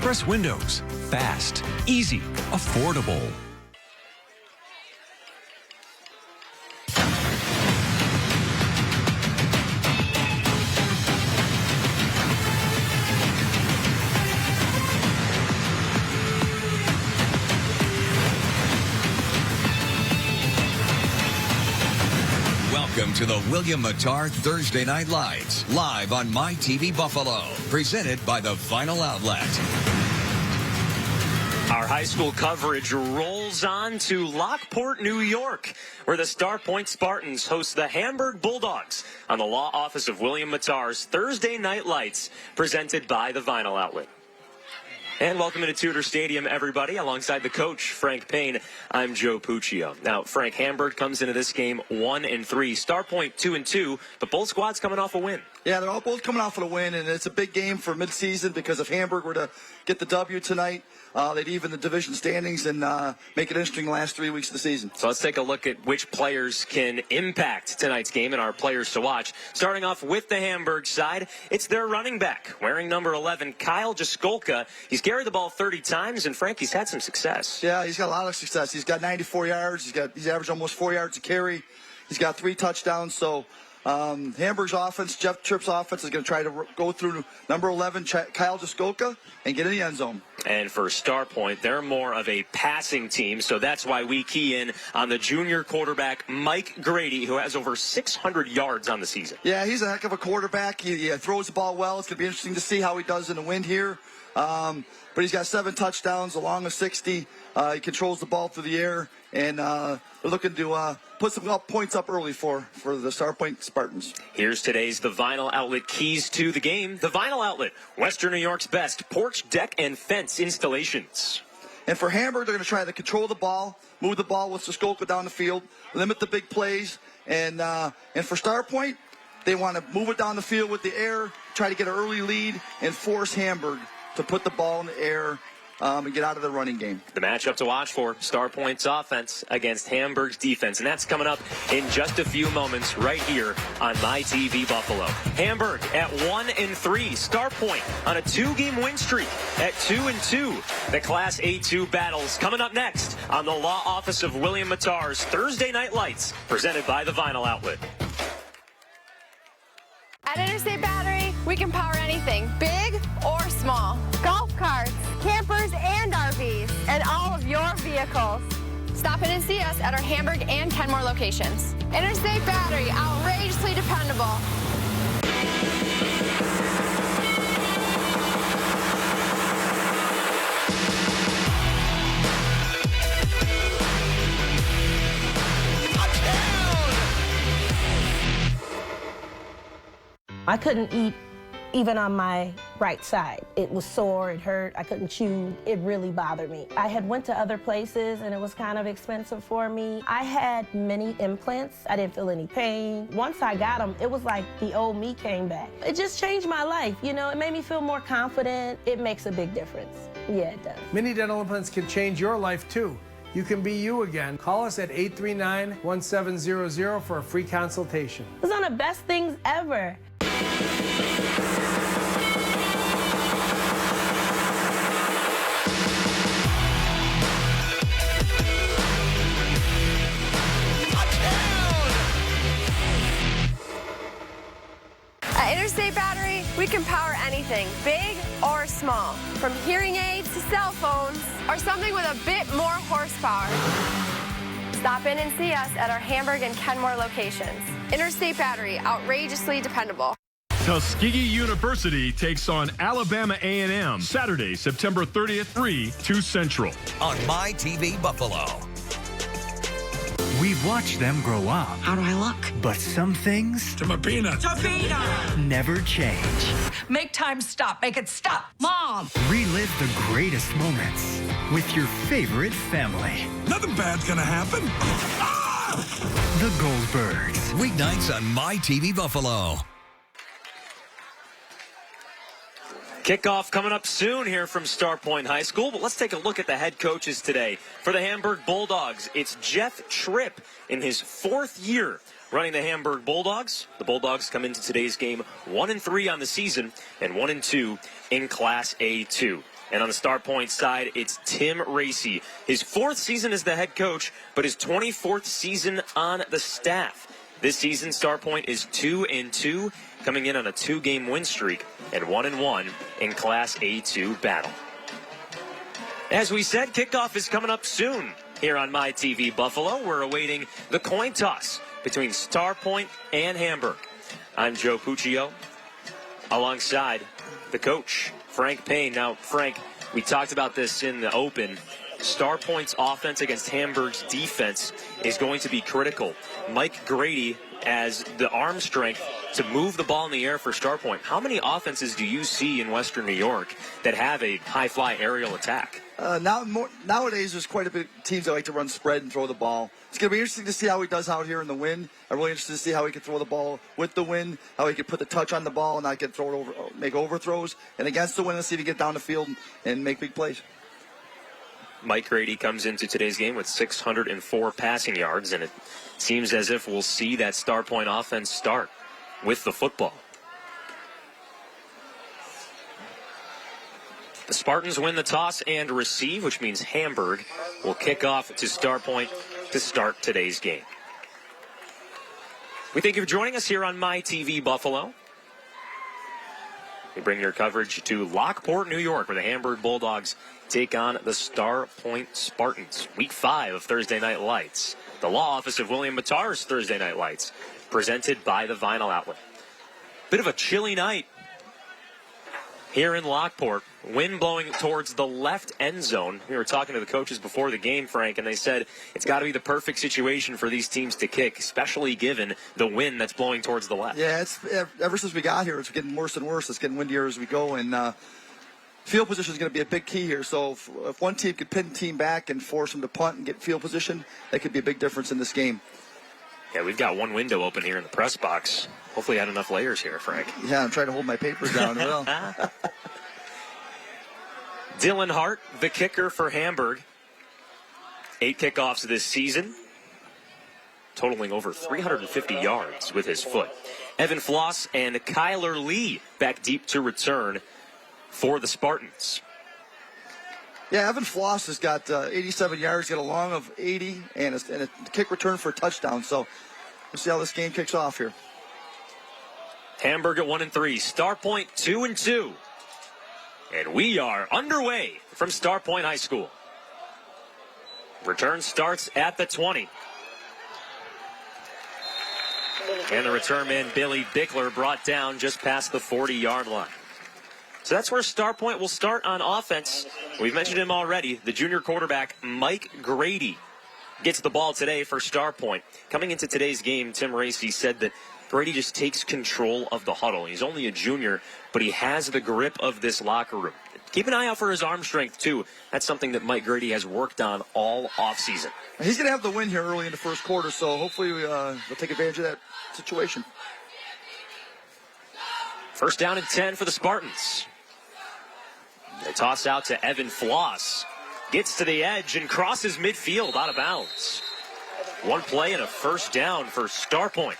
Express Windows. Fast, easy, affordable. Welcome to the William Mattar Thursday Night Lights, live on MyTV Buffalo, presented by the Vinyl Outlet. Our high school coverage rolls on to Lockport, New York, where the Starpoint Spartans host the Hamburg Bulldogs on the law office of William Mattar's Thursday Night Lights, presented by the Vinyl Outlet. And welcome into Tudor Stadium, everybody. Alongside the coach, Frank Payne, I'm Joe Puccio. Now, Frank, Hamburg comes into this game 1-3. Starpoint 2-2, but both squads coming off a win. Yeah, they're all both coming off of a win, and it's a big game for midseason because if Hamburg were to get the W tonight, they'd even the division standings and make it interesting the last 3 weeks of the season. So let's take a look at which players can impact tonight's game and our players to watch. Starting off with the Hamburg side, it's their running back, wearing number 11, Kyle Jaskolka. He's carried the ball 30 times, and Frank, he's had some success. Yeah, he's got a lot of success. He's got 94 yards. He's averaged almost 4 yards a carry. He's got 3 touchdowns. So Hamburg's offense, Jeff Tripp's offense, is going to try to go through number 11, Kyle Jaskolka, and get in the end zone. And for Starpoint, they're more of a passing team, so that's why we key in on the junior quarterback, Mike Grady, who has over 600 yards on the season. Yeah, he's a heck of a quarterback. He throws the ball well. It's going to be interesting to see how he does in the wind here. But he's got 7 touchdowns along with 60. He controls the ball through the air, and they're looking to put some points up early for the Starpoint Spartans. Here's today's The Vinyl Outlet keys to the game. The Vinyl Outlet, Western New York's best porch, deck, and fence installations. And for Hamburg, they're going to try to control the ball, move the ball with Jaskolka down the field, limit the big plays, and for Starpoint, they want to move it down the field with the air, try to get an early lead, and force Hamburg to put the ball in the air and get out of the running game. The matchup to watch for, Starpoint's offense against Hamburg's defense. And that's coming up in just a few moments right here on MyTV Buffalo. Hamburg at 1-3. Starpoint on a 2-game win streak at 2-2. The Class A2 battles coming up next on the law office of William Mattar's Thursday Night Lights, presented by the Vinyl Outlet. At Interstate Battery, we can power anything, big or small. Golf carts, campers, and RVs, and all of your vehicles. Stop in and see us at our Hamburg and Kenmore locations. Interstate Battery, outrageously dependable. I couldn't eat even on my right side. It was sore, it hurt, I couldn't chew. It really bothered me. I had went to other places and it was kind of expensive for me. I had many implants. I didn't feel any pain. Once I got them, it was like the old me came back. It just changed my life, you know? It made me feel more confident. It makes a big difference. Yeah, it does. Mini dental implants can change your life too. You can be you again. Call us at 839-1700 for a free consultation. It was one of the best things ever. At Interstate Battery, we can power anything, big or small, from hearing aids to cell phones, or something with a bit more horsepower. Stop in and see us at our Hamburg and Kenmore locations. Interstate Battery, outrageously dependable. Tuskegee University takes on Alabama A&M Saturday, September 30th, 3, 2 Central. On MyTV Buffalo. We've watched them grow up. How do I look? But some things To my peanuts. never change. Make time stop. Make it stop. Mom! Relive the greatest moments with your favorite family. Nothing bad's gonna happen. The Goldbergs. Weeknights on MyTV Buffalo. Kickoff coming up soon here from Starpoint High School, but let's take a look at the head coaches today. For the Hamburg Bulldogs, it's Jeff Tripp in his 4th year running the Hamburg Bulldogs. The Bulldogs come into today's game 1-3 on the season and 1-2 in Class A2. And on the Starpoint side, it's Tim Racy. His 4th season as the head coach, but his 24th season on the staff. This season, Starpoint is 2-2, coming in on a 2-game win streak and 1-1 in Class A2 battle. As we said, kickoff is coming up soon here on My TV Buffalo. We're awaiting the coin toss between Starpoint and Hamburg. I'm Joe Puccio, alongside the coach, Frank Payne. Now, Frank, we talked about this in the open. Starpoint's offense against Hamburg's defense is going to be critical. Mike Grady as the arm strength to move the ball in the air for Starpoint. How many offenses do you see in Western New York that have a high-fly aerial attack? Nowadays, there's quite a bit of teams that like to run spread and throw the ball. It's going to be interesting to see how he does out here in the wind. I'm really interested to see how he can throw the ball with the wind, how he can put the touch on the ball and not get thrown over, make overthrows. And against the wind, let's see if he can get down the field and make big plays. Mike Grady comes into today's game with 604 passing yards, and it seems as if we'll see that Starpoint offense start with the football. The Spartans win the toss and receive, which means Hamburg will kick off to Starpoint to start today's game. We thank you for joining us here on My TV Buffalo. We bring your coverage to Lockport, New York, where the Hamburg Bulldogs take on the Starpoint Spartans. Week 5 of Thursday Night Lights. The law office of William Matar's Thursday Night Lights, presented by the Vinyl Outlet. Bit of a chilly night here in Lockport. Wind blowing towards the left end zone. We were talking to the coaches before the game, Frank, and they said it's got to be the perfect situation for these teams to kick, especially given the wind that's blowing towards the left. Yeah, it's ever since we got here, it's getting worse and worse. It's getting windier as we go, and field position is going to be a big key here. So if one team could pin the team back and force them to punt and get field position, that could be a big difference in this game. Yeah, we've got one window open here in the press box. Hopefully I had enough layers here, Frank. Yeah, I'm trying to hold my papers down. Well. Dylan Hart, the kicker for Hamburg. 8 kickoffs this season, totaling over 350 yards with his foot. Evan Floss and Kyler Lee back deep to return for the Spartans. Yeah, Evan Floss has got 87 yards, got a long of 80, and a kick return for a touchdown. So we'll see how this game kicks off here. Hamburg at 1-3, Starpoint 2-2. And we are underway from Starpoint High School. Return starts at the 20. And the return man, Billy Bickler, brought down just past the 40-yard line. So that's where Starpoint will start on offense. We've mentioned him already. The junior quarterback, Mike Grady, gets the ball today for Starpoint. Coming into today's game, Tim Racy said that Grady just takes control of the huddle. He's only a junior, but he has the grip of this locker room. Keep an eye out for his arm strength, too. That's something that Mike Grady has worked on all offseason. He's going to have the win here early in the first quarter, so hopefully we'll take advantage of that situation. First down and 10 for the Spartans. They toss out to Evan Floss. Gets to the edge and crosses midfield out of bounds. One play and a first down for Starpoint.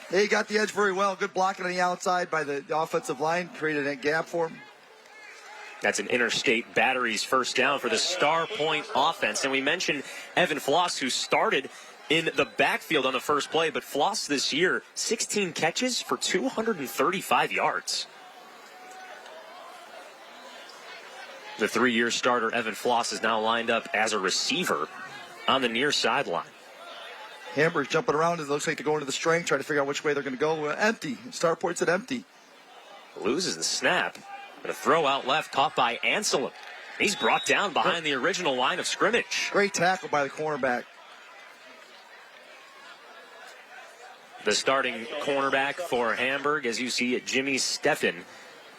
They got the edge very well. Good blocking on the outside by the offensive line. Created that gap for him. That's an Interstate Batteries first down for the Starpoint offense. And we mentioned Evan Floss, who started in the backfield on the first play. But Floss this year, 16 catches for 235 yards. The 3-year starter, Evan Floss, is now lined up as a receiver on the near sideline. Hamburg's jumping around. It looks like they're going to the strength, trying to figure out which way they're going to go. Empty. Starpoint's at empty. Loses the snap. And a throw out left caught by Anselm. He's brought down behind the original line of scrimmage. Great tackle by the cornerback. The starting cornerback for Hamburg, as you see it, Jimmy Steffen,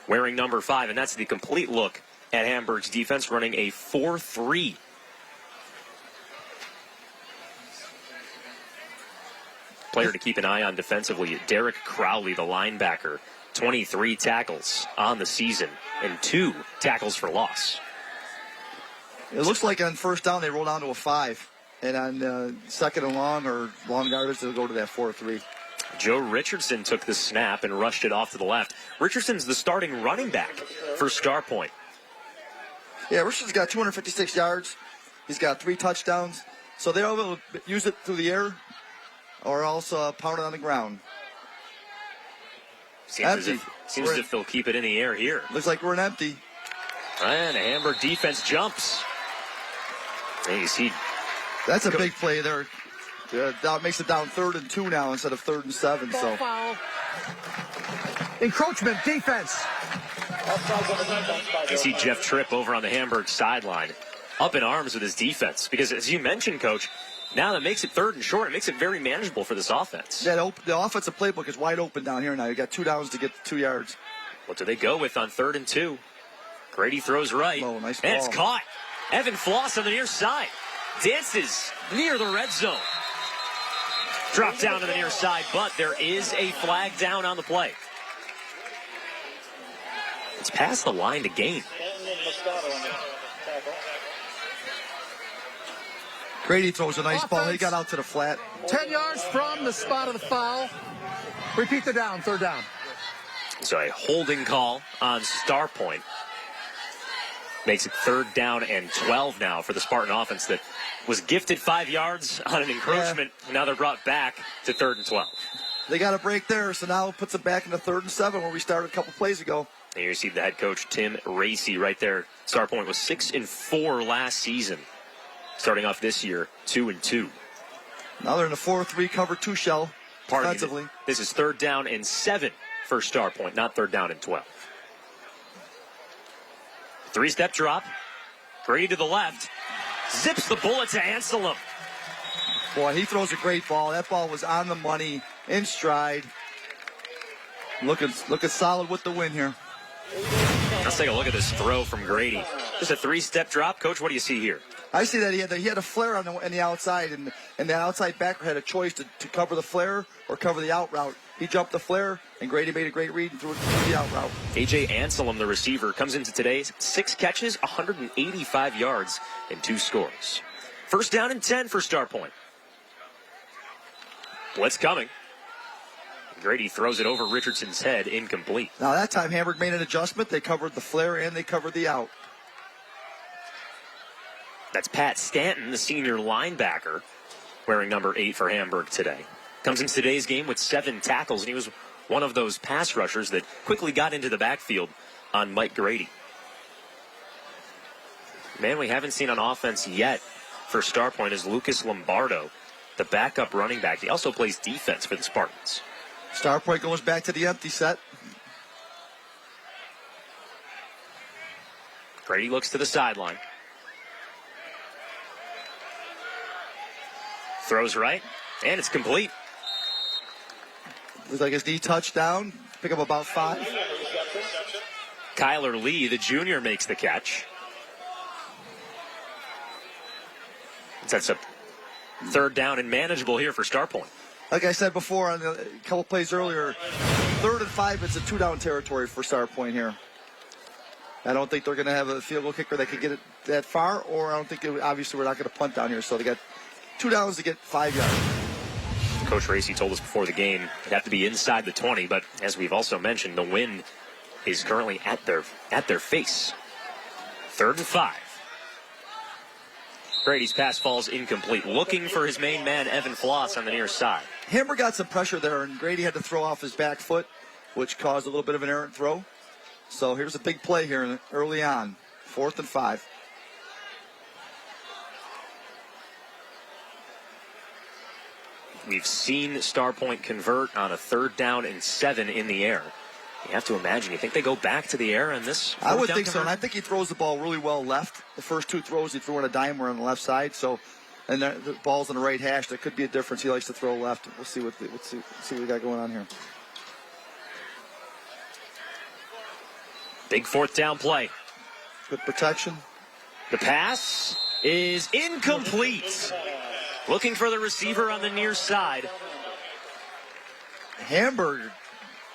wearing number 5. And that's the complete look at Hamburg's defense, running a 4-3. Player to keep an eye on defensively, Derek Crowley, the linebacker. 23 tackles on the season and 2 tackles for loss. It looks like on first down they roll down to a 5. And on second and long or long yardage, they'll go to that 4-3. Joe Richardson took the snap and rushed it off to the left. Richardson's the starting running back for Starpoint. Yeah, Richardson's got 256 yards. He's got 3 touchdowns. So they're able to use it through the air or else pound it on the ground. Seems as if they'll keep it in the air here. Looks like we're in empty. And the Hamburg defense jumps. And you see, that's a big play there. That makes it down 3rd and 2 now instead of 3rd and 7. So foul. Encroachment defense. You see Jeff Tripp over on the Hamburg sideline, up in arms with his defense. Because as you mentioned, Coach, now that makes it 3rd and short. It makes it very manageable for this offense. Yeah, the offensive playbook is wide open down here now. You got 2 downs to get 2 yards. What do they go with on 3rd and 2? Grady throws right. Oh, nice and ball. It's caught. Evan Floss on the near side. Dances near the red zone. Dropped down to the near side, but there is a flag down on the play. It's past the line to gain. Grady throws a nice ball. He got out to the flat. 10 yards from the spot of the foul. Repeat the down, 3rd down. So a holding call on Starpoint. Makes it 3rd down and 12 now for the Spartan offense that was gifted 5 yards on an encroachment. Yeah. Now they're brought back to 3rd and 12. They got a break there, so now it puts them back into 3rd and 7 where we started a couple plays ago. And you see the head coach, Tim Racy, right there. Starpoint was 6-4 last season. Starting off this year, 2-2. Now they're in a 4-3 cover 2 shell defensively. This is 3rd down and 7 for Starpoint, not 3rd down and 12. 3-step drop. Grady to the left. Zips the bullet to Anselm. Boy, he throws a great ball. That ball was on the money, in stride. Looking solid with the win here. Let's take a look at this throw from Grady. Just a 3-step drop. Coach, what do you see here? I see that he had a flare on the outside, and the outside backer had a choice to cover the flare or cover the out route. He jumped the flare, and Grady made a great read and threw it to the out route. A.J. Anselm, the receiver, comes into today's 6 catches, 185 yards, and 2 scores. 1st down and 10 for Starpoint. Blitz coming. Grady throws it over Richardson's head, incomplete. Now that time Hamburg made an adjustment. They covered the flare and they covered the out. That's Pat Stanton, the senior linebacker, wearing number 8 for Hamburg today. Comes into today's game with 7 tackles, and he was one of those pass rushers that quickly got into the backfield on Mike Grady. Man we haven't seen on offense yet for Starpoint is Lucas Lombardo, the backup running back. He also plays defense for the Spartans. Starpoint goes back to the empty set. Grady looks to the sideline. Throws right, and it's complete. Looks like his D touchdown. Pick up about 5. Kyler Lee, the junior, makes the catch. Sets up 3rd down and manageable here for Starpoint. Like I said before on a couple plays earlier, 3rd and 5, it's a 2-down territory for Starpoint here. I don't think they're going to have a field goal kicker that could get it that far, or I don't think, obviously, we're not going to punt down here. So they got 2 downs to get 5 yards. Coach Racy told us before the game it'd have to be inside the 20, but as we've also mentioned, the wind is currently at their face. 3rd and 5. Grady's pass falls incomplete. Looking for his main man, Evan Floss, on the near side. Hamburg got some pressure there, and Grady had to throw off his back foot, which caused a little bit of an errant throw. So here's a big play here early on. 4th and 5. We've seen Starpoint convert on a 3rd down and 7 in the air. You have to imagine. You think they go back to the air on this? I would think so, and I think he throws the ball really well left. The first 2 throws, he threw in a dime were on the left side, so and the ball's on the right hash. There could be a difference. He likes to throw left. We'll see what we got going on here. Big 4th down play. Good protection. The pass is incomplete. Looking for the receiver on the near side. Hamburg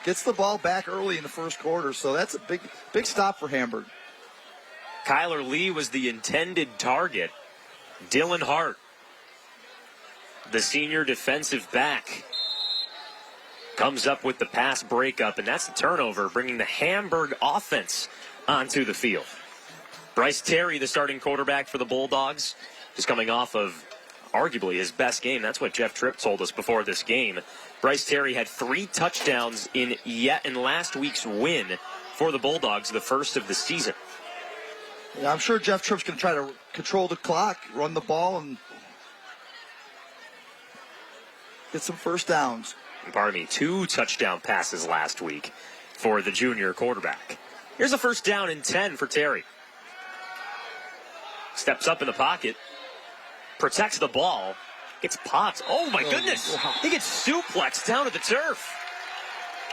gets the ball back early in the first quarter, so that's a big stop for Hamburg. Kyler Lee was the intended target. Dylan Hart, the senior defensive back, comes up with the pass breakup, and that's the turnover, bringing the Hamburg offense onto the field. Bryce Terry, the starting quarterback for the Bulldogs, is coming off of arguably his best game. That's what Jeff Tripp told us before this game. Bryce Terry had 3 touchdowns in last week's win for the Bulldogs, the first of the season. Yeah, I'm sure Jeff Tripp's going to try to control the clock, run the ball, and get some first downs. 2 touchdown passes last week for the junior quarterback. Here's a first down and 10 for Terry. Steps up in the pocket, protects the ball, gets popped. Oh my goodness! He gets suplexed down to the turf.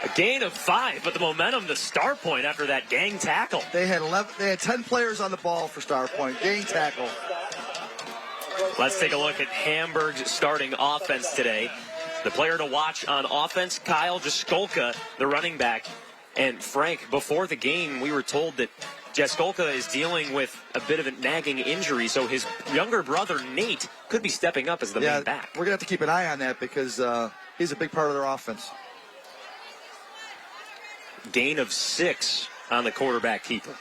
A gain of 5, but the momentum to Starpoint after that gang tackle. They had 10 players on the ball for Starpoint. Gang tackle. Let's take a look at Hamburg's starting offense today. The player to watch on offense, Kyle Jaskolka, the running back. And Frank, before the game, we were told that Jaskolka is dealing with a bit of a nagging injury, so his younger brother, Nate, could be stepping up as the main back. We're going to have to keep an eye on that because he's a big part of their offense. Gain of 6 on the quarterback keeper.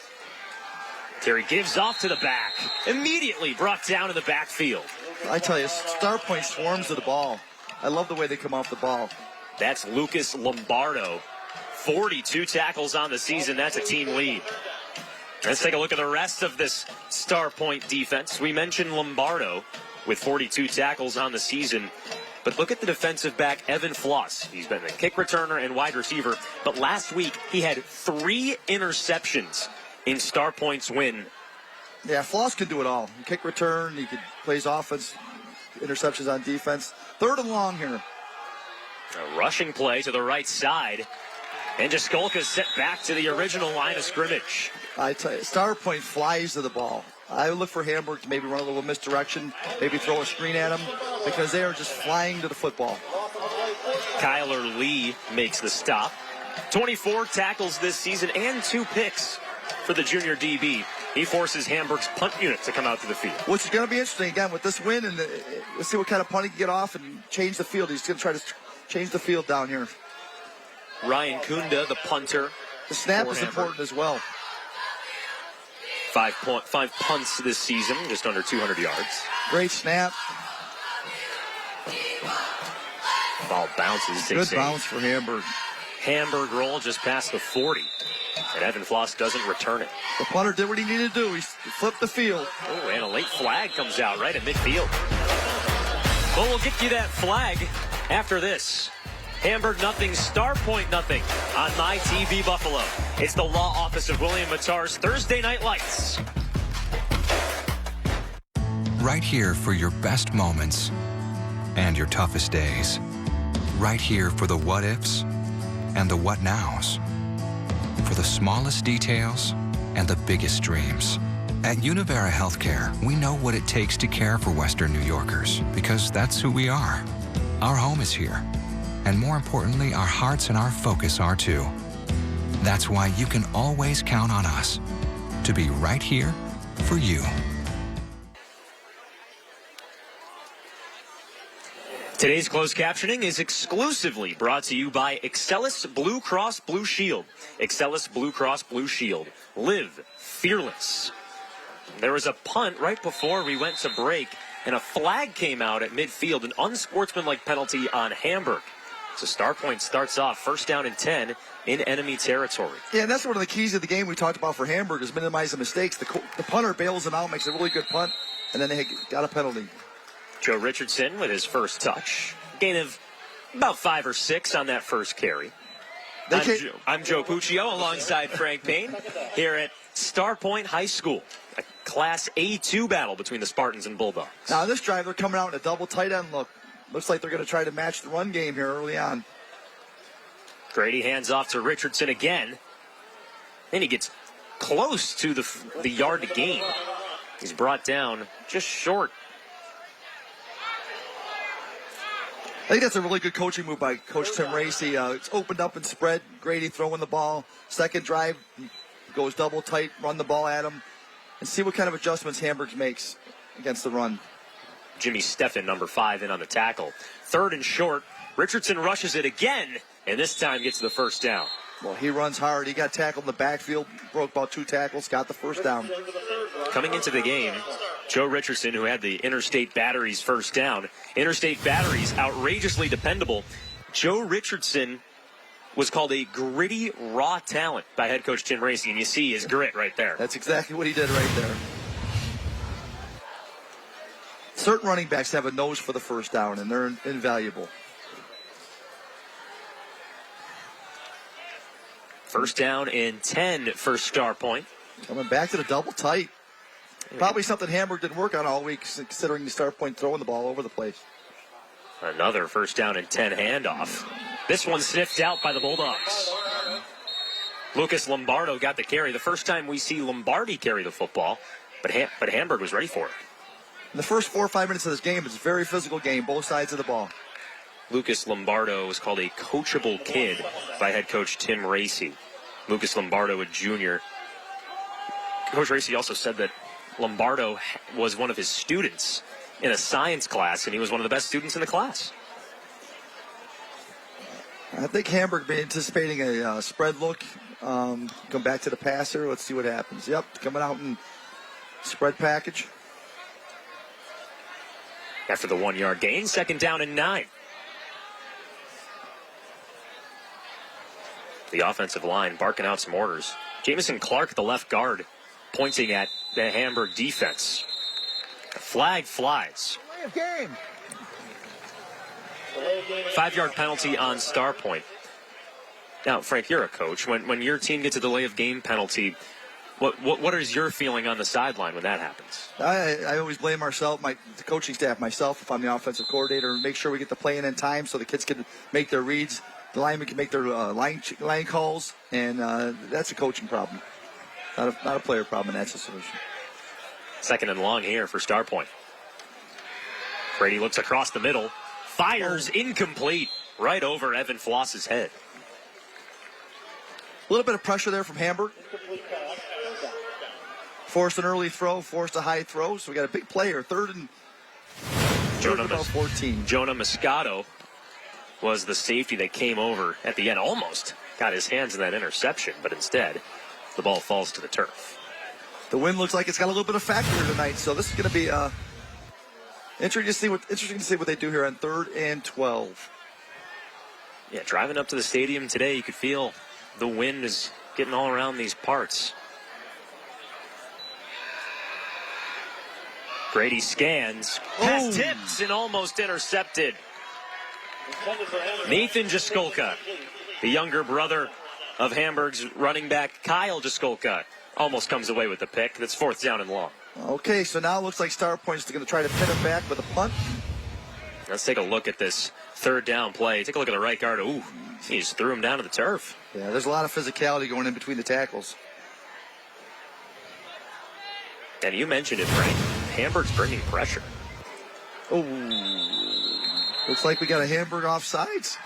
Terry gives off to the back. Immediately brought down in the backfield. I tell you, Starpoint swarms to the ball. I love the way they come off the ball. That's Lucas Lombardo. 42 tackles on the season. That's a team lead. Let's take a look at the rest of this Starpoint defense. We mentioned Lombardo with 42 tackles on the season. But look at the defensive back, Evan Floss. He's been a kick returner and wide receiver. But last week, he had 3 interceptions in Starpoint's win. Yeah, Floss can do it all. Kick return, he plays offense, interceptions on defense. 3rd and long here. A rushing play to the right side. And Jaskolka set back to the original line of scrimmage. I tell you, Starpoint flies to the ball. I would look for Hamburg to maybe run a little misdirection, maybe throw a screen at him, because they are just flying to the football. Kyler Lee makes the stop. 24 tackles this season and 2 picks for the junior DB. He forces Hamburg's punt unit to come out to the field. Which is going to be interesting, again, with this win, and let's see what kind of punt he can get off and change the field. He's going to try to change the field down here. Ryan Kunda, the punter. The snap is important as well. 5 punts this season, just under 200 yards. Great snap. Ball bounces. Good bounce for Hamburg. Hamburg roll just past the 40. And Evan Floss doesn't return it. The punter did what he needed to do. He flipped the field. Oh, and a late flag comes out right at midfield. Well, we'll get you that flag after this. Hamburg nothing, Starpoint nothing on My TV Buffalo. It's the law office of William Matar's Thursday Night Lights. Right here for your best moments and your toughest days. Right here for the what ifs and the what nows. For the smallest details and the biggest dreams. At Univera Healthcare, we know what it takes to care for Western New Yorkers because that's who we are. Our home is here. And more importantly, our hearts and our focus are too. That's why you can always count on us to be right here for you. Today's closed captioning is exclusively brought to you by Excelis Blue Cross Blue Shield. Excelis Blue Cross Blue Shield. Live fearless. There was a punt right before we went to break, and a flag came out at midfield, an unsportsmanlike penalty on Hamburg. So Starpoint starts off 1st down and 10 in enemy territory. Yeah, and that's one of the keys of the game we talked about for Hamburg is minimize the mistakes. The punter bails them out, makes a really good punt, and then they got a penalty. Joe Richardson with his first touch. Gain of about 5 or 6 on that first carry. I'm Joe Puccio alongside Frank Payne here at Starpoint High School. A Class A2 battle between the Spartans and Bulldogs. Now this drive, they're coming out in a double tight end look. Looks like they're going to try to match the run game here early on. Grady hands off to Richardson again. And he gets close to the yard to gain. He's brought down just short. I think that's a really good coaching move by Coach Tim Racy. It's opened up and spread. Grady throwing the ball. Second drive, he goes double tight, run the ball at him, and see what kind of adjustments Hamburg makes against the run. Jimmy Steffen, number 5, in on the tackle. 3rd and short. Richardson rushes it again, and this time gets the first down. Well, he runs hard. He got tackled in the backfield, broke about 2 tackles, got the first down. Coming into the game, Joe Richardson, who had the Interstate Batteries first down. Interstate Batteries, outrageously dependable. Joe Richardson was called a gritty, raw talent by head coach Tim Racy, and you see his grit right there. That's exactly what he did right there. Certain running backs have a nose for the first down, and they're invaluable. First down and 10 for Starpoint. Coming back to the double tight. Probably something Hamburg didn't work on all week, considering the Starpoint throwing the ball over the place. Another first down and 10 handoff. This one sniffed out by the Bulldogs. Lucas Lombardo got the carry. The first time we see Lombardi carry the football, but Hamburg was ready for it. In the first 4 or 5 minutes of this game, it's a very physical game, both sides of the ball. Lucas Lombardo was called a coachable kid by head coach Tim Racy. Lucas Lombardo, a junior. Coach Racy also said that Lombardo was one of his students in a science class, and he was one of the best students in the class. I think Hamburg been anticipating a spread look. Come back to the passer. Let's see what happens. Yep, coming out in spread package. After the 1 yard gain, second down and 9. The offensive line barking out some orders. Jamison Clark, the left guard, pointing at the Hamburg defense. The flag flies. 5-yard penalty on Starpoint. Now, Frank, you're a coach. When your team gets a delay of game penalty, what is your feeling on the sideline when that happens? I always blame ourselves, the coaching staff, myself, if I'm the offensive coordinator, and make sure we get the play in time so the kids can make their reads. The linemen can make their line calls, and that's a coaching problem. Not a player problem in that situation. Second and long here for Starpoint. Brady looks across the middle, fires incomplete, right over Evan Floss's head. A little bit of pressure there from Hamburg. Forced an early throw, forced a high throw, so we got a big player, third and about 14. Jonah Moscato was the safety that came over at the end. Almost got his hands in that interception, but instead the ball falls to the turf. The wind looks like it's got a little bit of factor tonight, so this is going to be interesting to see what they do here on 3rd and 12. Yeah, driving up to the stadium today, you could feel the wind is getting all around these parts. Brady scans, pass tips, and almost intercepted. Nathan Jaskolka, the younger brother of Hamburg's running back Kyle Jaskolka, almost comes away with the pick. That's 4th down and long. Okay, so now it looks like Starpoint's going to try to pin him back with a punt. Let's take a look at this 3rd down play. Take a look at the right guard. Ooh, he just threw him down to the turf. Yeah, there's a lot of physicality going in between the tackles. And you mentioned it, Frank. Hamburg's bringing pressure. Oh, looks like we got a Hamburg offsides.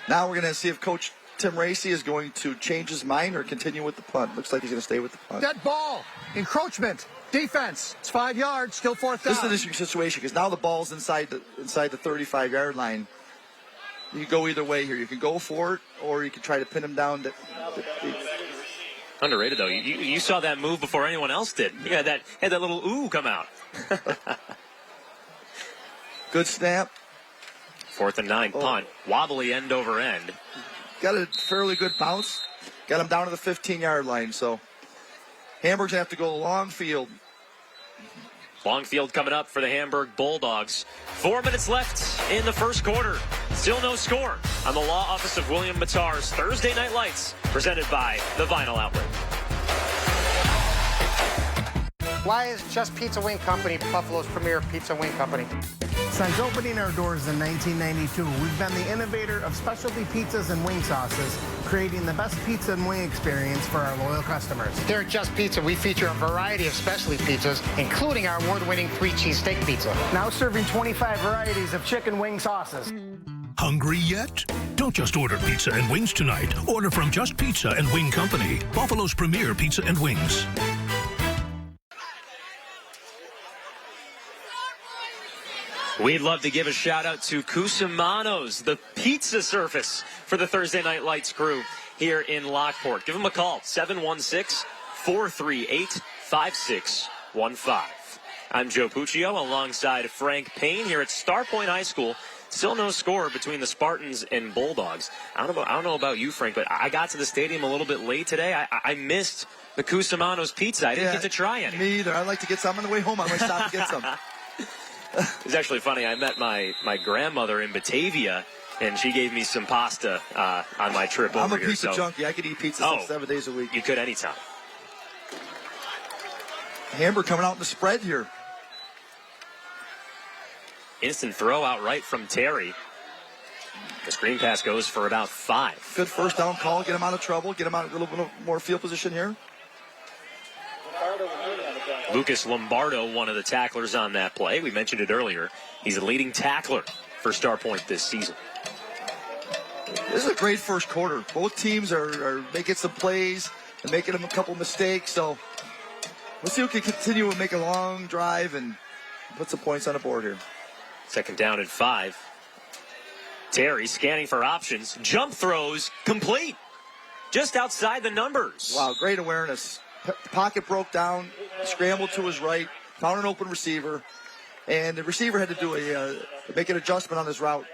Now we're going to see if Coach Tim Racy is going to change his mind or continue with the punt. Looks like he's going to stay with the punt. Dead ball. Encroachment. Defense. It's 5 yards. Still 4th down. This is an interesting situation because now the ball's inside the 35-yard line. You can go either way here. You can go for it, or you can try to pin him down. Underrated, though. You saw that move before anyone else did. You had that little ooh come out. Good snap. 4th and 9 punt. Wobbly end over end. Got a fairly good bounce. Got him down to the 15-yard line. So Hamburg's going to have to go long field. Long field coming up for the Hamburg Bulldogs. 4 minutes left in the first quarter. Still no score on the law office of William Matar's Thursday Night Lights, presented by the Vinyl Outlet. Why is Just Pizza Wing Company Buffalo's premier pizza wing company? Since opening our doors in 1992, we've been the innovator of specialty pizzas and wing sauces, creating the best pizza and wing experience for our loyal customers. Here at Just Pizza, we feature a variety of specialty pizzas, including our award-winning 3-cheese steak pizza. Now serving 25 varieties of chicken wing sauces. Hungry yet? Don't just order pizza and wings tonight. Order from Just Pizza and Wing Company, Buffalo's premier pizza and wings. We'd love to give a shout out to Cusimano's, the pizza service for the Thursday Night Lights crew. here in Lockport. Give them a call, 716-438-5615. I'm Joe Puccio alongside Frank Payne here at Starpoint High School. Still no score between the Spartans and Bulldogs. I don't know about you, Frank, but I got to the stadium a little bit late today. I missed the Cusimano's pizza. I didn't get to try any. Me either. I'd like to get some on the way home. I might stop and get some. It's actually funny. I met my grandmother in Batavia, and she gave me some pasta on my trip over here. I'm a pizza junkie. I could eat pizza 7 days a week. You could anytime. Hamburg coming out in the spread here. Instant throw out right from Terry. The screen pass goes for about 5. Good first down call. Get him out of trouble. Get him out a little bit more field position here. Lucas Lombardo, one of the tacklers on that play. We mentioned it earlier. He's a leading tackler for Starpoint this season. This is a great first quarter. Both teams are making some plays and making them a couple mistakes. So let's see who can continue and make a long drive and put some points on the board here. Second down and 5. Terry scanning for options. Jump throws complete. Just outside the numbers. Wow, great awareness. Pocket broke down, scrambled to his right, found an open receiver, and the receiver had to make an adjustment on his route.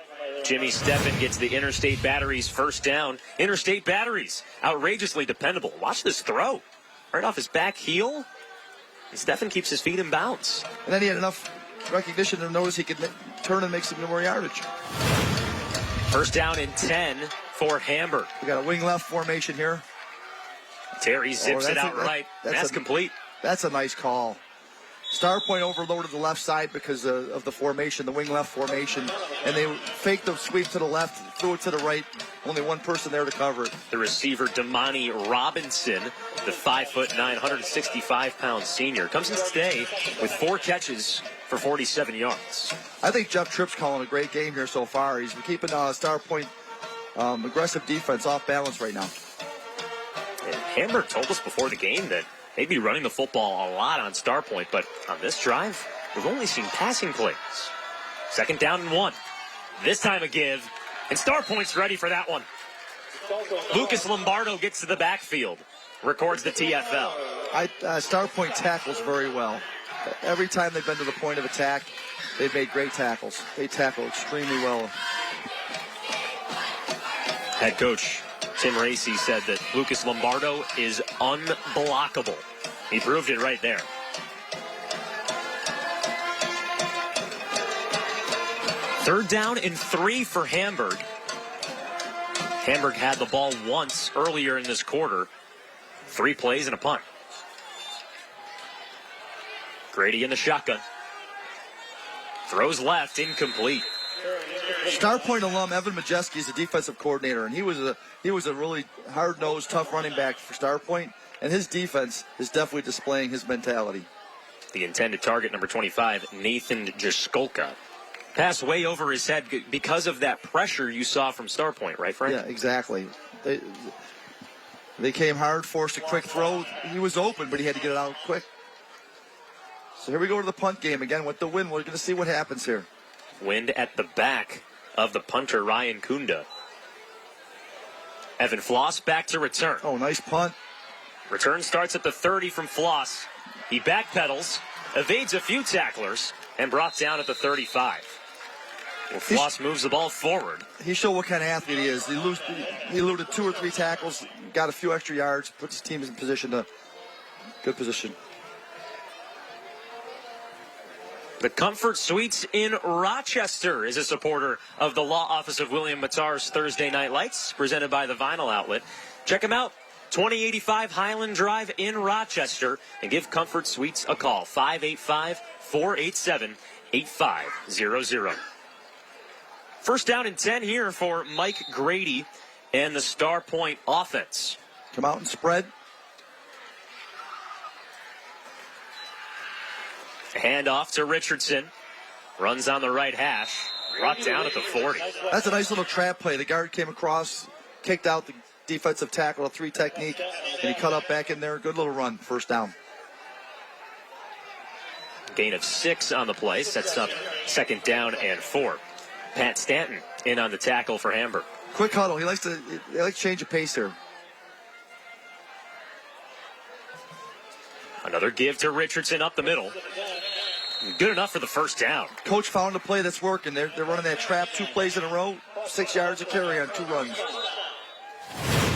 Jimmy Steffen gets the Interstate Batteries first down. Interstate Batteries, outrageously dependable. Watch this throw. Right off his back heel. And Steffen keeps his feet in bounds. And then he had enough recognition to notice he could turn and make some more yardage. First down and 10 for Hamburg. We got a wing left formation here. Terry zips it out right. That's complete. That's a nice call. Starpoint overloaded the left side because of the formation, the wing left formation, and they faked the sweep to the left, threw it to the right. Only one person there to cover it. The receiver, Damani Robinson, the 5'9", 165-pound senior, comes in today with 4 catches for 47 yards. I think Jeff Tripp's calling a great game here so far. He's keeping Starpoint aggressive defense off balance right now. And Hamburg told us before the game that they'd be running the football a lot on Starpoint, but on this drive, we've only seen passing plays. Second down and 1. This time a give, and Starpoint's ready for that one. Lucas Lombardo gets to the backfield, records the TFL. Starpoint tackles very well. Every time they've been to the point of attack, they've made great tackles. They tackle extremely well. Head coach Tim Racy said that Lucas Lombardo is unblockable. He proved it right there. Third down and 3 for Hamburg. Hamburg had the ball once earlier in this quarter. 3 plays and a punt. Grady in the shotgun. Throws left, incomplete. Starpoint alum Evan Majeski is the defensive coordinator, and he was a really hard-nosed, tough running back for Starpoint, and his defense is definitely displaying his mentality. The intended target, number 25, Nathan Jaskolka. Pass way over his head because of that pressure you saw from Starpoint, right, Frank? Yeah, exactly. They came hard, forced a quick throw. He was open, but he had to get it out quick. So here we go to the punt game again with the wind. We're going to see what happens here. Wind at the back of the punter, Ryan Kunda. Evan Floss back to return. Oh, nice punt. Return starts at the 30 from Floss. He backpedals, evades a few tacklers, and brought down at the 35. Well, Floss moves the ball forward. He showed what kind of athlete he is. He eluded 2 or 3 tackles, got a few extra yards, put his team in good position. The Comfort Suites in Rochester is a supporter of the Law Office of William Mattar's Thursday Night Lights, presented by the Vinyl Outlet. Check them out, 2085 Highland Drive in Rochester, and give Comfort Suites a call, 585-487-8500. First down and 10 here for Mike Grady and the Starpoint offense. Come out and spread. Handoff to Richardson. Runs on the right hash. Brought down at the 40. That's a nice little trap play. The guard came across, kicked out the defensive tackle, a 3 technique, and he cut up back in there. Good little run. First down. Gain of 6 on the play. Sets up second down and 4. Pat Stanton in on the tackle for Hamburg. Quick huddle. He likes to change the pace here. Another give to Richardson up the middle. Good enough for the first down. Coach found a play that's working. They're running that trap 2 plays in a row, 6 yards of carry on 2 runs.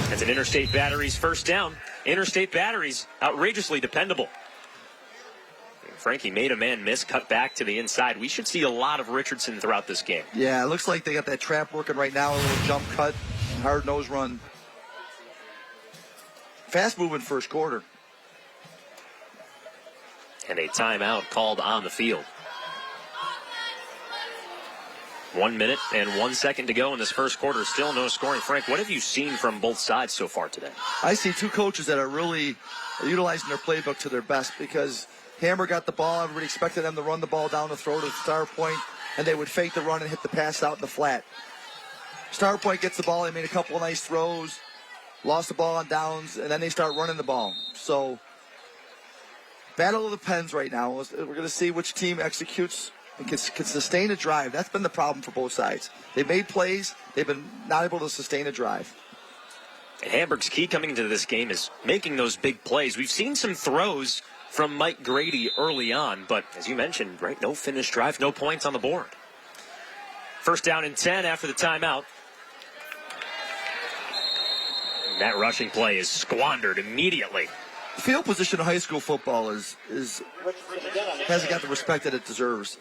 That's an Interstate Batteries first down. Interstate Batteries, outrageously dependable. Frankie made a man miss, cut back to the inside. We should see a lot of Richardson throughout this game. Yeah, it looks like they got that trap working right now. A little jump cut, hard nose run. Fast moving first quarter. And a timeout called on the field. 1 minute and 1 second to go in this first quarter. Still no scoring. Frank, what have you seen from both sides so far today? I see 2 coaches that are really utilizing their playbook to their best, because Hamburg got the ball. Everybody expected them to run the ball down the throat of Starpoint, and they would fake the run and hit the pass out in the flat. Starpoint gets the ball. They made a couple of nice throws, lost the ball on downs, and then they start running the ball. So, battle of the pens right now. We're going to see which team executes and can sustain a drive. That's been the problem for both sides. They've made plays. They've been not able to sustain a drive. And Hamburg's key coming into this game is making those big plays. We've seen some throws from Mike Grady early on, but as you mentioned, right, no finished drive, no points on the board. First down and 10 after the timeout. And that rushing play is squandered immediately. Field position in high school football hasn't got the respect that it deserves.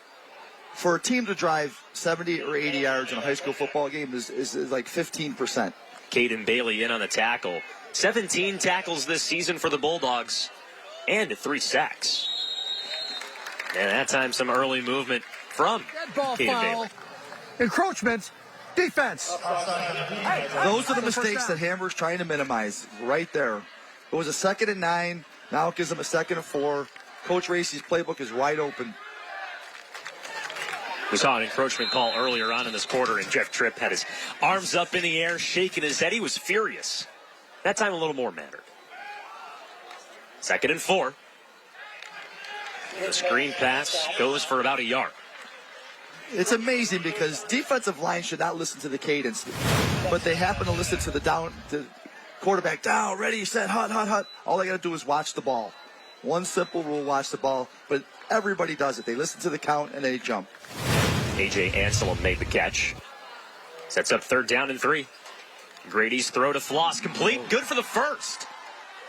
For a team to drive 70 or 80 yards in a high school football game is like 15%. Caden Bailey in on the tackle. 17 tackles this season for the Bulldogs and 3 sacks. And that time some early movement from Caden Bailey. Encroachment. Defense. Those are the mistakes that Hamburg's trying to minimize right there. It was a 2nd and 9. Now it gives them a 2nd and 4. Coach Racy's playbook is wide open. We saw an encroachment call earlier on in this quarter, and Jeff Tripp had his arms up in the air, shaking his head. He was furious. That time a little more mattered. 2nd and 4. The screen pass goes for about a yard. It's amazing because defensive line should not listen to the cadence, but they happen to listen to the quarterback down, ready, set, hut, hut, hut. All they got to do is watch the ball. One simple rule, watch the ball. But everybody does it. They listen to the count and they jump. A.J. Anselm made the catch. Sets up 3rd down and 3. Grady's throw to Floss complete. Good for the first.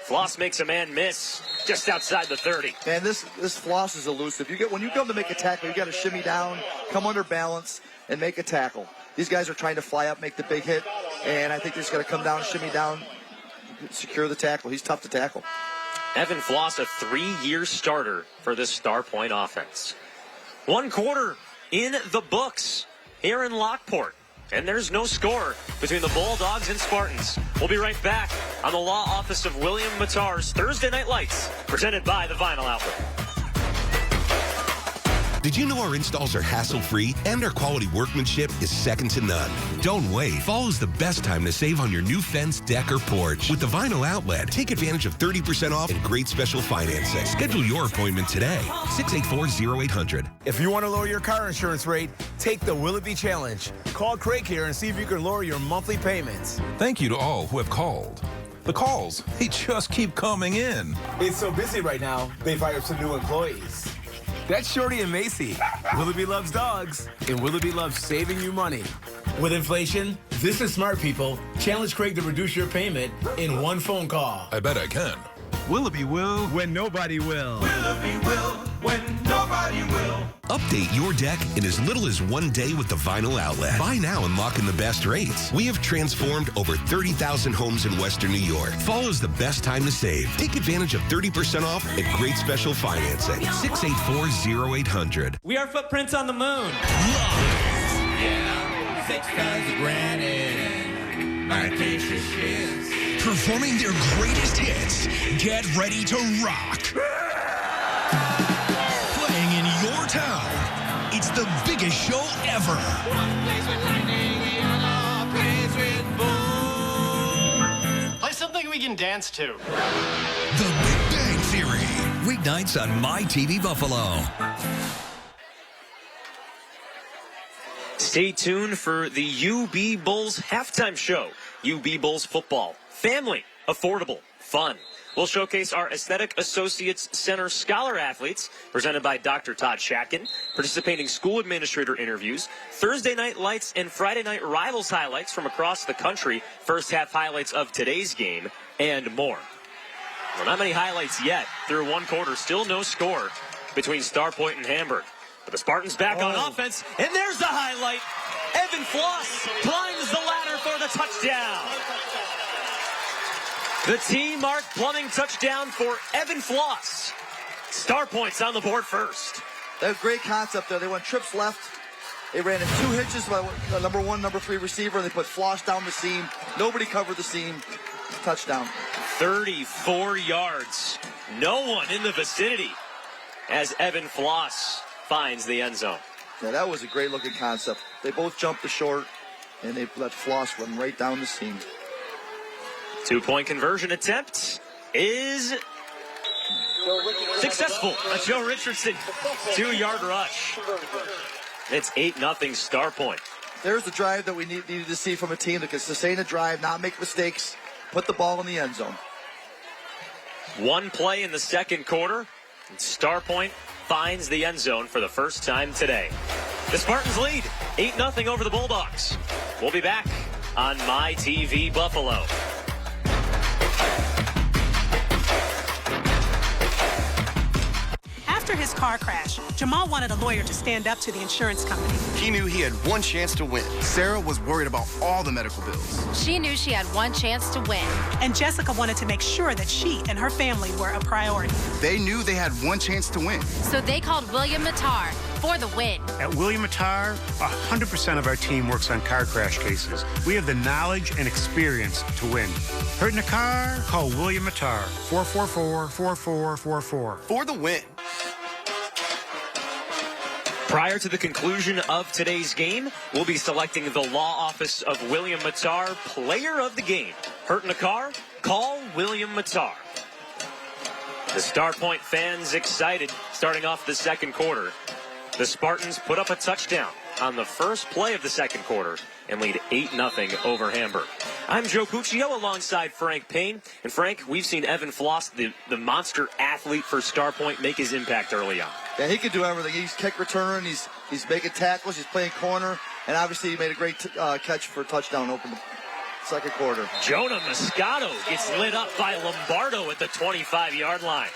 Floss makes a man miss just outside the 30. And this Floss is elusive. When you come to make a tackle, you got to shimmy down, come under balance, and make a tackle. These guys are trying to fly up, make the big hit, and I think they're just got to come down, shimmy down, secure the tackle. He's tough to tackle. Evan Floss, a 3-year starter for this Starpoint offense. 1 quarter in the books here in Lockport. And there's no score between the Bulldogs and Spartans. We'll be right back on the law office of William Matar's Thursday Night Lights, presented by the Vinyl Outlet. Did you know our installs are hassle-free and our quality workmanship is second to none? Don't wait. Fall is the best time to save on your new fence, deck, or porch. With the Vinyl Outlet, take advantage of 30% off and great special financing. Schedule your appointment today. 684-0800. If you want to lower your car insurance rate, take the Will It Be Challenge. Call Craig here and see if you can lower your monthly payments. Thank you to all who have called. The calls, they just keep coming in. It's so busy right now, they've hired some new employees. That's Shorty and Macy. Willoughby loves dogs, and Willoughby loves saving you money. With inflation, this is smart people. Challenge Craig to reduce your payment in 1 phone call. I bet I can. Willoughby will when nobody will. Willoughby will when nobody will. Update your deck in as little as 1 day with the Vinyl Outlet. Buy now and lock in the best rates. We have transformed over 30,000 homes in Western New York. Fall is the best time to save. Take advantage of 30% off and great special financing. 684-0800. We are footprints on the moon. Yeah, 6 tons of granite, my case shits. Performing their greatest hits. Get ready to rock. Playing in your town. It's the biggest show ever. One plays with lightning, the other plays with boom. Play something we can dance to. The Big Bang Theory. Weeknights on My TV Buffalo. Stay tuned for the UB Bulls halftime show. UB Bulls football. Family, affordable, fun. we'll showcase our Aesthetic Associates Center Scholar Athletes, presented by Dr. Todd Shatkin, participating school administrator interviews, Thursday night lights and Friday night rivals highlights from across the country, first half highlights of today's game, and more. Well, not many highlights yet through one quarter. Still no score between Starpoint and Hamburg. But the Spartans back on offense, and there's the highlight. Evan Floss climbs the ladder for the touchdown. The T-Mark plumbing touchdown for Evan Floss. Starpoint's on the board first. That was a great concept there. They went trips left. They ran in 2 hitches by number 1, number 3 receiver, and they put Floss down the seam. Nobody covered the seam. Touchdown. 34 yards. No one in the vicinity as Evan Floss finds the end zone. Yeah, that was a great-looking concept. They both jumped the short, and they let Floss run right down the seam. 2-point conversion attempt is successful. A Joe Richardson 2-yard rush. It's 8-0 Starpoint. There's the drive that we needed to see from a team that can sustain a drive, not make mistakes, put the ball in the end zone. One play in the second quarter, and Starpoint finds the end zone for the first time today. The Spartans lead 8-0 over the Bulldogs. We'll be back on My TV Buffalo. After his car crash, Jamal wanted a lawyer to stand up to the insurance company. He knew he had one chance to win. Sarah was worried about all the medical bills. She knew she had one chance to win. And Jessica wanted to make sure that she and her family were a priority. They knew they had one chance to win. So they called William Mattar for the win. At William Mattar, 100% of our team works on car crash cases. We have the knowledge and experience to win. Hurt in a car? Call William Mattar. 444-4444. For the win. Prior to the conclusion of today's game, we'll be selecting the law office of William Mattar player of the game. Hurt in a car? Call William Mattar. The Starpoint fans excited starting off the second quarter. The Spartans put up a touchdown on the first play of the second quarter and lead 8-0 over Hamburg. I'm Joe Puccio alongside Frank Payne. And Frank, we've seen Evan Floss, the monster athlete for Starpoint, make his impact early on. Yeah, he can do everything. He's kick returning, he's making tackles, he's playing corner, and obviously he made a great catch for a touchdown open the second quarter. Jonah Moscato gets lit up by Lombardo at the 25-yard line.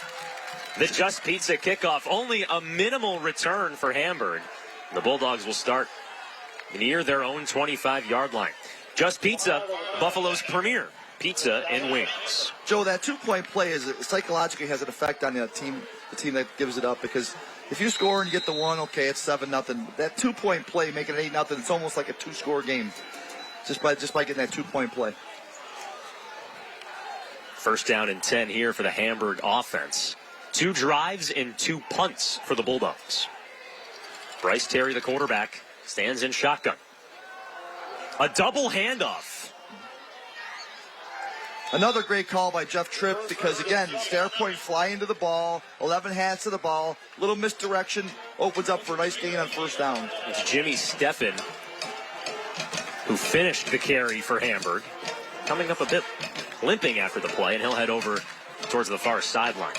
The Just Pizza kickoff, only a minimal return for Hamburg. The Bulldogs will start near their own 25-yard line. Just Pizza, Buffalo's premier pizza and wings. Joe, that 2-point play psychologically has an effect on the team that gives it up, because if you score and you get the one, okay, it's 7-0. That 2-point play, making it 8-0, it's almost like a 2-score game just by getting that 2-point play. First down and 10 here for the Hamburg offense. 2 drives and 2 punts for the Bulldogs. Bryce Terry, the quarterback, stands in shotgun. A double handoff. Another great call by Jeff Tripp, because, again, Starpoint fly into the ball, 11 hands to the ball, little misdirection, opens up for a nice gain on first down. It's Jimmy Steffen who finished the carry for Hamburg, coming up a bit limping after the play, and he'll head over towards the far sideline.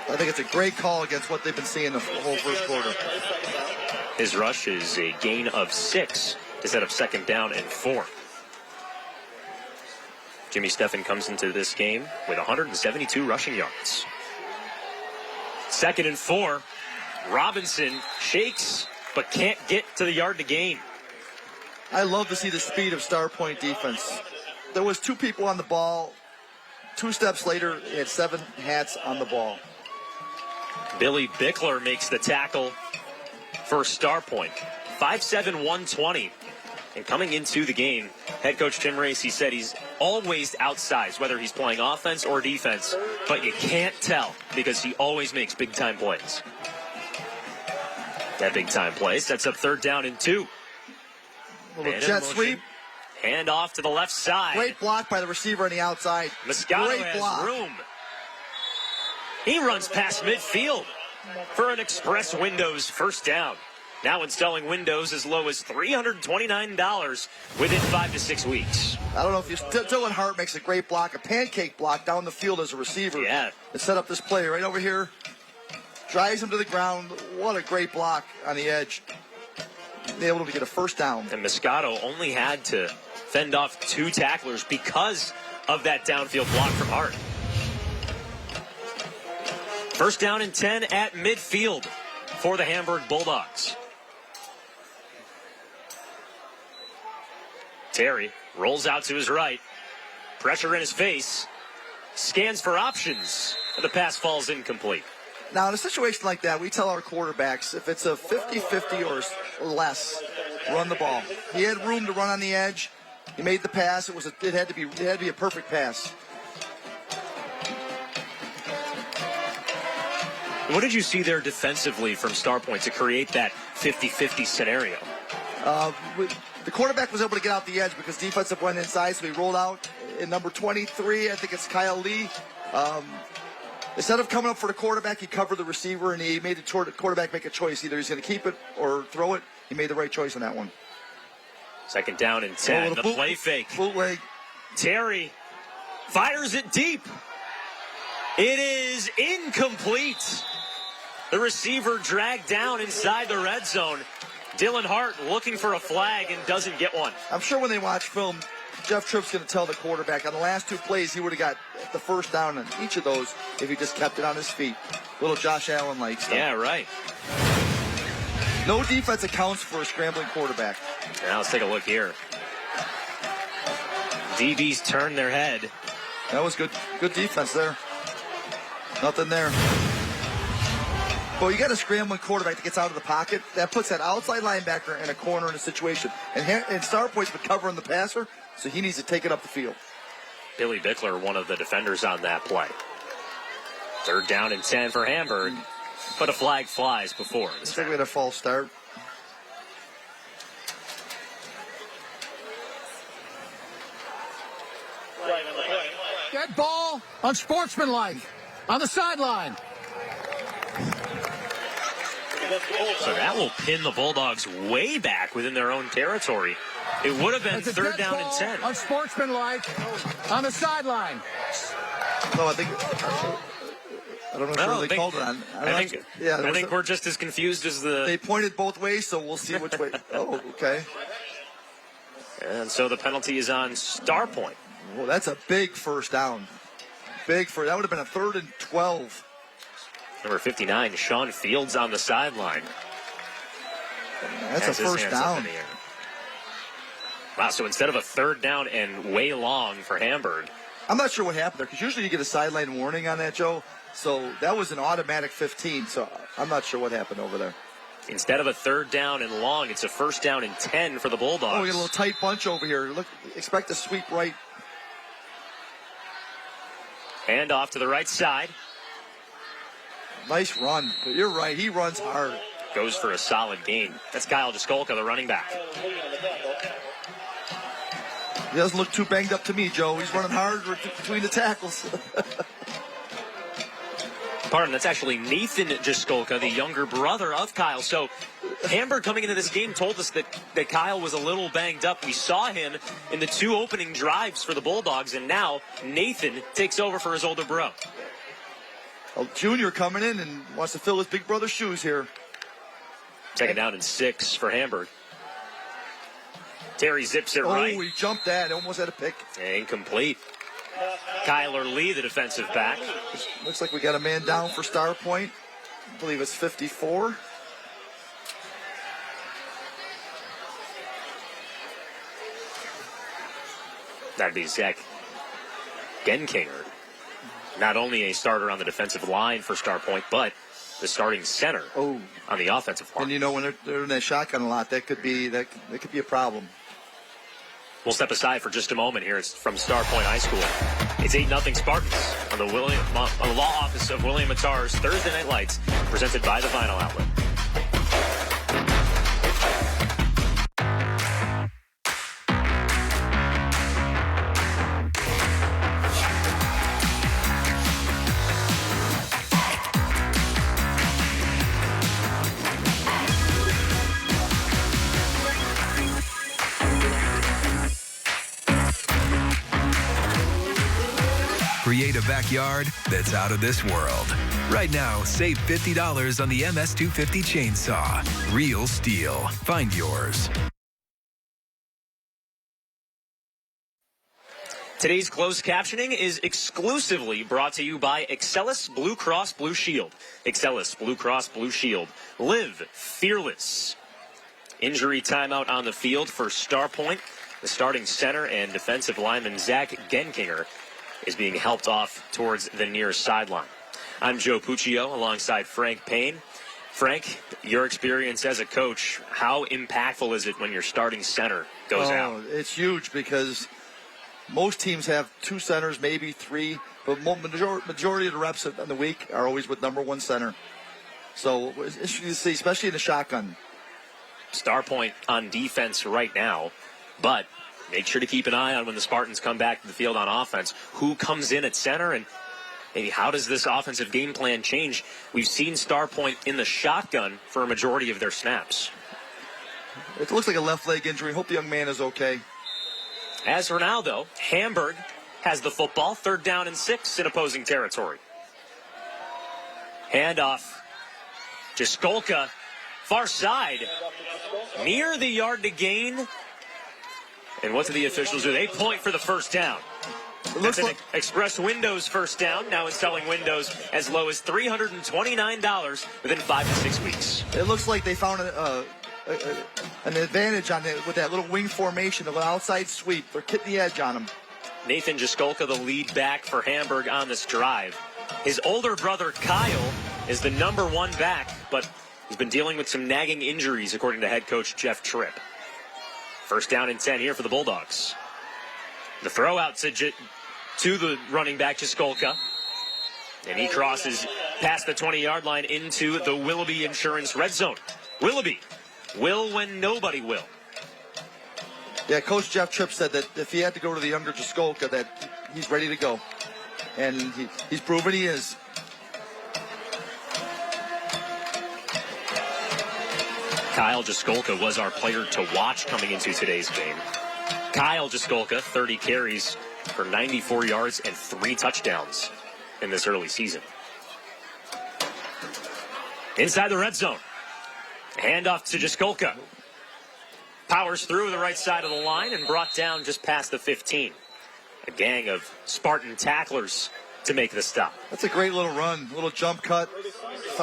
I think it's a great call against what they've been seeing the whole first quarter. His rush is a gain of 6 to set up second down and 4. Jimmy Steffen comes into this game with 172 rushing yards. Second and 4. Robinson shakes but can't get to the yard to gain. I love to see the speed of Starpoint defense. There was 2 people on the ball. 2 steps later, he had 7 hats on the ball. Billy Bickler makes the tackle for Starpoint. 5'7", 120. And coming into the game, head coach Tim Race, said he's always outsized, whether he's playing offense or defense, but you can't tell because he always makes big-time plays. That big-time play sets up third down and 2. Little jet sweep. Hand off to the left side. Great block by the receiver on the outside. Moscato has room. He runs past midfield for an Express Windows first down. Now installing windows as low as $329 within 5 to 6 weeks. I don't know if you Dylan Hart makes a great block, a pancake block down the field as a receiver. Yeah. To set up this play right over here. Drives him to the ground. What a great block on the edge. Able to get a first down. And Moscato only had to fend off 2 tacklers because of that downfield block from Hart. First down and 10 at midfield for the Hamburg Bulldogs. Terry rolls out to his right. Pressure in his face. Scans for options. The pass falls incomplete. Now, in a situation like that, we tell our quarterbacks, if it's a 50-50 or less, run the ball. He had room to run on the edge. He made the pass. It had to be a perfect pass. What did you see there defensively from Starpoint to create that 50-50 scenario? The quarterback was able to get out the edge because defensive went inside, so he rolled out. In number 23, I think it's Kyle Lee. Instead of coming up for the quarterback, he covered the receiver, and he made the quarterback make a choice. Either he's going to keep it or throw it. He made the right choice on that one. Second down and 10. The play fake. Bootleg. Terry fires it deep. It is incomplete. The receiver dragged down inside the red zone. Dylan Hart looking for a flag and doesn't get one. I'm sure when they watch film, Jeff Tripp's going to tell the quarterback on the last 2 plays he would have got the first down on each of those if he just kept it on his feet. Little Josh Allen-like stuff. Yeah, right. No defense accounts for a scrambling quarterback. Now let's take a look here. DBs turn their head. That was good defense there. Nothing there. Well, you got a scrambling quarterback that gets out of the pocket. That puts that outside linebacker in a corner in a situation. And Starpoint's been covering the passer, so he needs to take it up the field. Billy Bickler, one of the defenders on that play. Third down and 10 for Hamburg, but a flag flies before. I think we had a false start. Dead ball, unsportsmanlike, on the sideline. So that will pin the Bulldogs way back within their own territory. It would have been third down and 10. Unsportsmanlike, on the sideline. No, I don't know if they called it on. I think we're just as confused as the... They pointed both ways, so we'll see which way. Oh, okay. And so the penalty is on Starpoint. Well, that's a big first down. That would have been a 3rd and 12. Number 59, Sean Fields on the sideline. That's a first down. Wow, so instead of a third down and way long for Hamburg. I'm not sure what happened there, because usually you get a sideline warning on that, Joe. So that was an automatic 15, so I'm not sure what happened over there. Instead of a third down and long, it's a first down and 10 for the Bulldogs. Oh, we got a little tight bunch over here. Look, expect a sweep right. Hand off to the right side. Nice run. But you're right. He runs hard. Goes for a solid gain. That's Kyle Jaskolka, the running back. He doesn't look too banged up to me, Joe. He's running hard between the tackles. Pardon, that's actually Nathan Jaskolka, the younger brother of Kyle. So Hamburg coming into this game told us that Kyle was a little banged up. We saw him in the 2 opening drives for the Bulldogs, and now Nathan takes over for his older bro. A junior coming in and wants to fill his big brother's shoes here. Second down and 6 for Hamburg. Terry zips it right. Oh, he jumped that. Almost had a pick. Incomplete. Kyler Lee, the defensive back. Looks like we got a man down for Starpoint. I believe it's 54. That'd be Zach Genkinger. Not only a starter on the defensive line for Starpoint, but the starting center on the offensive line. And you know, when they're in that shotgun a lot, that could be a problem. We'll step aside for just a moment here. It's from Starpoint High School. It's 8-0 Spartans on the law office of William Matar's Thursday Night Lights, presented by the Vinyl Outlet. a backyard that's out of this world. Right now, save $50 on the MS250 chainsaw. Real steel. Find yours. Today's closed captioning is exclusively brought to you by Excelis Blue Cross Blue Shield. Excelis Blue Cross Blue Shield. Live fearless. Injury timeout on the field for Starpoint. The starting center and defensive lineman Zach Genkinger is being helped off towards the near sideline. I'm Joe Puccio alongside Frank Payne. Frank, your experience as a coach, how impactful is it when your starting center goes out? It's huge because most teams have 2 centers, maybe 3, but majority of the reps in the week are always with number 1 center. So it's interesting to see, especially in the shotgun. Starpoint on defense right now, but make sure to keep an eye on when the Spartans come back to the field on offense. Who comes in at center and maybe how does this offensive game plan change? We've seen Starpoint in the shotgun for a majority of their snaps. It looks like a left leg injury. Hope the young man is okay. As for now, though, Hamburg has the football, 3rd down and 6 in opposing territory. Handoff. Jaskolka, far side, near the yard to gain. And what do the officials do? They point for the first down. That's an Express Windows first down, now installing Windows as low as $329 within 5 to 6 weeks. It looks like they found an advantage on it with that little wing formation of an outside sweep. They're hitting the edge on him. Nathan Jaskolka, the lead back for Hamburg on this drive. His older brother, Kyle, is the number 1 back, but he's been dealing with some nagging injuries, according to head coach Jeff Tripp. First down and 10 here for the Bulldogs. The throw out to the running back, Jaskolka. And he crosses past the 20-yard line into the Willoughby Insurance red zone. Willoughby will when nobody will. Yeah, Coach Jeff Tripp said that if he had to go to the younger Jaskolka, that he's ready to go. And he's proven he is. Kyle Jaskolka was our player to watch coming into today's game. Kyle Jaskolka, 30 carries for 94 yards and 3 touchdowns in this early season. Inside the red zone. Handoff to Jaskolka. Powers through the right side of the line and brought down just past the 15. A gang of Spartan tacklers to make the stop. That's a great little run, little jump cut.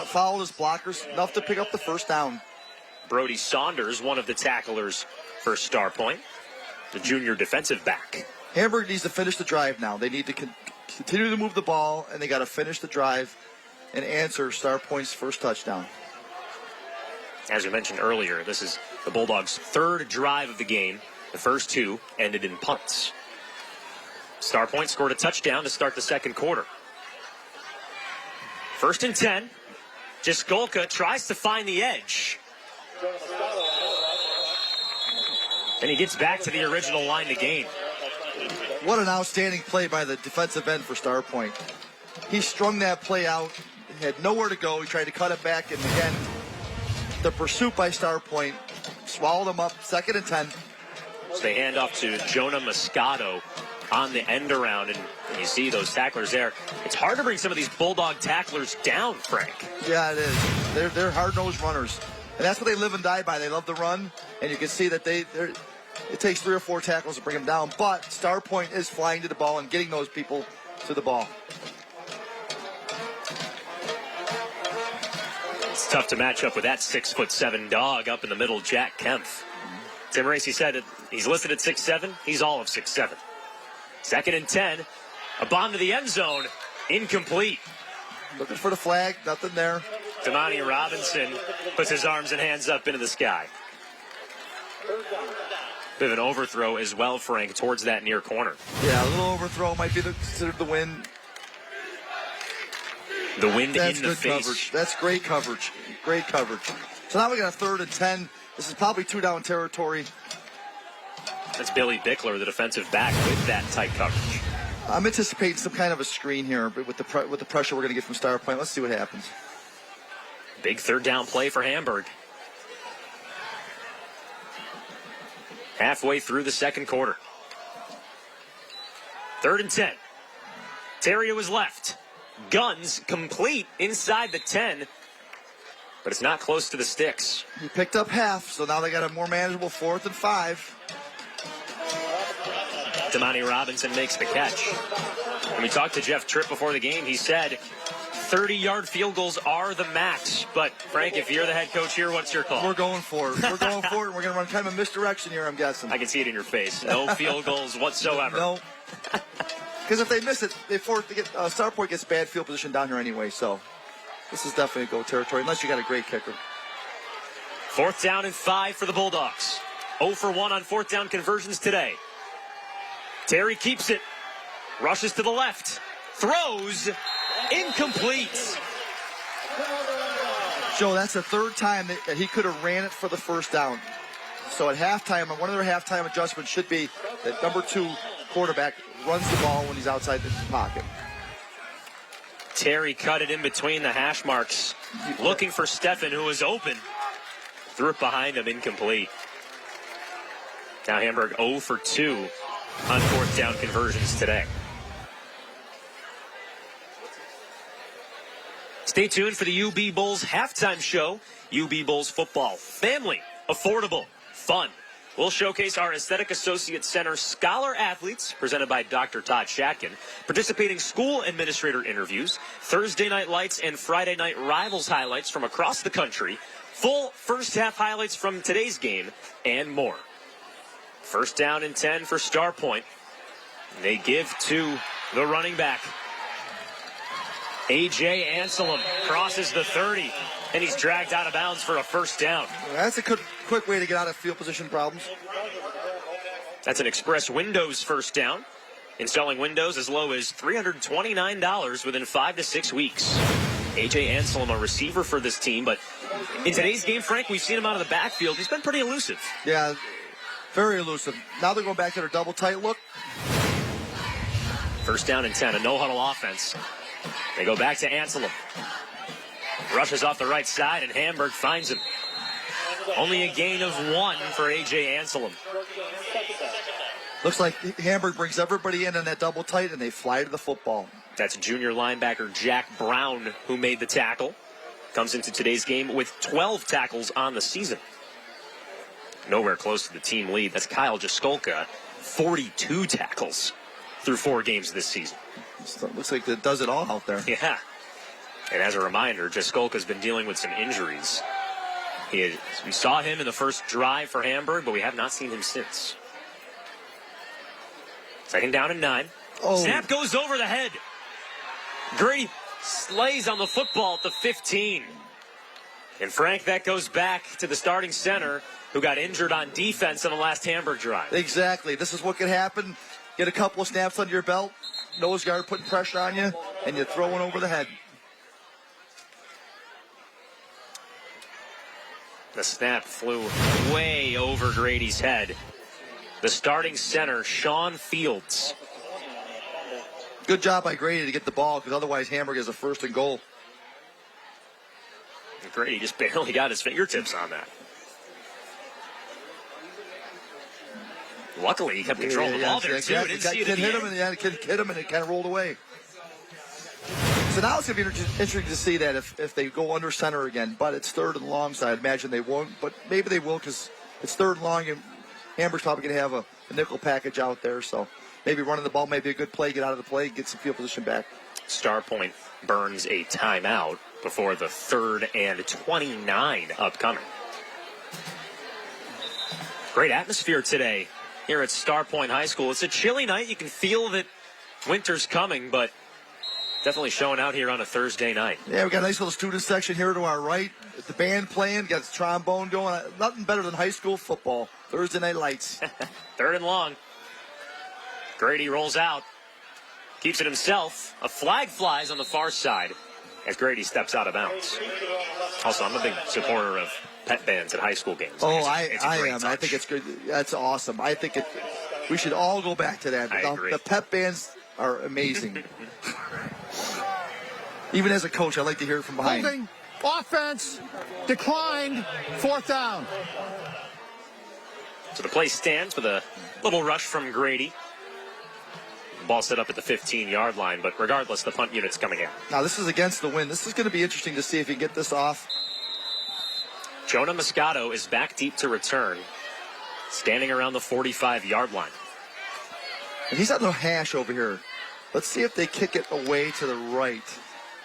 Fouled his blockers, enough to pick up the first down. Brody Saunders, one of the tacklers for Starpoint, the junior defensive back. Hamburg needs to finish the drive now. They need to continue to move the ball, and they got to finish the drive and answer Starpoint's first touchdown. As we mentioned earlier, this is the Bulldogs' 3rd drive of the game. The first 2 ended in punts. Starpoint scored a touchdown to start the second quarter. 1st and 10. Jaskolka tries to find the edge. And he gets back to the original line to gain. What an outstanding play by the defensive end for Starpoint. He strung that play out, had nowhere to go. He tried to cut it back, and again, the pursuit by Starpoint swallowed him up. 2nd and 10. So they hand off to Jonah Moscato on the end around, and you see those tacklers there. It's hard to bring some of these Bulldog tacklers down, Frank. Yeah, it is. They're hard-nosed runners. And that's what they live and die by. They love the run, and you can see that it takes 3 or 4 tackles to bring them down. But Starpoint is flying to the ball and getting those people to the ball. It's tough to match up with that 6'7" dog up in the middle, Jack Kempf. Tim Racy said that he's listed at 6'7". He's all of 6'7". 2nd and 10. A bomb to the end zone. Incomplete. Looking for the flag. Nothing there. Damani Robinson puts his arms and hands up into the sky. Bit of an overthrow as well, Frank, towards that near corner. Yeah, a little overthrow might be considered the win. The wind That's in the good face. Coverage. That's great coverage. Great coverage. So now we got a 3rd and 10. This is probably 2-down territory. That's Billy Bickler, the defensive back, with that tight coverage. I'm anticipating some kind of a screen here, but with the pressure we're going to get from Starpoint. Let's see what happens. Big 3rd down play for Hamburg. Halfway through the second quarter. 3rd and 10. Terry to his left. Guns complete inside the 10. But it's not close to the sticks. He picked up half, so now they got a more manageable 4th and 5. Damani Robinson makes the catch. When we talked to Jeff Tripp before the game, he said 30-yard field goals are the max. But, Frank, if you're the head coach here, what's your call? We're going for it. We're going for it. We're going to run kind of a misdirection here, I'm guessing. I can see it in your face. No field goals whatsoever. No. Because if they miss it, Starpoint gets bad field position down here anyway. So this is definitely a go territory, unless you got a great kicker. 4th down and 5 for the Bulldogs. 0 for 1 on 4th down conversions today. Terry keeps it. Rushes to the left. Throws. Incomplete. Joe, that's the 3rd time that he could have ran it for the 1st down. So at halftime, one of their halftime adjustments should be that number 2 quarterback runs the ball when he's outside the pocket. Terry cut it in between the hash marks. Looking for Steffen, who was open. Threw it behind him, incomplete. Now Hamburg 0 for 2 on 4th down conversions today. Stay tuned for the UB Bulls halftime show. UB Bulls football. Family, affordable, fun. We'll showcase our Aesthetic Associates Center Scholar Athletes, presented by Dr. Todd Shatkin, participating school administrator interviews, Thursday night lights and Friday night rivals highlights from across the country, full first half highlights from today's game, and more. 1st down and 10 for Starpoint. They give to the running back. A.J. Anselm crosses the 30, and he's dragged out of bounds for a 1st down. That's a quick way to get out of field position problems. That's an Express Windows 1st down. Installing windows as low as $329 within 5 to 6 weeks. A.J. Anselm, a receiver for this team, but in today's game, Frank, we've seen him out of the backfield. He's been pretty elusive. Yeah, very elusive. Now they're going back to their double tight look. 1st down and 10, a no-huddle offense. They go back to Anselm. Rushes off the right side, and Hamburg finds him. Only a gain of 1 for A.J. Anselm. Looks like Hamburg brings everybody in on that double tight, and they fly to the football. That's junior linebacker Jack Brown who made the tackle. Comes into today's game with 12 tackles on the season. Nowhere close to the team lead. That's Kyle Jaskolka, 42 tackles through 4 games this season. Looks like it does it all out there. Yeah. And as a reminder, Jaskolka's been dealing with some injuries. We saw him in the first drive for Hamburg, but we have not seen him since. 2nd down and 9. Oh. Snap goes over the head. Grady slays on the football at the 15. And Frank, that goes back to the starting center who got injured on defense on the last Hamburg drive. Exactly. This is what could happen. Get a couple of snaps under your belt, nose guard putting pressure on you, and you throw one over the head. The snap flew way over Grady's head. The starting center, Sean Fields. Good job by Grady to get the ball, because otherwise Hamburg has a 1st and goal. And Grady just barely got his fingertips on that. Luckily, he kept control of the ball there, too. Exactly. Didn't see it Kid hit him, and it kind of rolled away. So now it's going to be interesting to see that if they go under center again. But it's 3rd and long, so I imagine they won't. But maybe they will, because it's 3rd and long, and Hamburg's probably going to have a nickel package out there. So maybe running the ball may be a good play, get out of the play, get some field position back. Starpoint burns a timeout before the 3rd and 29 upcoming. Great atmosphere today here at Starpoint High School. It's a chilly night. You can feel that winter's coming, but definitely showing out here on a Thursday night. Yeah, we got a nice little student section here to our right. The band playing, got the trombone going. Nothing better than high school football. Thursday night lights. 3rd and long. Grady rolls out. Keeps it himself. A flag flies on the far side as Grady steps out of bounds. Also, I'm a big supporter of pep bands at high school games. Oh, I am. Touch. I think it's good. That's awesome. I think we should all go back to that. I agree. The pep bands are amazing. Even as a coach, I like to hear it from behind. Holding, offense, declined, 4th down. So the play stands with a little rush from Grady. Ball set up at the 15-yard line, but regardless, the punt unit's coming in. Now, this is against the wind. This is going to be interesting to see if he can get this off. Jonah Moscato is back deep to return, standing around the 45-yard line. And he's on the hash over here. Let's see if they kick it away to the right.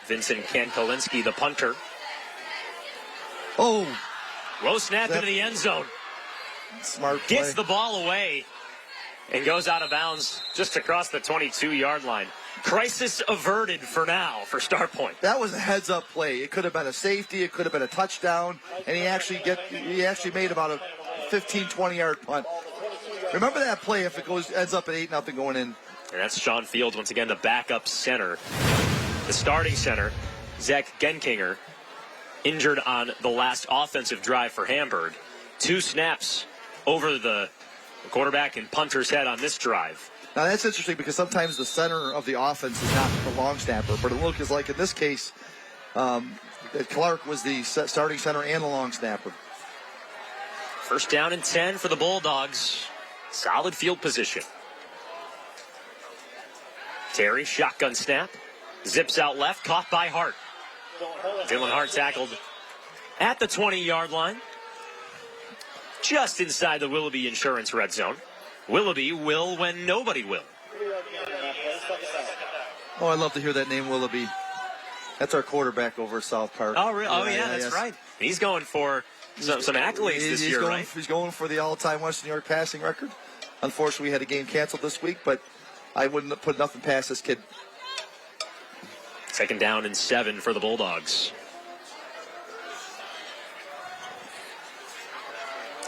Vincent Kankolinski, the punter. Oh. Low snap into the end zone. Smart play. Gets the ball away and goes out of bounds just across the 22-yard line. Crisis averted for now for Starpoint. That was a heads-up play. It could have been a safety. It could have been a touchdown. And he actually made about a 15, 20-yard punt. Remember that play if it ends up at 8-0 going in. And that's Sean Fields, once again, the backup center. The starting center, Zach Genkinger, injured on the last offensive drive for Hamburg. 2 snaps over the quarterback and punter's head on this drive. Now, that's interesting because sometimes the center of the offense is not the long snapper, but it looks like in this case, Clark was the starting center and the long snapper. First down and 10 for the Bulldogs. Solid field position. Terry, shotgun snap. Zips out left, caught by Hart. Dylan Hart tackled at the 20-yard line. Just inside the Willoughby Insurance red zone. Willoughby will when nobody will. Oh, I love to hear that name, Willoughby. That's our quarterback over at South Park. Oh, really? That's right. He's going for some accolades this year, right? He's going for the all-time Western New York passing record. Unfortunately, we had a game canceled this week, but I wouldn't put nothing past this kid. Second down and 7 for the Bulldogs.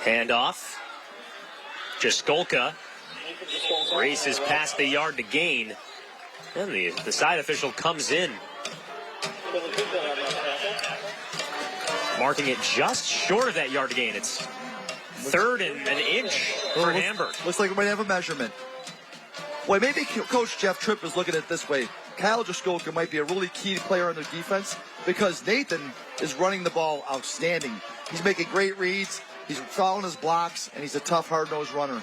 Handoff. Jaskolka races past the yard to gain. And the side official comes in, marking it just short of that yard to gain. It's 3rd and an inch for Hamburg. Looks like we might have a measurement. Well, maybe Coach Jeff Tripp is looking at it this way. Kyle Jaskolka might be a really key player on their defense because Nathan is running the ball outstanding. He's making great reads. He's following his blocks, and he's a tough, hard-nosed runner.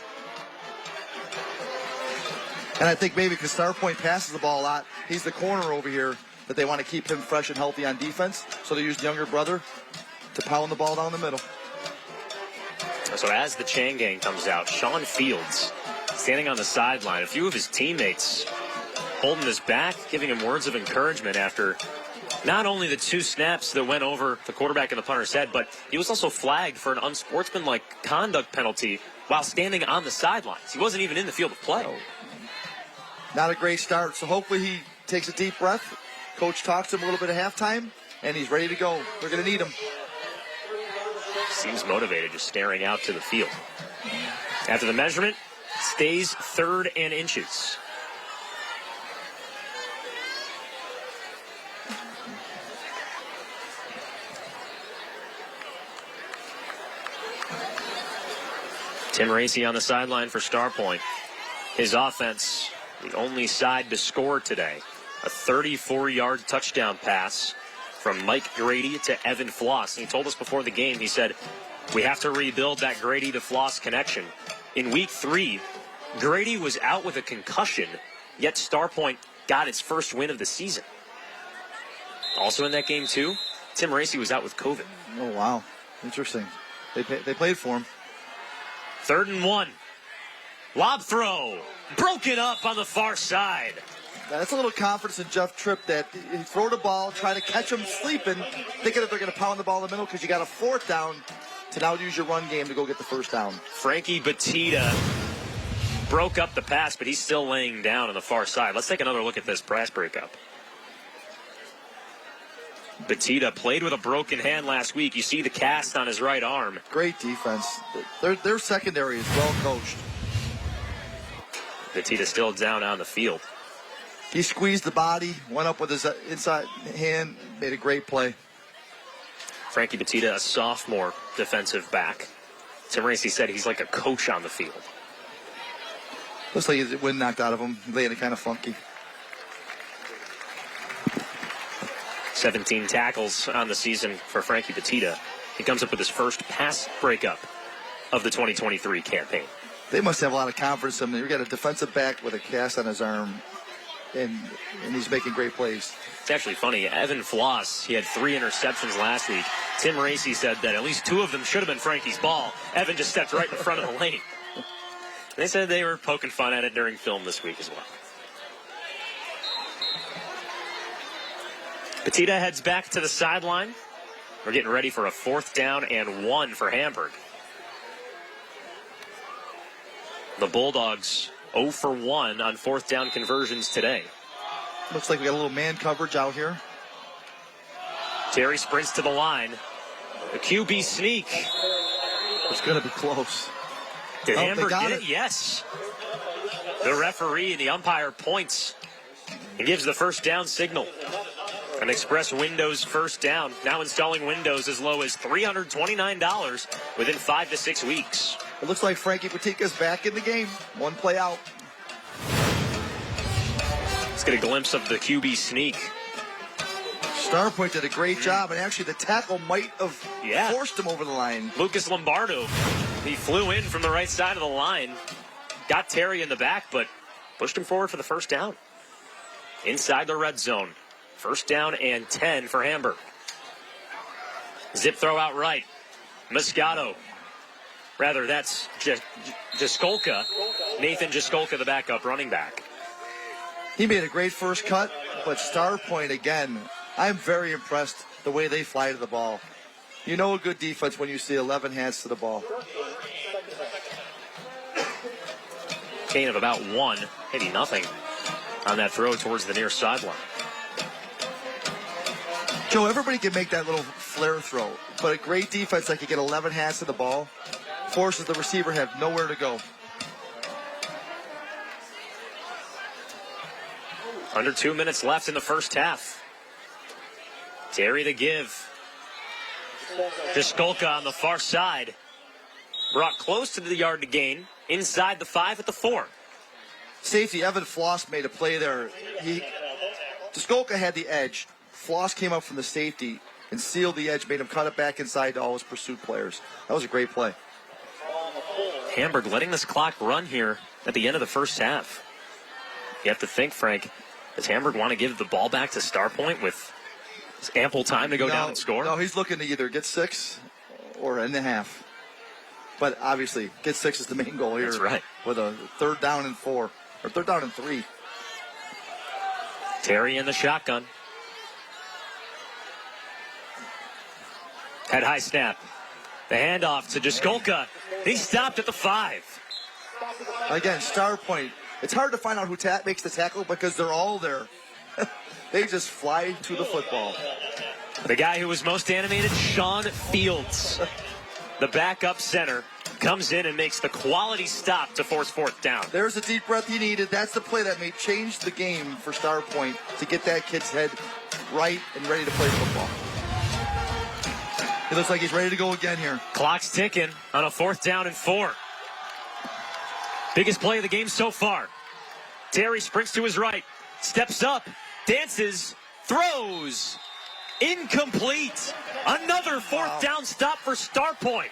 And I think maybe because Starpoint passes the ball a lot, he's the corner over here that they want to keep him fresh and healthy on defense. So they use the younger brother to pound the ball down the middle. So as the Chang gang comes out, Sean Fields standing on the sideline. A few of his teammates holding his back, giving him words of encouragement after not only the 2 snaps that went over the quarterback and the punter's head, but he was also flagged for an unsportsmanlike conduct penalty while standing on the sidelines. He wasn't even in the field of play. Not a great start, so hopefully he takes a deep breath. Coach talks to him a little bit at halftime, and he's ready to go. We're going to need him. Seems motivated, just staring out to the field. After the measurement, stays 3rd and inches. Tim Racy on the sideline for Starpoint. His offense, the only side to score today. A 34-yard touchdown pass from Mike Grady to Evan Floss. And he told us before the game, he said, we have to rebuild that Grady to Floss connection. In week 3, Grady was out with a concussion, yet Starpoint got its first win of the season. Also in that game, too, Tim Racy was out with COVID. Oh, wow. Interesting. They played for him. 3rd and 1. Lob throw. Broken up on the far side. That's a little confidence in Jeff Tripp that he throw the ball, try to catch him sleeping, thinking that they're going to pound the ball in the middle because you got a 4th down to now use your run game to go get the 1st down. Frankie Batita broke up the pass, but he's still laying down on the far side. Let's take another look at this pass breakup. Batita played with a broken hand last week. You see the cast on his right arm. Great defense. Their secondary is well coached. Batita still down on the field. He squeezed the body, went up with his inside hand, made a great play. Frankie Batita, a sophomore defensive back. Tim Racy said he's like a coach on the field. Looks like his wind knocked out of him. He landed kind of funky. 17 tackles on the season for Frankie Batita. He comes up with his first pass breakup of the 2023 campaign. They must have a lot of confidence in him. You've got a defensive back with a cast on his arm, and he's making great plays. It's actually funny. Evan Floss, he had 3 interceptions last week. Tim Racy said that at least 2 of them should have been Frankie's ball. Evan just stepped right in front of the lane. They said they were poking fun at it during film this week as well. Petita heads back to the sideline. We're getting ready for a 4th down and 1 for Hamburg. The Bulldogs 0 for 1 on 4th down conversions today. Looks like we got a little man coverage out here. Terry sprints to the line. The QB sneak. It's going to be close. Did Hamburg get it? Yes. The referee and the umpire points and gives the first down signal. An Express Windows first down. Now installing Windows as low as $329 within 5 to 6 weeks. It looks like Frankie Petika's back in the game. 1 play out. Let's get a glimpse of the QB sneak. Starpoint did a great job, and actually the tackle might have forced him over the line. Lucas Lombardo, he flew in from the right side of the line, got Terry in the back, but pushed him forward for the first down. Inside the red zone. First down and 10 for Hamburg. Zip throw out right. Moscato. Rather, that's Jaskolka. Nathan Jaskolka, the backup running back. He made a great first cut, but Starpoint, again, I'm very impressed the way they fly to the ball. You know a good defense when you see 11 hands to the ball. Gain of about 1, maybe nothing, on that throw towards the near sideline. Joe, everybody can make that little flare throw, but a great defense that can get 11 hands to the ball forces the receiver to have nowhere to go. Under 2 minutes left in the first half. Terry the give. Jaskolka on the far side. Brought close to the yard to gain. Inside the 5 at the 4. Safety Evan Floss made a play there. Jaskolka had the edge. Floss came up from the safety and sealed the edge, made him cut it back inside to all his pursuit players. That was a great play. Hamburg letting this clock run here at the end of the first half. You have to think, Frank, does Hamburg want to give the ball back to Starpoint with ample time to go down and score? No, he's looking to either get 6 or in the half. But obviously, get 6 is the main goal here. That's right. With a 3rd down and 4, or 3rd down and 3. Terry in the shotgun. Head high snap. The handoff to Jaskolka. He stopped at the 5. Again, Starpoint. It's hard to find out who makes the tackle because they're all there. They just fly to the football. The guy who was most animated, Sean Fields, the backup center, comes in and makes the quality stop to force 4th down. There's the deep breath he needed. That's the play that may change the game for Starpoint to get that kid's head right and ready to play football. It looks like he's ready to go again here. Clock's ticking on a 4th down and 4. Biggest play of the game so far. Terry sprints to his right, steps up, dances, throws. Incomplete. Another 4th down stop for Starpoint.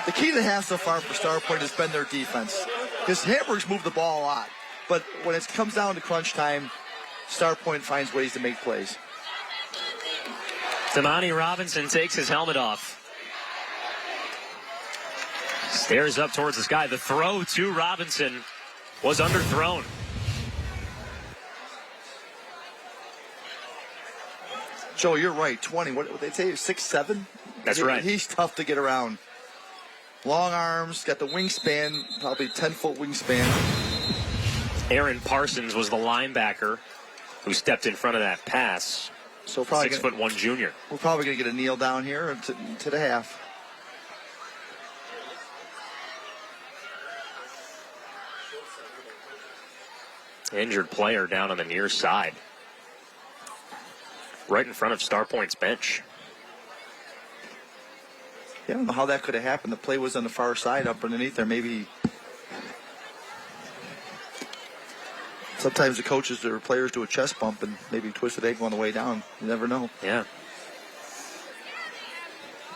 The key to the half so far for Starpoint has been their defense. Because Hamburg's moved the ball a lot. But when it comes down to crunch time, Starpoint finds ways to make plays. Damani Robinson takes his helmet off. Stares up towards the sky. The throw to Robinson was underthrown. Joe, you're right. 20. What would they say? 6'7"? That's right. He's tough to get around. Long arms, got the wingspan, probably 10-foot wingspan. Aaron Parsons was the linebacker who stepped in front of that pass. So probably 6'1" junior. We're probably going to get a kneel down here to the half. Injured player down on the near side. Right in front of Starpoint's bench. Yeah, I don't know how that could have happened. The play was on the far side up underneath there. Maybe sometimes the coaches or players do a chest bump and maybe twist the ankle on the way down. You never know. Yeah.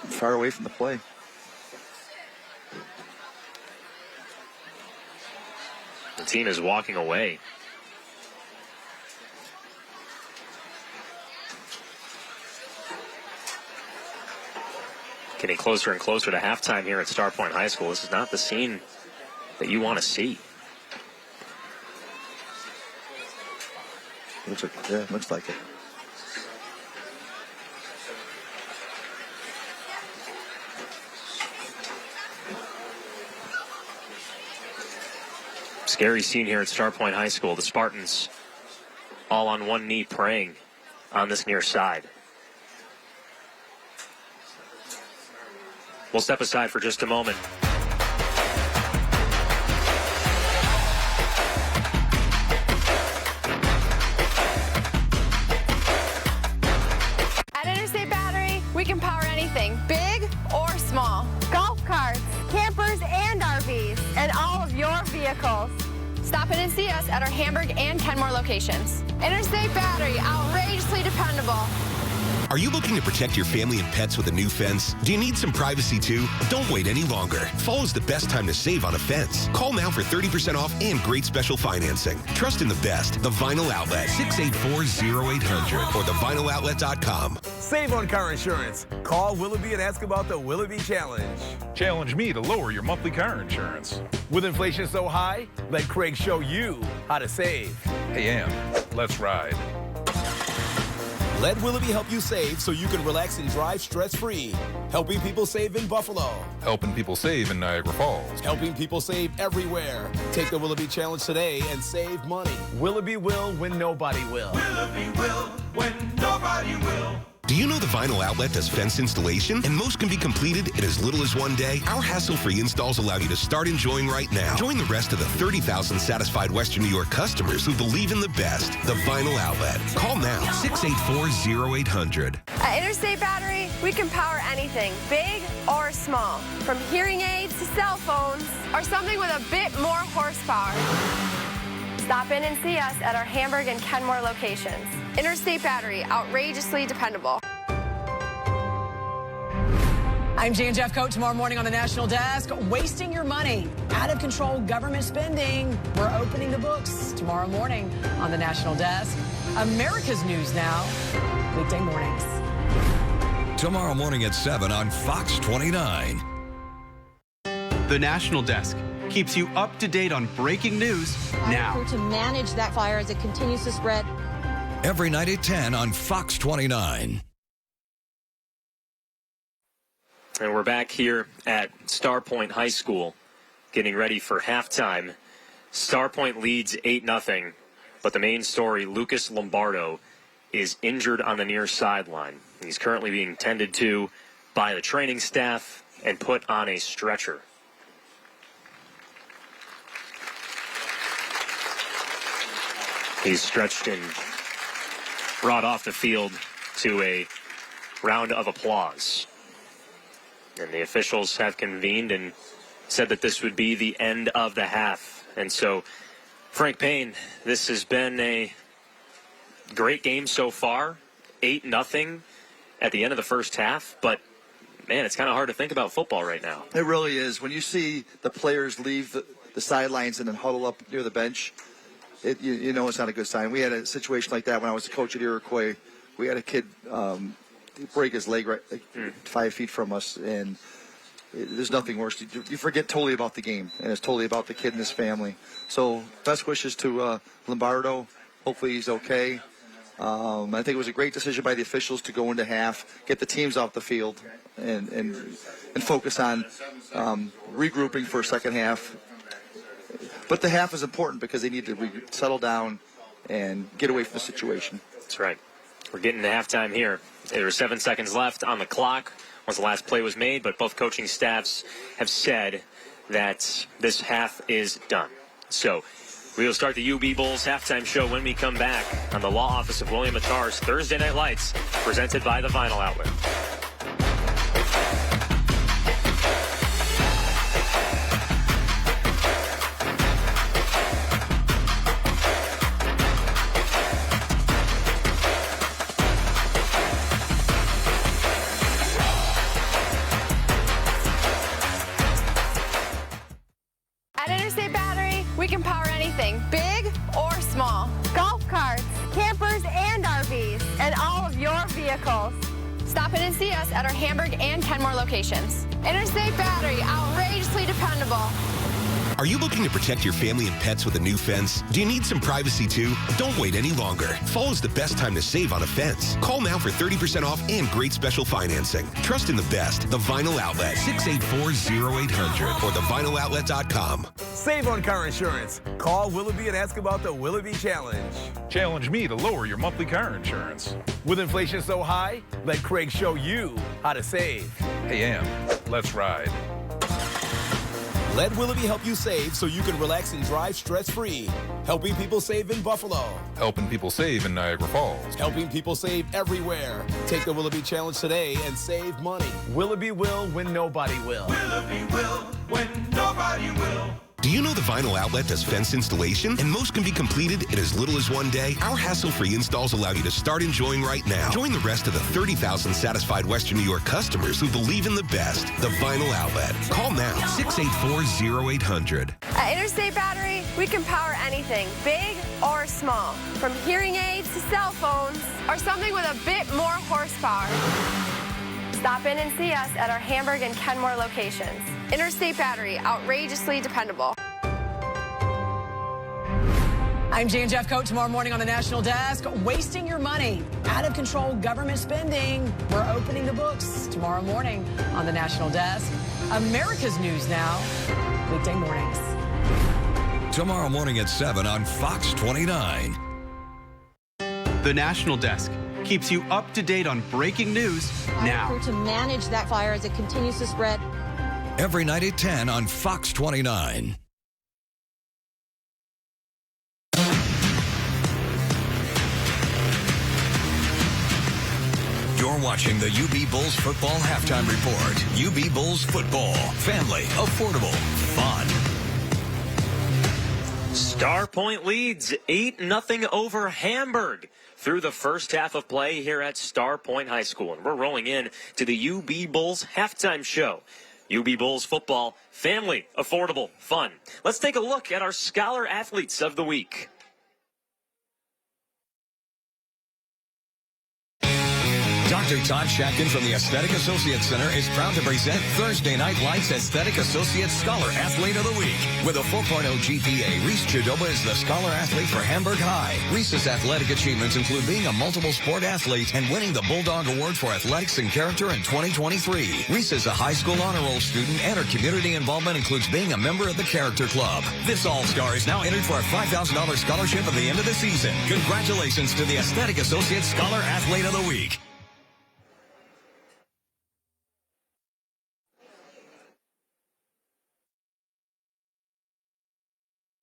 Far away from the play. team is walking away. Getting closer and closer to halftime here at Starpoint High School. This is not the scene that you want to see. Looks like it. Scary scene here at Starpoint High School. The Spartans all on one knee praying on this near side. We'll step aside for just a moment. At Interstate Battery, we can power anything, big or small. Golf carts, campers, and RVs, and all of your vehicles. Stop in and see us at our Hamburg and Kenmore locations. Interstate Battery, outrageously dependable. Are you looking to protect your family and pets with a new fence? Do you need some privacy too? Don't wait any longer. Fall is the best time to save on a fence. Call now for 30% off and great special financing. Trust in the best, the Vinyl Outlet, 684-0800 or thevinyloutlet.com. Save on car insurance. Call Willoughby and ask about the Willoughby Challenge. Challenge me to lower your monthly car insurance. With inflation so high, let Craig show you how to save. Hey, Ann, let's ride. Let Willoughby help you save so you can relax and drive stress-free. Helping people save in Buffalo. Helping people save in Niagara Falls. Helping people save everywhere. Take the Willoughby Challenge today and save money. Willoughby will when nobody will. Willoughby will when nobody will. Do you know the Vinyl Outlet does fence installation? And most can be completed in as little as one day. Our hassle-free installs allow you to start enjoying right now. Join the rest of the 30,000 satisfied Western New York customers who believe in the best, the Vinyl Outlet. Call now, 684-0800. At Interstate Battery, we can power anything, big or small. From hearing aids to cell phones, or something with a bit more horsepower. Stop in and see us at our Hamburg and Kenmore locations. Interstate Battery, outrageously dependable. I'm Jan Jeffcoat. Tomorrow morning on the National Desk, wasting your money, out of control government spending. We're opening the books tomorrow morning on the National Desk. America's News Now, weekday mornings. Tomorrow morning at 7 on Fox 29. The National Desk keeps you up to date on breaking news now. To manage that fire as it continues to spread. Every night at 10 on Fox 29. And we're back here at Starpoint High School getting ready for halftime. Starpoint leads 8-0, but the main story, Lucas Lombardo is injured on the near sideline. He's currently being tended to by the training staff and put on a stretcher. He's stretched and brought off the field to a round of applause. And the officials have convened and said that this would be the end of the half. And so, Frank Payne, this has been a great game so far. 8-0 at the end of the first half. But, man, it's kind of hard to think about football right now. It really is. When you see the players leave the sidelines and then huddle up near the bench, you know it's not a good sign. We had a situation like that when I was a coach at Iroquois. We had a kid break his leg right 5 feet from us, and there's nothing worse. You forget totally about the game, and it's totally about the kid and his family. So best wishes to Lombardo. Hopefully he's okay. I think it was a great decision by the officials to go into half, get the teams off the field, and focus on regrouping for a second half. But the half is important because they need to settle down and get away from the situation. That's right. We're getting to halftime here. There are 7 seconds left on the clock once the last play was made, but both coaching staffs have said that this half is done. So we will start the UB Bulls halftime show when we come back on the law office of William Matar's Thursday Night Lights, presented by the Vinyl Outlet. we can power anything, big or small. Golf carts, campers, and RVs, and all of your vehicles. Stop in and see us at our Hamburg and Kenmore locations. Interstate Battery, outrageously dependable. Are you looking to protect your family and pets with a new fence? Do you need some privacy too? Don't wait any longer. Fall is the best time to save on a fence. Call now for 30% off and great special financing. Trust in the best. The Vinyl Outlet, 684-0800 or thevinyloutlet.com. Save on car insurance. Call Willoughby and ask about the Willoughby Challenge. Challenge me to lower your monthly car insurance. With inflation so high, let Craig show you how to save. Hey, Em, let's ride. Let Willoughby help you save so you can relax and drive stress-free. Helping people save in Buffalo. Helping people save in Niagara Falls. Helping people save everywhere. Take the Willoughby Challenge today and save money. Willoughby will when nobody will. Willoughby will when nobody will. Do you know the Vinyl Outlet does fence installation? And most can be completed in as little as one day. Our hassle-free installs allow you to start enjoying right now. Join the rest of the 30,000 satisfied Western New York customers who believe in the best. The Vinyl Outlet. Call now, 684-0800. At Interstate Battery, we can power anything, big or small. From hearing aids to cell phones, or something with a bit more horsepower. Stop in and see us at our Hamburg and Kenmore locations. Interstate Battery, outrageously dependable. I'm Jan Jeff Coat. Tomorrow morning on the National Desk, wasting your money, out of control government spending. We're opening the books tomorrow morning on the National Desk. America's News Now, weekday mornings. Tomorrow morning at 7 on Fox 29. The National Desk keeps you up to date on breaking news now. To manage that fire as it continues to spread. Every night at 10 on Fox 29. You're watching the UB Bulls Football Halftime Report. UB Bulls Football. Family. Affordable. Fun. Starpoint leads 8-0 over Hamburg through the first half of play here at Starpoint High School. And we're rolling in to the UB Bulls halftime show. UB Bulls football, family, affordable, fun. Let's take a look at our Scholar Athletes of the Week. Dr. Todd Shatkin from the Aesthetic Associates Center is proud to present Thursday Night Lights Aesthetic Associates Scholar Athlete of the Week. With a 4.0 GPA, Reese Chidoba is the Scholar Athlete for Hamburg High. Reese's athletic achievements include being a multiple sport athlete and winning the Bulldog Award for Athletics and Character in 2023. Reese is a high school honor roll student, and her community involvement includes being a member of the Character Club. This All-Star is now entered for a $5,000 scholarship at the end of the season. Congratulations to the Aesthetic Associates Scholar Athlete of the Week.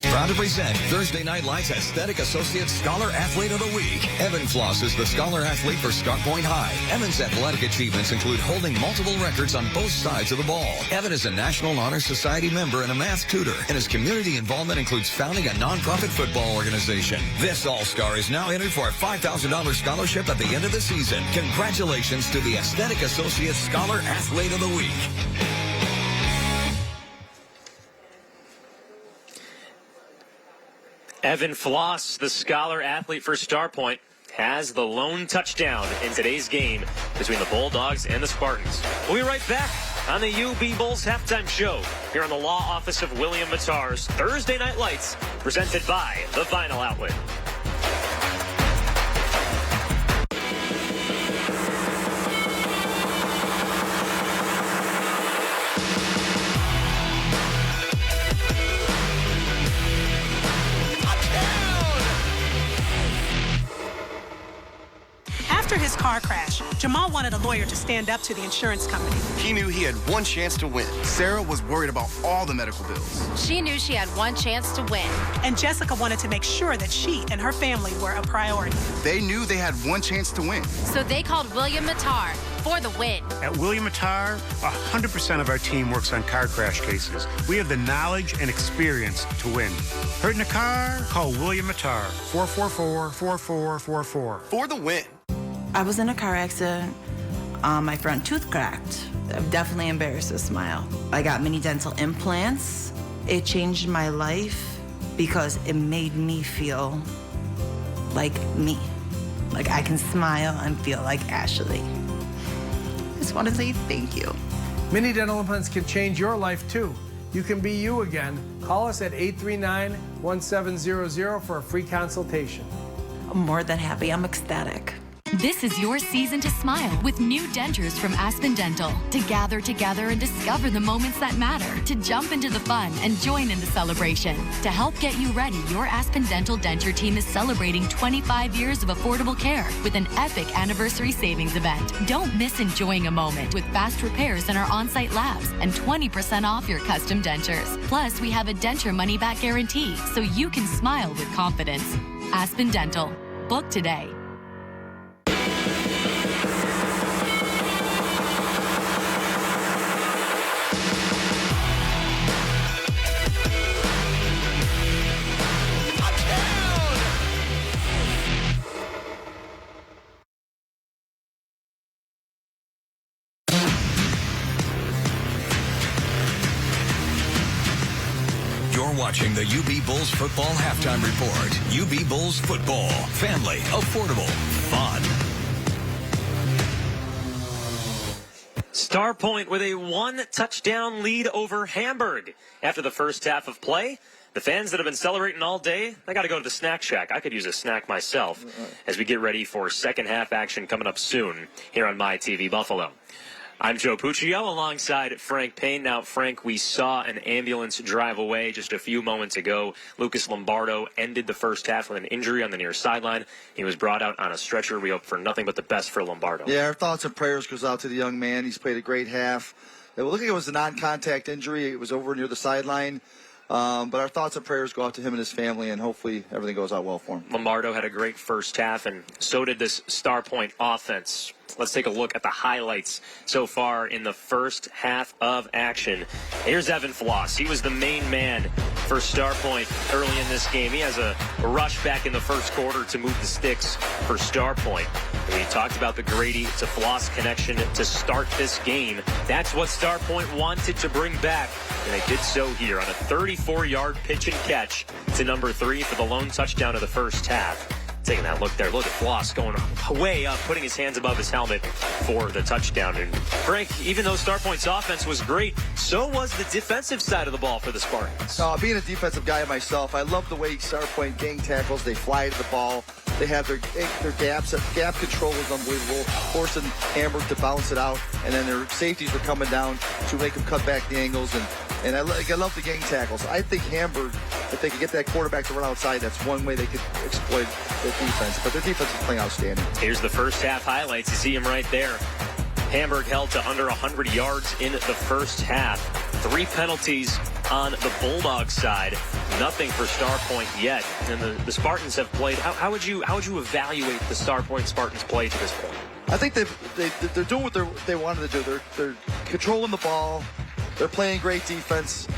Proud to present Thursday Night Lights Aesthetic Associates Scholar Athlete of the Week. Evan Floss is the Scholar Athlete for Starpoint High. Evan's athletic achievements include holding multiple records on both sides of the ball. Evan is a National Honor Society member and a math tutor, and his community involvement includes founding a nonprofit football organization. This All-Star is now entered for a $5,000 scholarship at the end of the season. Congratulations to the Aesthetic Associates Scholar Athlete of the Week. Evan Floss, the Scholar Athlete for Starpoint, has the lone touchdown in today's game between the Bulldogs and the Spartans. We'll be right back on the UB Bulls halftime show here on the law office of William Matar's Thursday Night Lights, presented by the Vinyl Outlet. After his car crash, Jamal wanted a lawyer to stand up to the insurance company. He knew he had one chance to win. Sarah was worried about all the medical bills. She knew she had one chance to win. And Jessica wanted to make sure that she and her family were a priority. They knew they had one chance to win. So they called William Matar for the win. At William Matar, 100% of our team works on car crash cases. We have the knowledge and experience to win. Hurt in a car? Call William Matar, 444-4444. For the win. I was in a car accident. My front tooth cracked. I'm definitely embarrassed to smile. I got mini dental implants. It changed my life. because it made me feel like me. Like I can smile and feel like Ashley. I just want to say thank you. Mini dental implants can change your life too. You can be you again. Call us at 839-1700 for a free consultation. I'm more than happy. I'm ecstatic. This is your season to smile with new dentures from Aspen Dental. To gather together and discover the moments that matter. To jump into the fun and join in the celebration. To help get you ready, your Aspen Dental denture team is celebrating 25 years of affordable care with an epic anniversary savings event. Don't miss enjoying a moment with fast repairs in our on-site labs and 20% off your custom dentures. Plus, we have a denture money-back guarantee so you can smile with confidence. Aspen Dental. Book today. Watching the UB Bulls football halftime report. UB Bulls football. Family, affordable, fun. Starpoint with a 1-touchdown lead over Hamburg. After the first half of play, the fans that have been celebrating all day, they got to go to the snack shack. I could use a snack myself as we get ready for second half action coming up soon here on My TV Buffalo. I'm Joe Puccio alongside Frank Payne. Now, Frank, we saw an ambulance drive away just a few moments ago. Lucas Lombardo ended the first half with an injury on the near sideline. He was brought out on a stretcher. We hope for nothing but the best for Lombardo. Yeah, our thoughts and prayers goes out to the young man. He's played a great half. It looked like it was a non-contact injury. It was over near the sideline. But our thoughts and prayers go out to him and his family, and hopefully everything goes out well for him. Lombardo had a great first half, and so did this Starpoint offense. Let's take a look at the highlights so far in the first half of action. Here's Evan Floss. He was the main man for Starpoint early in this game. He has a rush back in the first quarter to move the sticks for Starpoint. We talked about the Grady to Floss connection to start this game. That's what Starpoint wanted to bring back, and they did so here on a 34-yard pitch and catch to number 3 for the lone touchdown of the first half. Taking that look there. Look at Floss going way up, putting his hands above his helmet for the touchdown. And Frank, even though Starpoint's offense was great, so was the defensive side of the ball for the Spartans. Being a defensive guy myself, I love the way Starpoint gang tackles. They fly to the ball. They have their gaps. Gap control was unbelievable, forcing Hamburg to bounce it out. And then their safeties were coming down to make them cut back the angles. And I love the gang tackles. I think Hamburg, if they could get that quarterback to run outside, that's one way they could exploit their defense. But their defense is playing outstanding. Here's the first half highlights. You see him right there. Hamburg held to under 100 yards in the first half. 3 penalties on the Bulldogs side. Nothing for Starpoint yet. And the Spartans have played. How would you evaluate the Starpoint Spartans play to this point? I think they're doing what they wanted to do. They're controlling the ball. They're playing great defense.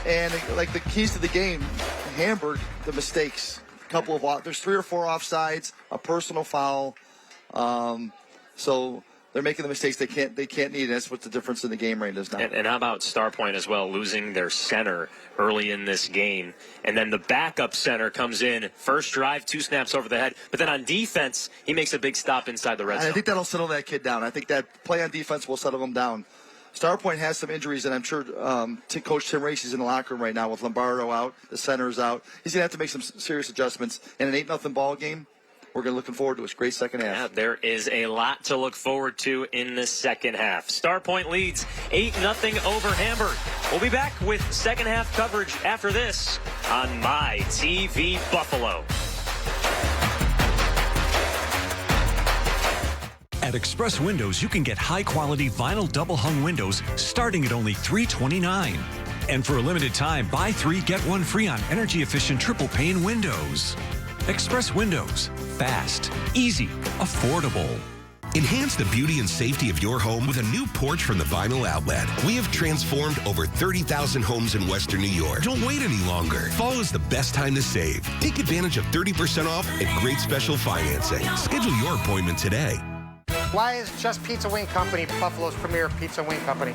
And like the keys to the game, Hamburg, the mistakes. There's 3 or 4 offsides, a personal foul. So they're making the mistakes they can't need. That's what the difference in the game rate is now. And how about Starpoint as well, losing their center early in this game. And then the backup center comes in, first drive, 2 snaps over the head. But then on defense, he makes a big stop inside the red zone. I think that'll settle that kid down. I think that play on defense will settle him down. Starpoint has some injuries, and I'm sure Coach Tim Racy's in the locker room right now with Lombardo out, the center's out. He's going to have to make some serious adjustments. In an 8-0 ball game, we're looking forward to a great second half. Yeah, there is a lot to look forward to in the second half. Starpoint leads 8-0 over Hamburg. We'll be back with second half coverage after this on My TV Buffalo. At Express Windows, you can get high-quality vinyl double-hung windows starting at only $329. And for a limited time, buy 3, get 1 free on energy-efficient triple-pane windows. Express Windows. Fast, easy, affordable. Enhance the beauty and safety of your home with a new porch from the Vinyl Outlet. We have transformed over 30,000 homes in Western New York. Don't wait any longer. Fall is the best time to save. Take advantage of 30% off and great special financing. Schedule your appointment today. Why is Just Pizza Wing Company Buffalo's premier pizza wing company?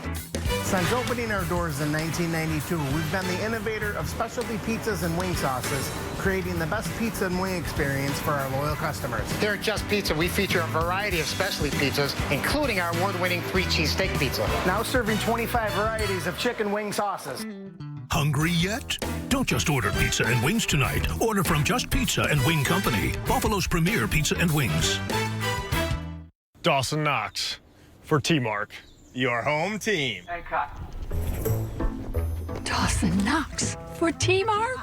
Since opening our doors in 1992, we've been the innovator of specialty pizzas and wing sauces, creating the best pizza and wing experience for our loyal customers. Here at Just Pizza, we feature a variety of specialty pizzas, including our award-winning 3-cheese steak pizza. Now serving 25 varieties of chicken wing sauces. Hungry yet? Don't just order pizza and wings tonight. Order from Just Pizza and Wing Company, Buffalo's premier pizza and wings. Dawson Knox for T-Mark, your home team. And cut. Dawson Knox for T-Mark.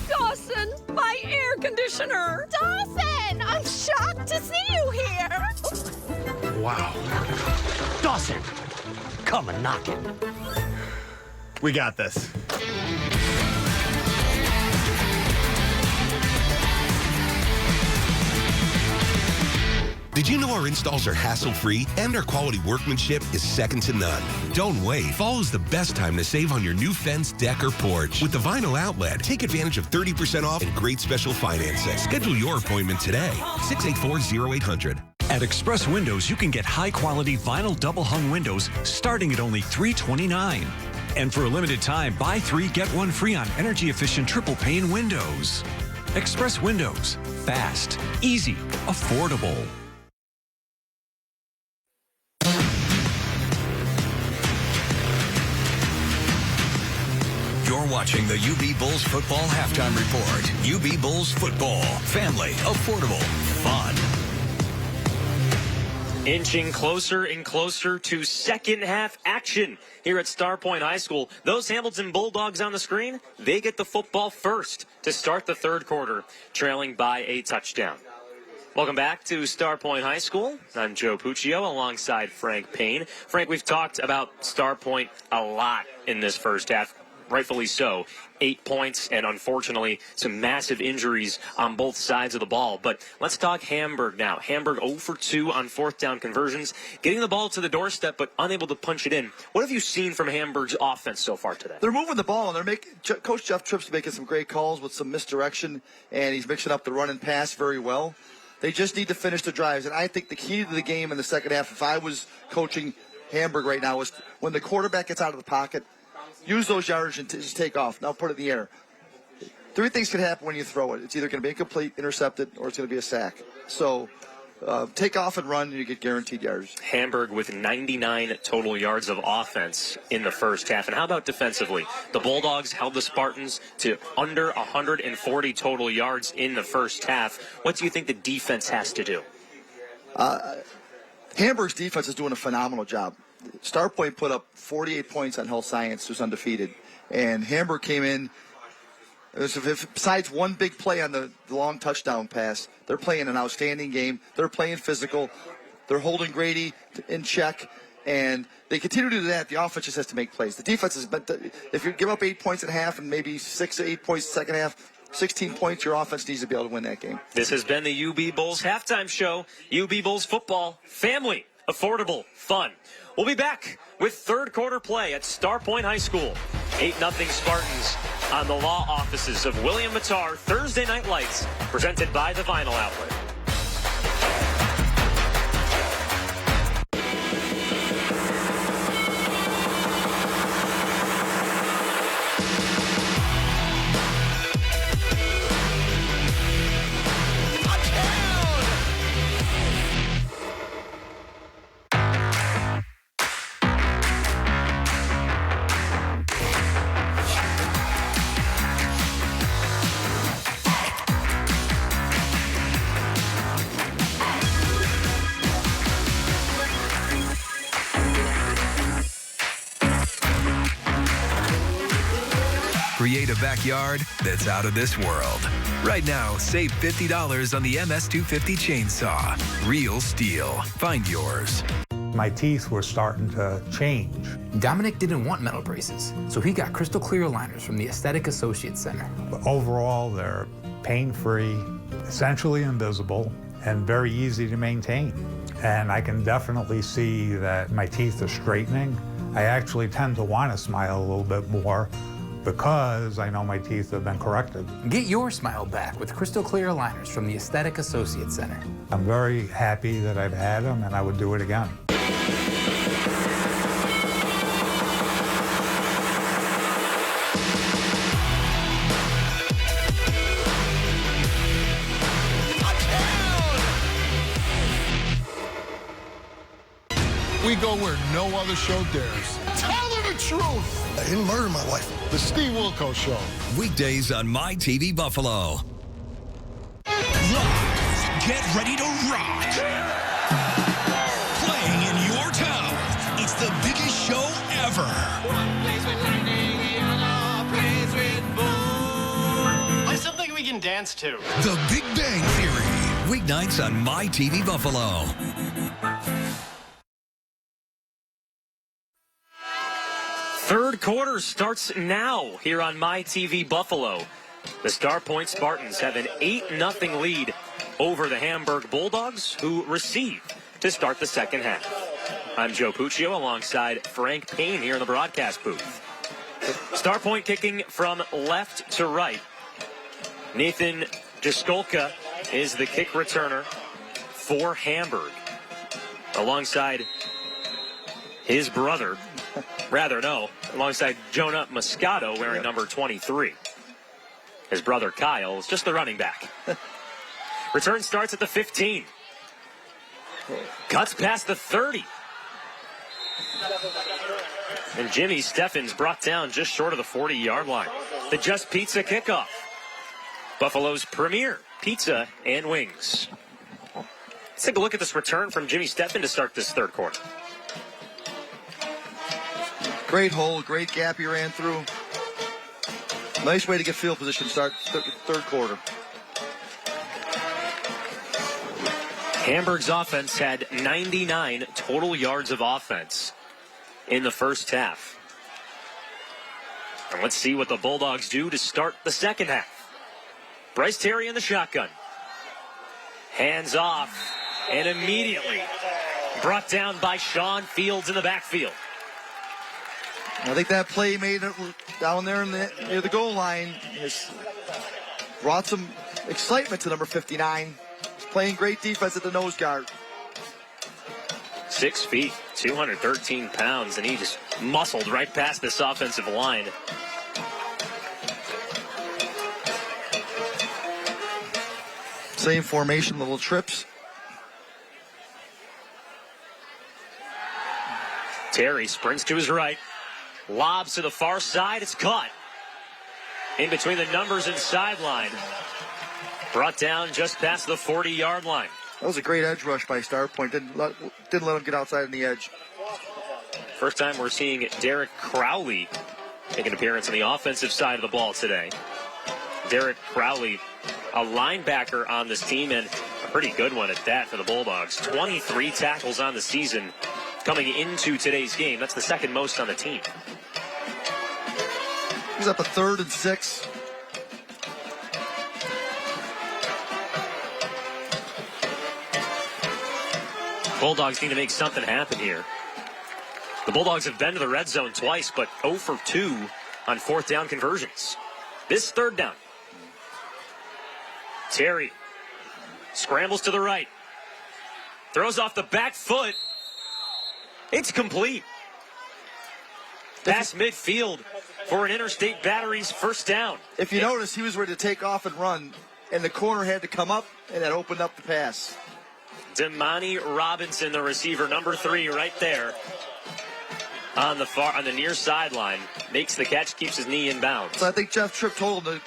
Dawson, my air conditioner. Dawson, I'm shocked to see you here. Wow. Dawson, come and knock it. We got this. Did you know our installs are hassle-free and our quality workmanship is second to none? Don't wait. Fall is the best time to save on your new fence, deck, or porch. With the Vinyl Outlet, take advantage of 30% off and great special financing. Schedule your appointment today. 684-0800. At Express Windows, you can get high-quality vinyl double-hung windows starting at only $329. And for a limited time, buy 3, get 1 free on energy-efficient triple-pane windows. Express Windows. Fast, easy, affordable. You're watching the UB Bulls Football Halftime Report. UB Bulls Football. Family. Affordable. Fun. Inching closer and closer to second half action here at Starpoint High School. Those Hamilton Bulldogs on the screen, they get the football first to start the third quarter, trailing by a touchdown. Welcome back to Starpoint High School. I'm Joe Puccio alongside Frank Payne. Frank, we've talked about Starpoint a lot in this first half. Rightfully so. 8 points and, unfortunately, some massive injuries on both sides of the ball. But let's talk Hamburg now. Hamburg 0 for 2 on fourth down conversions, getting the ball to the doorstep but unable to punch it in. What have you seen from Hamburg's offense so far today? They're moving the ball, and they're making Coach Jeff Tripp's making some great calls with some misdirection, and he's mixing up the run and pass very well. They just need to finish the drives, and I think the key to the game in the second half, if I was coaching Hamburg right now, is when the quarterback gets out of the pocket, use those yards and just take off. Now put it in the air. 3 things can happen when you throw it. It's either going to be incomplete, intercepted, or it's going to be a sack. So take off and run, and you get guaranteed yards. Hamburg with 99 total yards of offense in the first half. And how about defensively? The Bulldogs held the Spartans to under 140 total yards in the first half. What do you think the defense has to do? Hamburg's defense is doing a phenomenal job. Starpoint put up 48 points on Health Science, who's undefeated. And Hamburg came in, besides one big play on the long touchdown pass, they're playing an outstanding game. They're playing physical. They're holding Grady in check. And they continue to do that. The offense just has to make plays. The defense is, if you give up 8 points at half and maybe 6 to 8 points in the second half, 16 points, your offense needs to be able to win that game. This has been the UB Bulls halftime show. UB Bulls football, family, affordable, fun. We'll be back with third quarter play at Starpoint High School. 8-0 Spartans on the law offices of William Mattar. Thursday Night Lights, presented by the Vinyl Outlet. Create a backyard that's out of this world. Right now, save $50 on the MS250 chainsaw. Real steel. Find yours. My teeth were starting to change. Dominic didn't want metal braces, so he got crystal clear aligners from the Aesthetic Associates Center. But overall, they're pain-free, essentially invisible, and very easy to maintain. And I can definitely see that my teeth are straightening. I actually tend to want to smile a little bit more because I know my teeth have been corrected. Get your smile back with crystal clear aligners from the Aesthetic Associates Center. I'm very happy that I've had them, and I would do it again. Go where no other show dares. Tell them the truth. I didn't murder my wife. The Steve Wilkos Show. Weekdays on My TV Buffalo. Live, get ready to rock. Playing in your town, it's the biggest show ever. One place with lightning, another place with boom. Play something we can dance to. The Big Bang Theory. Weeknights on My TV Buffalo. Third quarter starts now here on My TV Buffalo. The Starpoint Spartans have an 8-0 lead over the Hamburg Bulldogs, who receive to start the second half. I'm Joe Puccio alongside Frank Payne here in the broadcast booth. Starpoint kicking from left to right. Nathan Jaskolka is the kick returner for Hamburg, alongside his brother, alongside Jonah Moscato wearing number 23. His brother Kyle is just the running back. Return starts at the 15. Cuts past the 30. And Jimmy Steffens brought down just short of the 40-yard line. The Just Pizza kickoff. Buffalo's premier pizza and wings. Let's take a look at this return from Jimmy Steffen to start this third quarter. Great hole, great gap he ran through. Nice way to get field position start third quarter. Hamburg's offense had 99 total yards of offense in the first half. And let's see what the Bulldogs do to start the second half. Bryce Terry in the shotgun. Hands off, and immediately brought down by Sean Fields in the backfield. I think that play made it down there near the goal line has brought some excitement to number 59. He's playing great defense at the nose guard. 6 feet, 213 pounds, and he just muscled right past this offensive line. Same formation, little trips. Terry sprints to his right. Lobs to the far side. It's caught. In between the numbers and sideline. Brought down just past the 40-yard line. That was a great edge rush by Starpoint. Didn't let him get outside on the edge. First time we're seeing Derek Crowley make an appearance on the offensive side of the ball today. Derek Crowley, a linebacker on this team, and a pretty good one at that for the Bulldogs. 23 tackles on the season coming into today's game. That's the second most on the team. He's up a 3rd and 6. Bulldogs need to make something happen here. The Bulldogs have been to the red zone twice, but 0 for 2 on fourth down conversions. This third down. Terry scrambles to the right. Throws off the back foot. It's complete. Pass midfield for an Interstate Batteries first down. If you notice, he was ready to take off and run, and the corner had to come up, and that opened up the pass. Damani Robinson, the receiver, number 3, right there on the near sideline, makes the catch, keeps his knee in bounds. So I think Jeff Tripp told him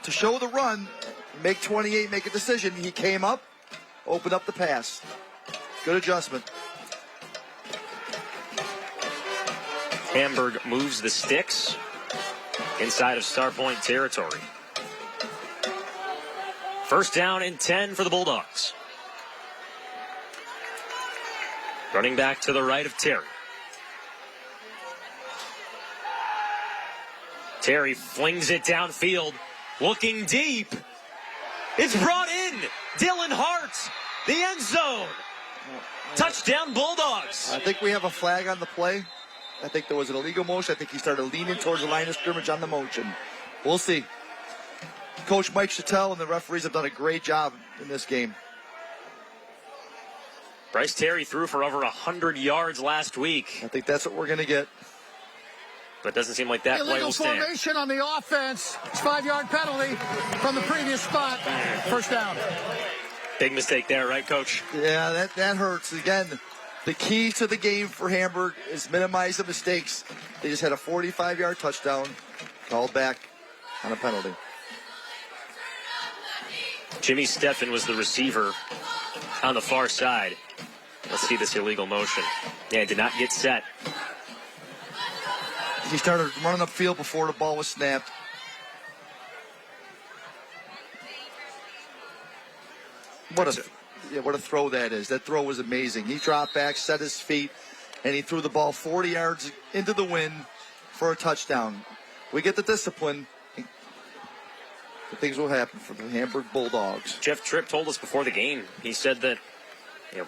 to show the run, make 28, make a decision. He came up, opened up the pass. Good adjustment. Hamburg moves the sticks inside of Starpoint territory. First down and 10 for the Bulldogs. Running back to the right of Terry. Terry flings it downfield, looking deep. It's brought in. Dylan Hart, the end zone. Touchdown Bulldogs. I think we have a flag on the play. I think there was an illegal motion. I think he started leaning towards the line of scrimmage on the motion. We'll see. Coach Mike Chattel and the referees have done a great job in this game. Bryce Terry threw for over 100 yards last week. I think that's what we're going to get. But it doesn't seem like that play will stand. Illegal formation on the offense. It's 5-yard penalty from the previous spot. First down. Big mistake there, right, Coach? Yeah, that hurts. Again, The key to the game for Hamburg is minimize the mistakes. They just had a 45-yard touchdown called back on a penalty. Jimmy Steffen was the receiver on the far side. Let's see this illegal motion. Yeah, it did not get set. He started running upfield before the ball was snapped. What a throw that is. That throw was amazing. He dropped back, set his feet, and he threw the ball 40 yards into the wind for a touchdown. We get the discipline. Things will happen for the Hamburg Bulldogs. Jeff Tripp told us before the game, he said that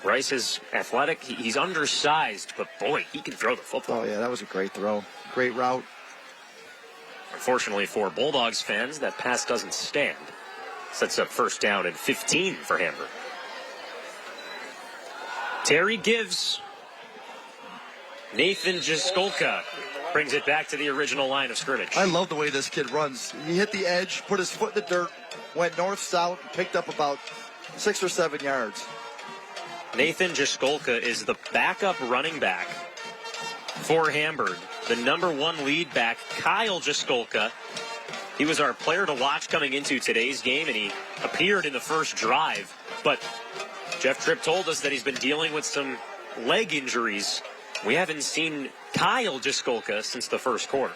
Bryce is athletic. He's undersized, but boy, he can throw the football. Oh, yeah, that was a great throw. Great route. Unfortunately for Bulldogs fans, that pass doesn't stand. Sets up first down and 15 for Hamburg. Terry gives. Nathan Jaskolka brings it back to the original line of scrimmage. I love the way this kid runs. He hit the edge, put his foot in the dirt, went north-south, picked up about 6 or 7 yards. Nathan Jaskolka is the backup running back for Hamburg. The number 1 lead back, Kyle Jaskolka. He was our player to watch coming into today's game, and he appeared in the first drive. But Jeff Tripp told us that he's been dealing with some leg injuries. We haven't seen Kyle Jaskolka since the first quarter.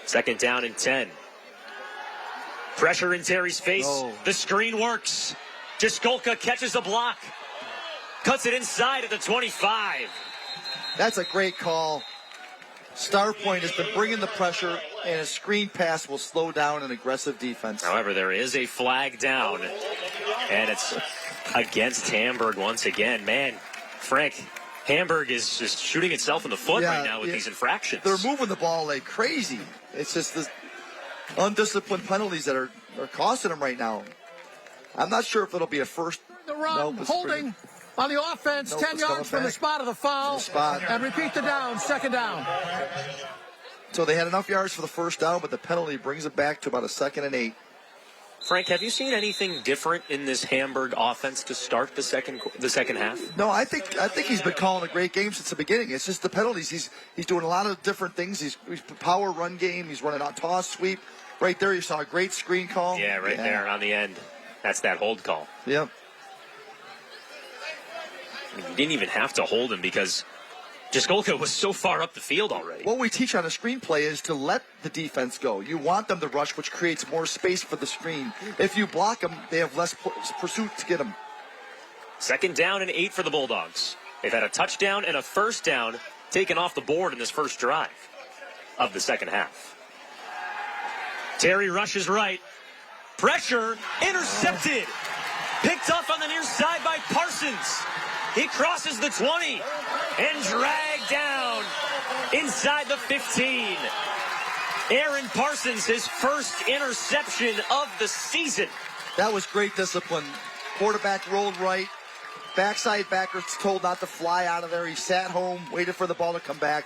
Second down and 10. Pressure in Terry's face. Oh. The screen works. Jaskolka catches the block. Cuts it inside at the 25. That's a great call. Starpoint has been bringing the pressure, and a screen pass will slow down an aggressive defense. However, there is a flag down, and it's against Hamburg once again. Man, Frank, Hamburg is just shooting itself in the foot right now with these infractions. They're moving the ball like crazy. It's just the undisciplined penalties that are costing them right now. I'm not sure if it'll be a first. The run, holding on the offense, 10 yards from the spot of the foul. And repeat the down, second down. So they had enough yards for the first down, but the penalty brings it back to about a 2nd and 8. Frank, have you seen anything different in this Hamburg offense to start the second half? No, I think he's been calling a great game since the beginning. It's just the penalties. He's doing a lot of different things. He's power run game. He's running out toss sweep. Right there, you saw a great screen call. Yeah, right there on the end. That's that hold call. Yep. You didn't even have to hold him because Jaskolka was so far up the field already. What we teach on a screenplay is to let the defense go. You want them to rush, which creates more space for the screen. If you block them, they have less pursuit to get them. Second down and 8 for the Bulldogs. They've had a touchdown and a first down taken off the board in this first drive of the second half. Terry rushes right. Pressure, intercepted. Picked up on the near side by Parsons. He crosses the 20 and dragged down inside the 15. Aaron Parsons, his first interception of the season. That was great discipline. Quarterback rolled right. Backside backer told not to fly out of there. He sat home, waited for the ball to come back.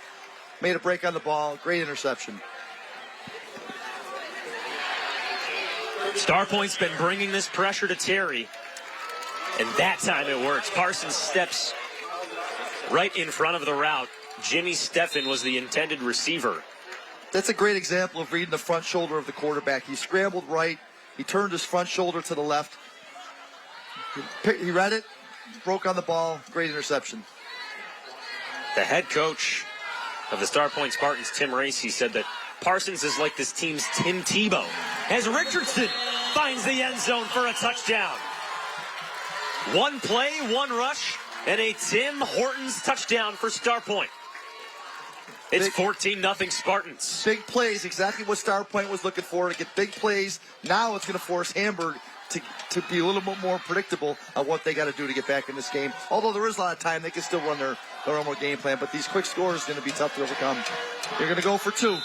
Made a break on the ball. Great interception. Starpoint's been bringing this pressure to Terry. And that time it works. Parsons steps right in front of the route. Jimmy Steffen was the intended receiver. That's a great example of reading the front shoulder of the quarterback. He scrambled right. He turned his front shoulder to the left. He read it, broke on the ball. Great interception. The head coach of the Starpoint Spartans, Tim Racy, said that Parsons is like this team's Tim Tebow, as Richardson finds the end zone for a touchdown. One play, one rush, and a Tim Hortons touchdown for Starpoint. It's 14-0 Spartans. Big plays, exactly what Starpoint was looking for, to get big plays. Now it's going to force Hamburg to be a little bit more predictable on what they got to do to get back in this game. Although there is a lot of time, they can still run their normal game plan, but these quick scores are going to be tough to overcome. They're going to go for 2.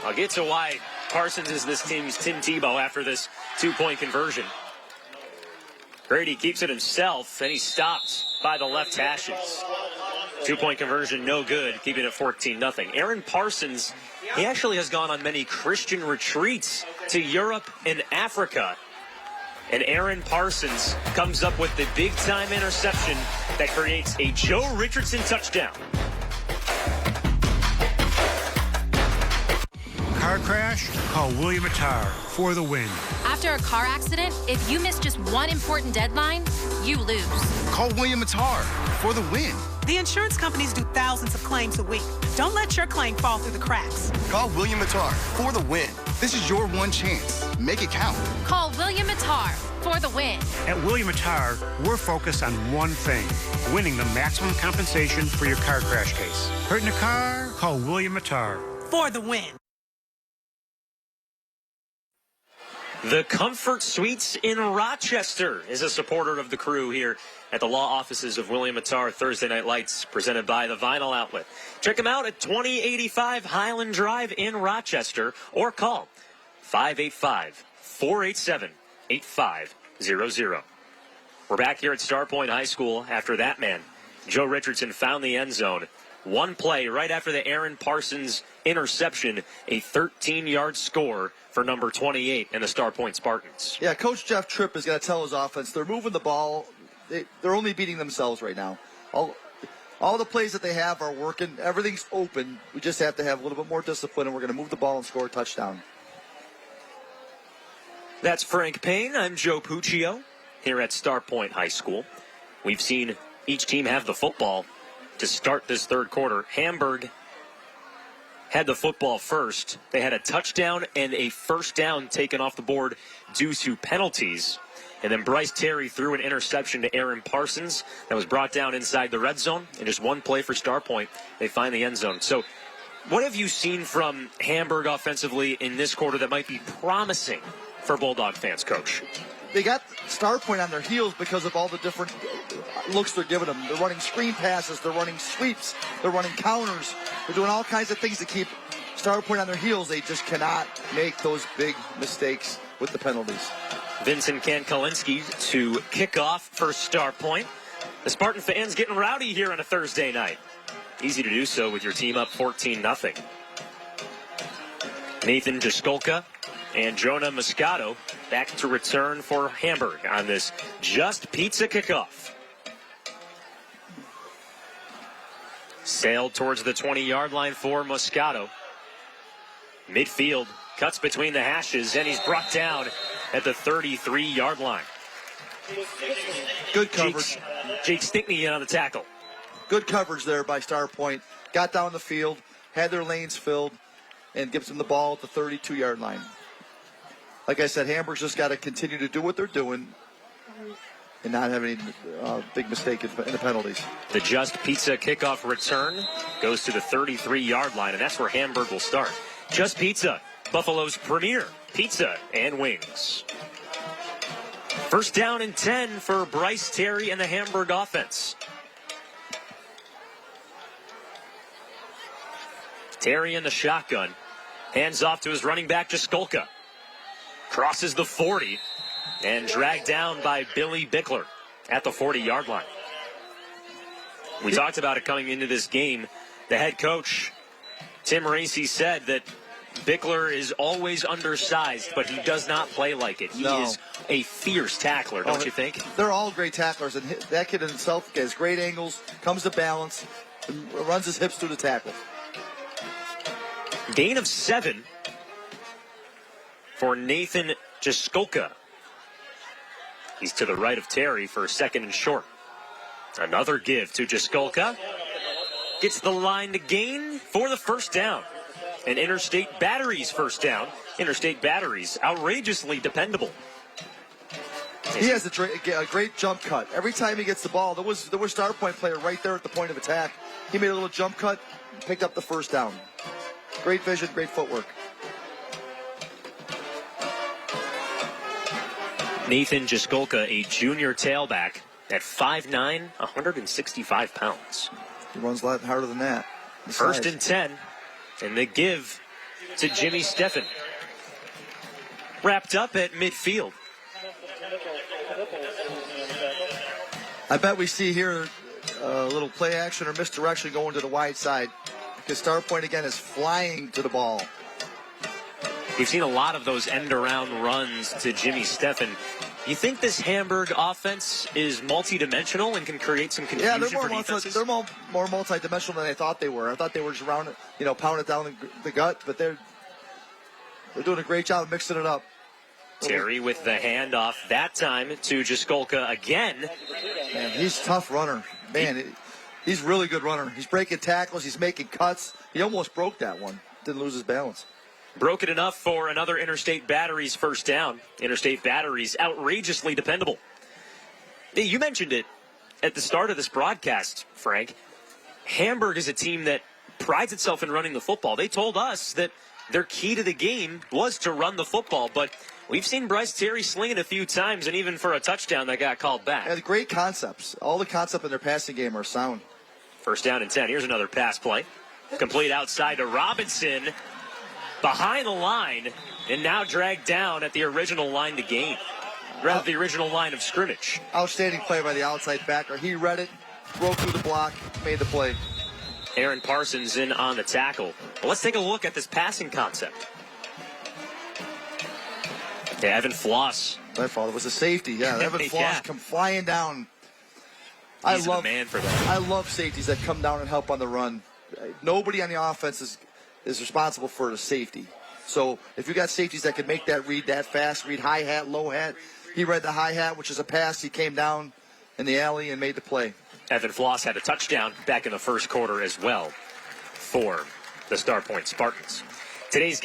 I'll get to why Parsons is this team's Tim Tebow after this 2-point conversion. Grady keeps it himself, and he's stopped by the left hashes. 2-point conversion, no good, keeping it 14-0. Aaron Parsons, he actually has gone on many Christian retreats to Europe and Africa. And Aaron Parsons comes up with the big-time interception that creates a Joe Richardson touchdown. Car crash? Call William Attar for the win. After a car accident, if you miss just one important deadline, you lose. Call William Attar for the win. The insurance companies do thousands of claims a week. Don't let your claim fall through the cracks. Call William Attar for the win. This is your one chance. Make it count. Call William Attar for the win. At William Attar, we're focused on one thing, winning the maximum compensation for your car crash case. Hurt in a car? Call William Attar for the win. The Comfort Suites in Rochester is a supporter of the crew here at the law offices of William Attar. Thursday Night Lights, presented by the Vinyl Outlet. Check them out at 2085 Highland Drive in Rochester, or call 585-487-8500. We're back here at Starpoint High School after that man, Joe Richardson, found the end zone. One play right after the Aaron Parsons interception, a 13-yard score for number 28 in the Starpoint Spartans. Yeah, Coach Jeff Tripp is going to tell his offense they're moving the ball. They're only beating themselves right now. All the plays that they have are working. Everything's open. We just have to have a little bit more discipline, and we're going to move the ball and score a touchdown. That's Frank Payne. I'm Joe Puccio here at Starpoint High School. We've seen each team have the football to start this third quarter. Hamburg had the football first. They had a touchdown and a first down taken off the board due to penalties. And then Bryce Terry threw an interception to Aaron Parsons that was brought down inside the red zone. And just one play for Starpoint, they find the end zone. So what have you seen from Hamburg offensively in this quarter that might be promising for Bulldog fans, Coach? They got Starpoint on their heels because of all the different looks they're giving them. They're running screen passes. They're running sweeps. They're running counters. They're doing all kinds of things to keep Starpoint on their heels. They just cannot make those big mistakes with the penalties. Vincent Kankalinski to kick off for Starpoint. The Spartan fans getting rowdy here on a Thursday night. Easy to do so with your team up 14-0. Nathan Jaskolka and Jonah Moscato back to return for Hamburg on this Just Pizza kickoff. Sailed towards the 20-yard line for Moscato. Midfield, cuts between the hashes, and he's brought down at the 33-yard line. Good coverage. Jake Stickney in on the tackle. Good coverage there by Starpoint. Got down the field, had their lanes filled, and gives them the ball at the 32-yard line. Like I said, Hamburg's just got to continue to do what they're doing and not have any big mistake in the penalties. The Just Pizza kickoff return goes to the 33-yard line, and that's where Hamburg will start. Just Pizza, Buffalo's premier pizza and wings. First down and 10 for Bryce Terry and the Hamburg offense. Terry in the shotgun. Hands off to his running back, Jaskolka. Crosses the 40 and dragged down by Billy Bickler at the 40-yard line. We talked about it coming into this game. The head coach, Tim Racy, said that Bickler is always undersized, but he does not play like it. He is a fierce tackler, don't you think? They're all great tacklers, and that kid in himself has great angles, comes to balance, and runs his hips through the tackle. Gain of 7 for Nathan Jaskolka. He's to the right of Terry for second and short. Another give to Jaskolka. Gets the line to gain for the first down. And Interstate Batteries first down. Interstate Batteries, outrageously dependable. He has a great jump cut. Every time he gets the ball, there was Starpoint player right there at the point of attack. He made a little jump cut, picked up the first down. Great vision, great footwork. Nathan Jaskolka, a junior tailback at 5'9", 165 pounds. He runs a lot harder than that. First and 10, and they give to Jimmy Steffen. Wrapped up at midfield. I bet we see here a little play action or misdirection going to the wide side, because Starpoint again is flying to the ball. We've seen a lot of those end-around runs to Jimmy Steffen. You think this Hamburg offense is multi-dimensional and can create some confusion for defenses? They're more multi-dimensional than I thought they were. I thought they were just pound it down the gut, but they're doing a great job of mixing it up. Terry with the handoff that time to Jaskolka again. Man, he's a tough runner. Man, he's a really good runner. He's breaking tackles. He's making cuts. He almost broke that one. Didn't lose his balance. Broke it enough for another Interstate Batteries first down. Interstate Batteries, outrageously dependable. You mentioned it at the start of this broadcast, Frank. Hamburg is a team that prides itself in running the football. They told us that their key to the game was to run the football, but we've seen Bryce Terry sling it a few times, and even for a touchdown that got called back. And great concepts. All the concepts in their passing game are sound. First down and 10. Here's another pass play. Complete outside to Robinson. Behind the line, and now dragged down at the original line to gain. Rather, the original line of scrimmage. Outstanding play by the outside backer. He read it, broke through the block, made the play. Aaron Parsons in on the tackle. But let's take a look at this passing concept. Yeah, Evan Floss. My fault. It was a safety. Yeah, Evan Floss come flying down. He's the man for that. I love safeties that come down and help on the run. Nobody on the offense is responsible for the safety. So if you got safeties that can make that read that fast, read high hat, low hat. He read the high hat, which is a pass. He came down in the alley and made the play. Evan Floss had a touchdown back in the first quarter as well for the Starpoint Spartans. Today's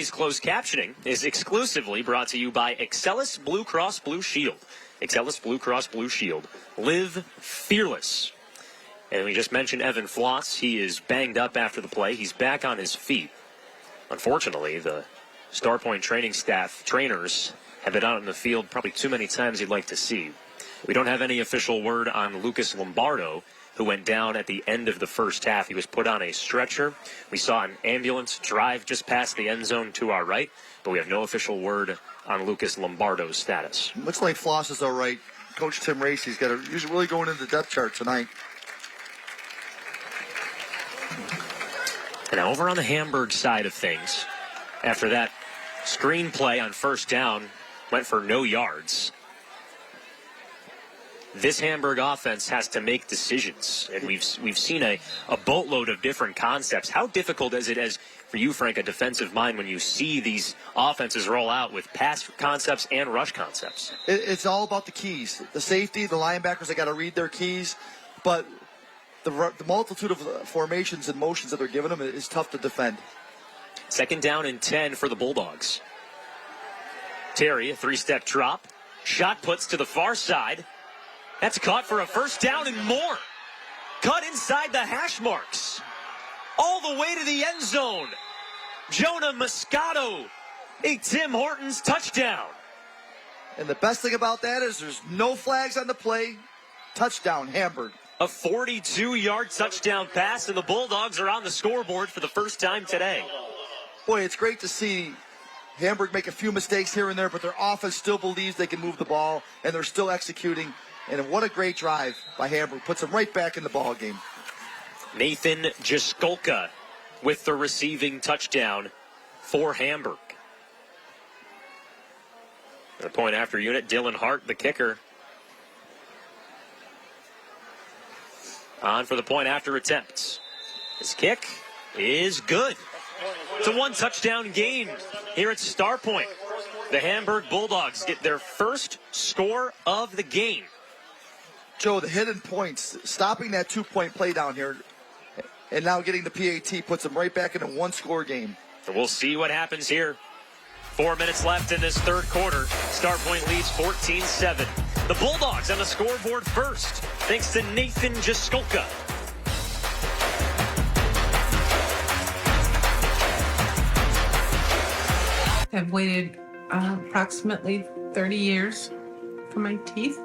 closed captioning is exclusively brought to you by Excelis Blue Cross Blue Shield. Excelis Blue Cross Blue Shield. Live fearless. And we just mentioned Evan Floss. He is banged up after the play. He's back on his feet. Unfortunately, the Starpoint training staff, trainers, have been out in the field probably too many times you'd like to see. We don't have any official word on Lucas Lombardo, who went down at the end of the first half. He was put on a stretcher. We saw an ambulance drive just past the end zone to our right, but we have no official word on Lucas Lombardo's status. Looks like Floss is all right. Coach Tim Racy's he's really going into the depth chart tonight. And over on the Hamburg side of things, after that screen play on first down went for no yards, this Hamburg offense has to make decisions. And we've seen a boatload of different concepts. How difficult is it for you, Frank, a defensive mind, when you see these offenses roll out with pass concepts and rush concepts? It's all about the keys. The safety, the linebackers, they got to read their keys. But the multitude of formations and motions that they're giving them is tough to defend. Second down and 10 for the Bulldogs. Terry, a three-step drop. Shot puts to the far side. That's caught for a first down and more. Cut inside the hash marks. All the way to the end zone. Jonah Moscato. A Tim Hortons touchdown. And the best thing about that is there's no flags on the play. Touchdown, Hamburg. A 42-yard touchdown pass, and the Bulldogs are on the scoreboard for the first time today. Boy, it's great to see Hamburg make a few mistakes here and there, but their offense still believes they can move the ball, and they're still executing. And what a great drive by Hamburg. Puts them right back in the ball game. Nathan Jaskolka with the receiving touchdown for Hamburg. The point after unit, Dylan Hart, the kicker. On for the point after attempts. His kick is good. It's a one-touchdown game here at Starpoint. The Hamburg Bulldogs get their first score of the game. Joe, the hidden points, stopping that two-point play down here, and now getting the PAT puts them right back in a one-score game. So we'll see what happens here. 4 minutes left in this third quarter. Starpoint leads 14-7. The Bulldogs on the scoreboard first, thanks to Nathan Jaskolka. I've waited approximately 30 years for my teeth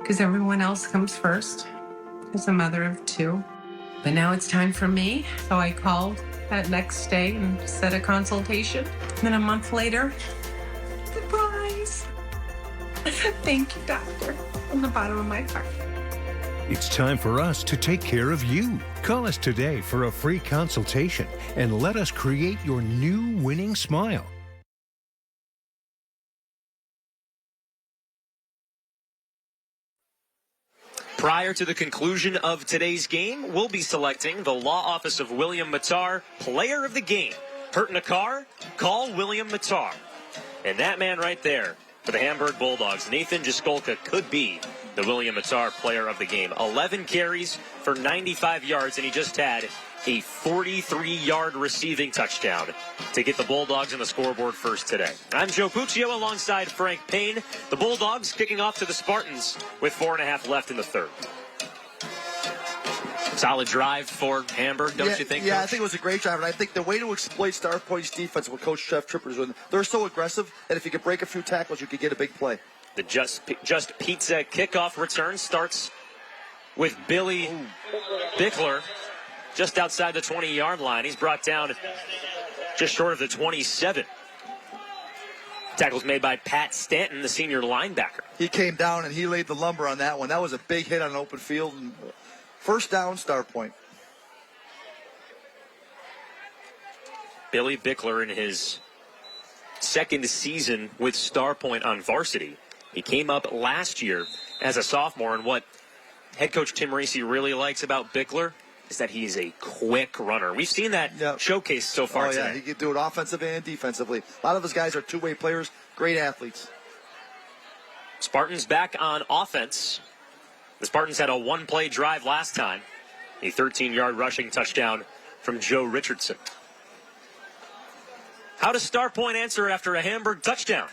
because everyone else comes first, as a mother of two. But now it's time for me, so I called that next day and set a consultation. And then a month later, surprise! Thank you, doctor, from the bottom of my heart. It's time for us to take care of you. Call us today for a free consultation and let us create your new winning smile. Prior to the conclusion of today's game, we'll be selecting the law office of William Matar player of the game. Hurt in a car? Call William Matar. And that man right there for the Hamburg Bulldogs, Nathan Jaskolka, could be the William Matar player of the game. 11 carries for 95 yards, and he just had a 43-yard receiving touchdown to get the Bulldogs on the scoreboard first today. I'm Joe Puccio alongside Frank Payne. The Bulldogs kicking off to the Spartans with 4.5 left in the third. Solid drive for Hamburg, don't you think, Yeah, Coach? I think it was a great drive, and I think the way to exploit Starpoint's defense, what Coach Jeff Tripper's doing, they're so aggressive that if you could break a few tackles, you could get a big play. The Just Pizza kickoff return starts with Billy Bickler just outside the 20-yard line. He's brought down just short of the 27. Tackles made by Pat Stanton, the senior linebacker. He came down and he laid the lumber on that one. That was a big hit on an open field. And first down, Starpoint. Billy Bickler in his second season with Starpoint on varsity. He came up last year as a sophomore, and what head coach Tim Reese really likes about Bickler is that he's a quick runner. We've seen that showcased so far today. He can do it offensively and defensively. A lot of his guys are two-way players, great athletes. Spartans back on offense. The Spartans had a one-play drive last time. A 13-yard rushing touchdown from Joe Richardson. How does Starpoint answer after a Hamburg touchdown?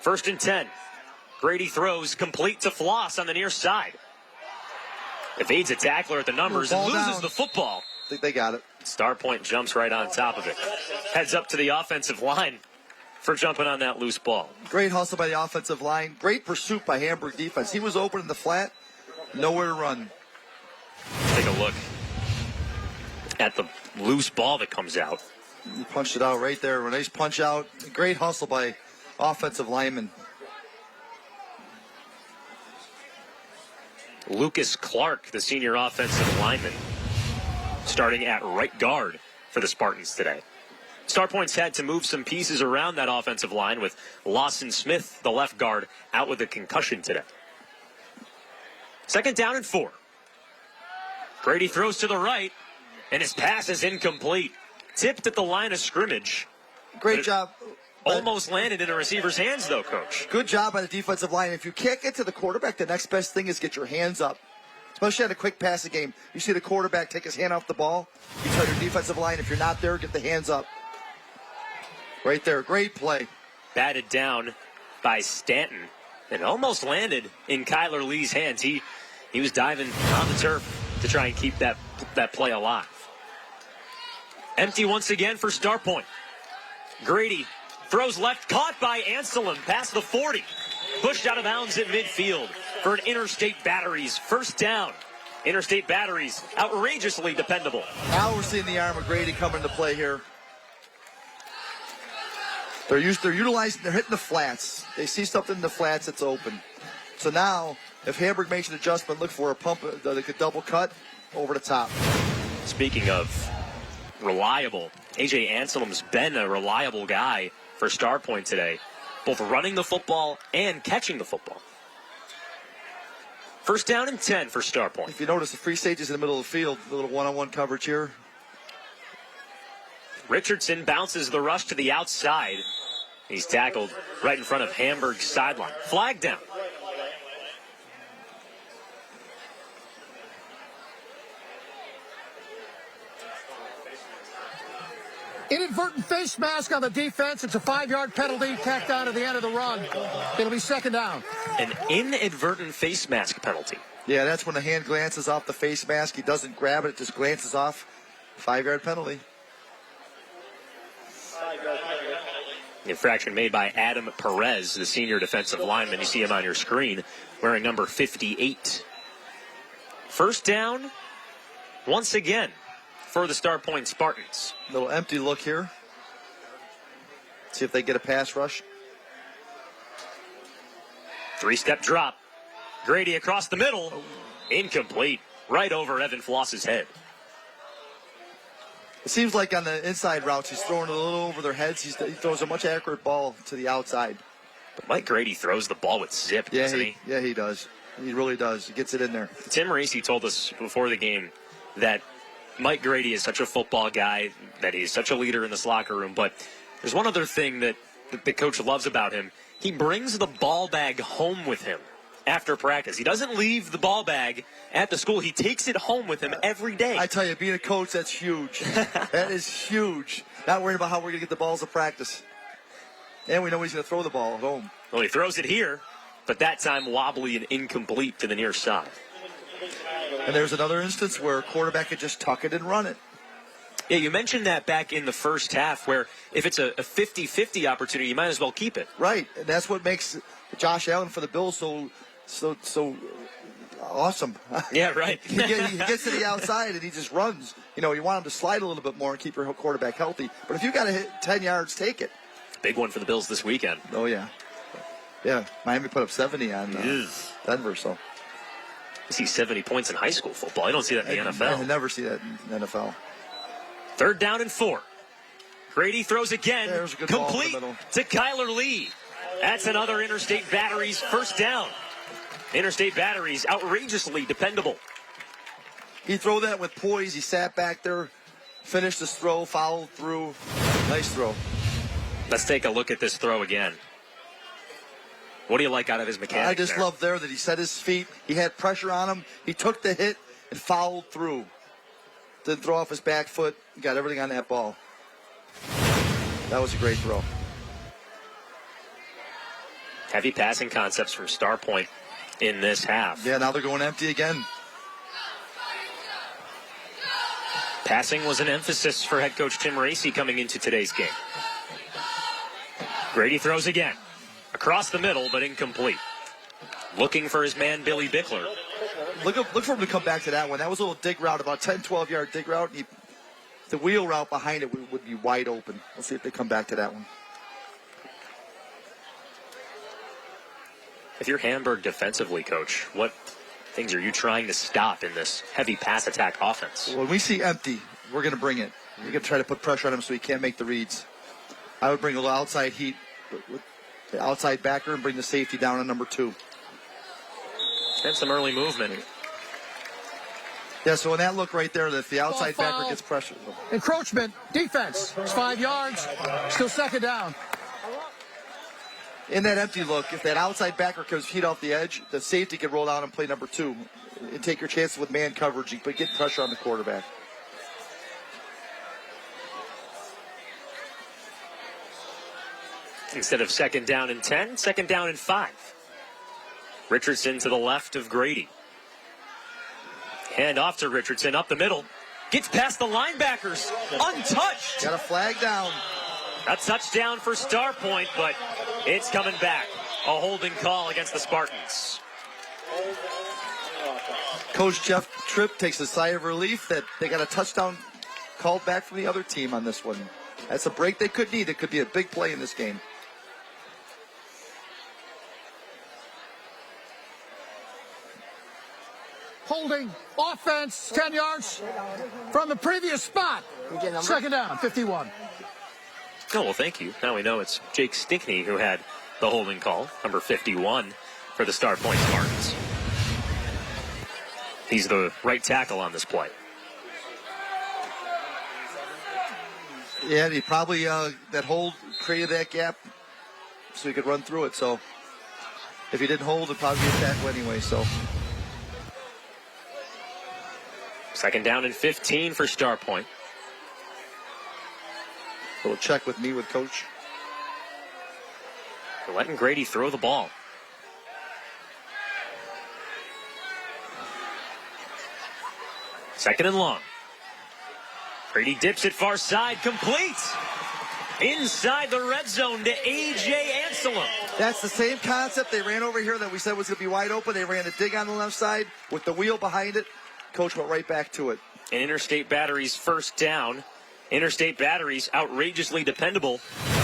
1st and 10. Grady throws complete to Floss on the near side. Evades a tackler at the numbers and loses the football. I think they got it. Starpoint jumps right on top of it. Heads up to the offensive line for jumping on that loose ball. Great hustle by the offensive line. Great pursuit by Hamburg defense. He was open in the flat. Nowhere to run. Take a look at the loose ball that comes out. He punched it out right there. A nice punch out. Great hustle by offensive lineman. Lucas Clark, the senior offensive lineman, starting at right guard for the Spartans today. Starpoint's had to move some pieces around that offensive line with Lawson Smith, the left guard, out with a concussion today. 2nd down and 4. Grady throws to the right, and his pass is incomplete. Tipped at the line of scrimmage. Great job. Almost landed in a receiver's hands, though, Coach. Good job by the defensive line. If you can't get to the quarterback, the next best thing is get your hands up. Especially at a quick passing game. You see the quarterback take his hand off the ball. You tell your defensive line, if you're not there, get the hands up. Right there. Great play. Batted down by Stanton and almost landed in Kyler Lee's hands. He was diving on the turf to try and keep that play alive. Empty once again for Starpoint. Grady throws left, caught by Anselm past the 40. Pushed out of bounds at midfield for an Interstate Batteries first down. Interstate Batteries, outrageously dependable. Now we're seeing the arm of Grady come into play here. They're utilizing, they're hitting the flats. They see something in the flats, it's open. So now, if Hamburg makes an adjustment, look for a pump, they could double cut over the top. Speaking of reliable, A.J. Anselm's been a reliable guy for Starpoint today, both running the football and catching the football. 1st down and 10 for Starpoint. If you notice, the free safety's in the middle of the field, a little one-on-one coverage here. Richardson bounces the rush to the outside. He's tackled right in front of Hamburg's sideline. Flag down. Inadvertent face mask on the defense. It's a 5-yard penalty tacked on to the end of the run. It'll be 2nd down. An inadvertent face mask penalty. Yeah, that's when the hand glances off the face mask. He doesn't grab it, it just glances off. 5-yard penalty. Infraction made by Adam Perez, the senior defensive lineman. You see him on your screen wearing number 58. 1st down once again for the Starpoint Spartans. Little empty look here. See if they get a pass rush. 3-step drop. Grady across the middle. Incomplete. Right over Evan Floss's head. It seems like on the inside routes, he's throwing a little over their heads. He throws a much accurate ball to the outside. But Mike Grady throws the ball with zip, doesn't he? Yeah, he does. He really does. He gets it in there. Tim Racy told us before the game that Mike Grady is such a football guy, that he's such a leader in this locker room. But there's one other thing that the coach loves about him. He brings the ball bag home with him after practice. He doesn't leave the ball bag at the school. He takes it home with him every day. I tell you, being a coach, that's huge. That is huge. Not worrying about how we're going to get the balls at practice. And we know he's going to throw the ball at home. Well, he throws it here, but that time wobbly and incomplete to the near side. And there's another instance where a quarterback could just tuck it and run it. Yeah, you mentioned that back in the first half where if it's a 50-50 opportunity, you might as well keep it. Right, and that's what makes Josh Allen for the Bills so awesome. Yeah, right. he gets to the outside and he just runs. You want him to slide a little bit more and keep your quarterback healthy. But if you got to hit 10 yards, take it. Big one for the Bills this weekend. Oh, yeah. Yeah, Miami put up 70 on Denver, so. You see 70 points in high school football. You don't see that in the NFL. I never see that in the NFL. 3rd down and 4. Grady throws again. There's a good complete ball in the middle. to Kyler Lee. That's another Interstate Batteries first down. Interstate Batteries, outrageously dependable. He threw that with poise. He sat back there, finished his throw, followed through. Nice throw. Let's take a look at this throw again. What do you like out of his mechanics? I just love there that he set his feet. He had pressure on him. He took the hit and followed through. Didn't throw off his back foot. Got everything on that ball. That was a great throw. Heavy passing concepts from Starpoint in this half. Yeah, now they're going empty again. Passing was an emphasis for head coach Tim Racy coming into today's game. Grady throws again. Across the middle, but incomplete. Looking for his man, Billy Bickler. Look for him to come back to that one. That was a little dig route, about 10, 12-yard dig route. The wheel route behind it would be wide open. Let's see if they come back to that one. If you're Hamburg defensively, Coach, what things are you trying to stop in this heavy pass attack offense? When we see empty, we're going to bring it. We're going to try to put pressure on him so he can't make the reads. I would bring a little outside heat with the outside backer and bring the safety down on number 2. And some early movement. Yeah, so in that look right there, if the outside backer gets pressure. Encroachment, defense. It's 5 yards. Still 2nd down. In that empty look, if that outside backer comes feet off the edge, the safety can roll out and play number 2 and take your chances with man coverage, but get pressure on the quarterback. Instead of 2nd down and 10, 2nd down and 5. Richardson to the left of Grady. Hand off to Richardson up the middle. Gets past the linebackers. Untouched. Got a flag down. A touchdown for Starpoint, but it's coming back. A holding call against the Spartans. Coach Jeff Tripp takes a sigh of relief that they got a touchdown called back from the other team on this one. That's a break they could need. It could be a big play in this game. Holding, offense, 10 yards from the previous spot. 2nd down, 51. Oh, well, thank you. Now we know it's Jake Stickney who had the holding call, number 51 for the Starpoint Spartans. He's the right tackle on this play. Yeah, he probably, that hold created that gap so he could run through it. So if he didn't hold, it'd probably be a tackle anyway, so. 2nd down and 15 for Starpoint. A little check with me with Coach. They're letting Grady throw the ball. Second and long. Grady dips it far side, complete. Inside the red zone to A.J. Anselm. That's the same concept they ran over here that we said was going to be wide open. They ran a dig on the left side with the wheel behind it. Coach went right back to it. And Interstate Batteries first down. Interstate Batteries, outrageously dependable,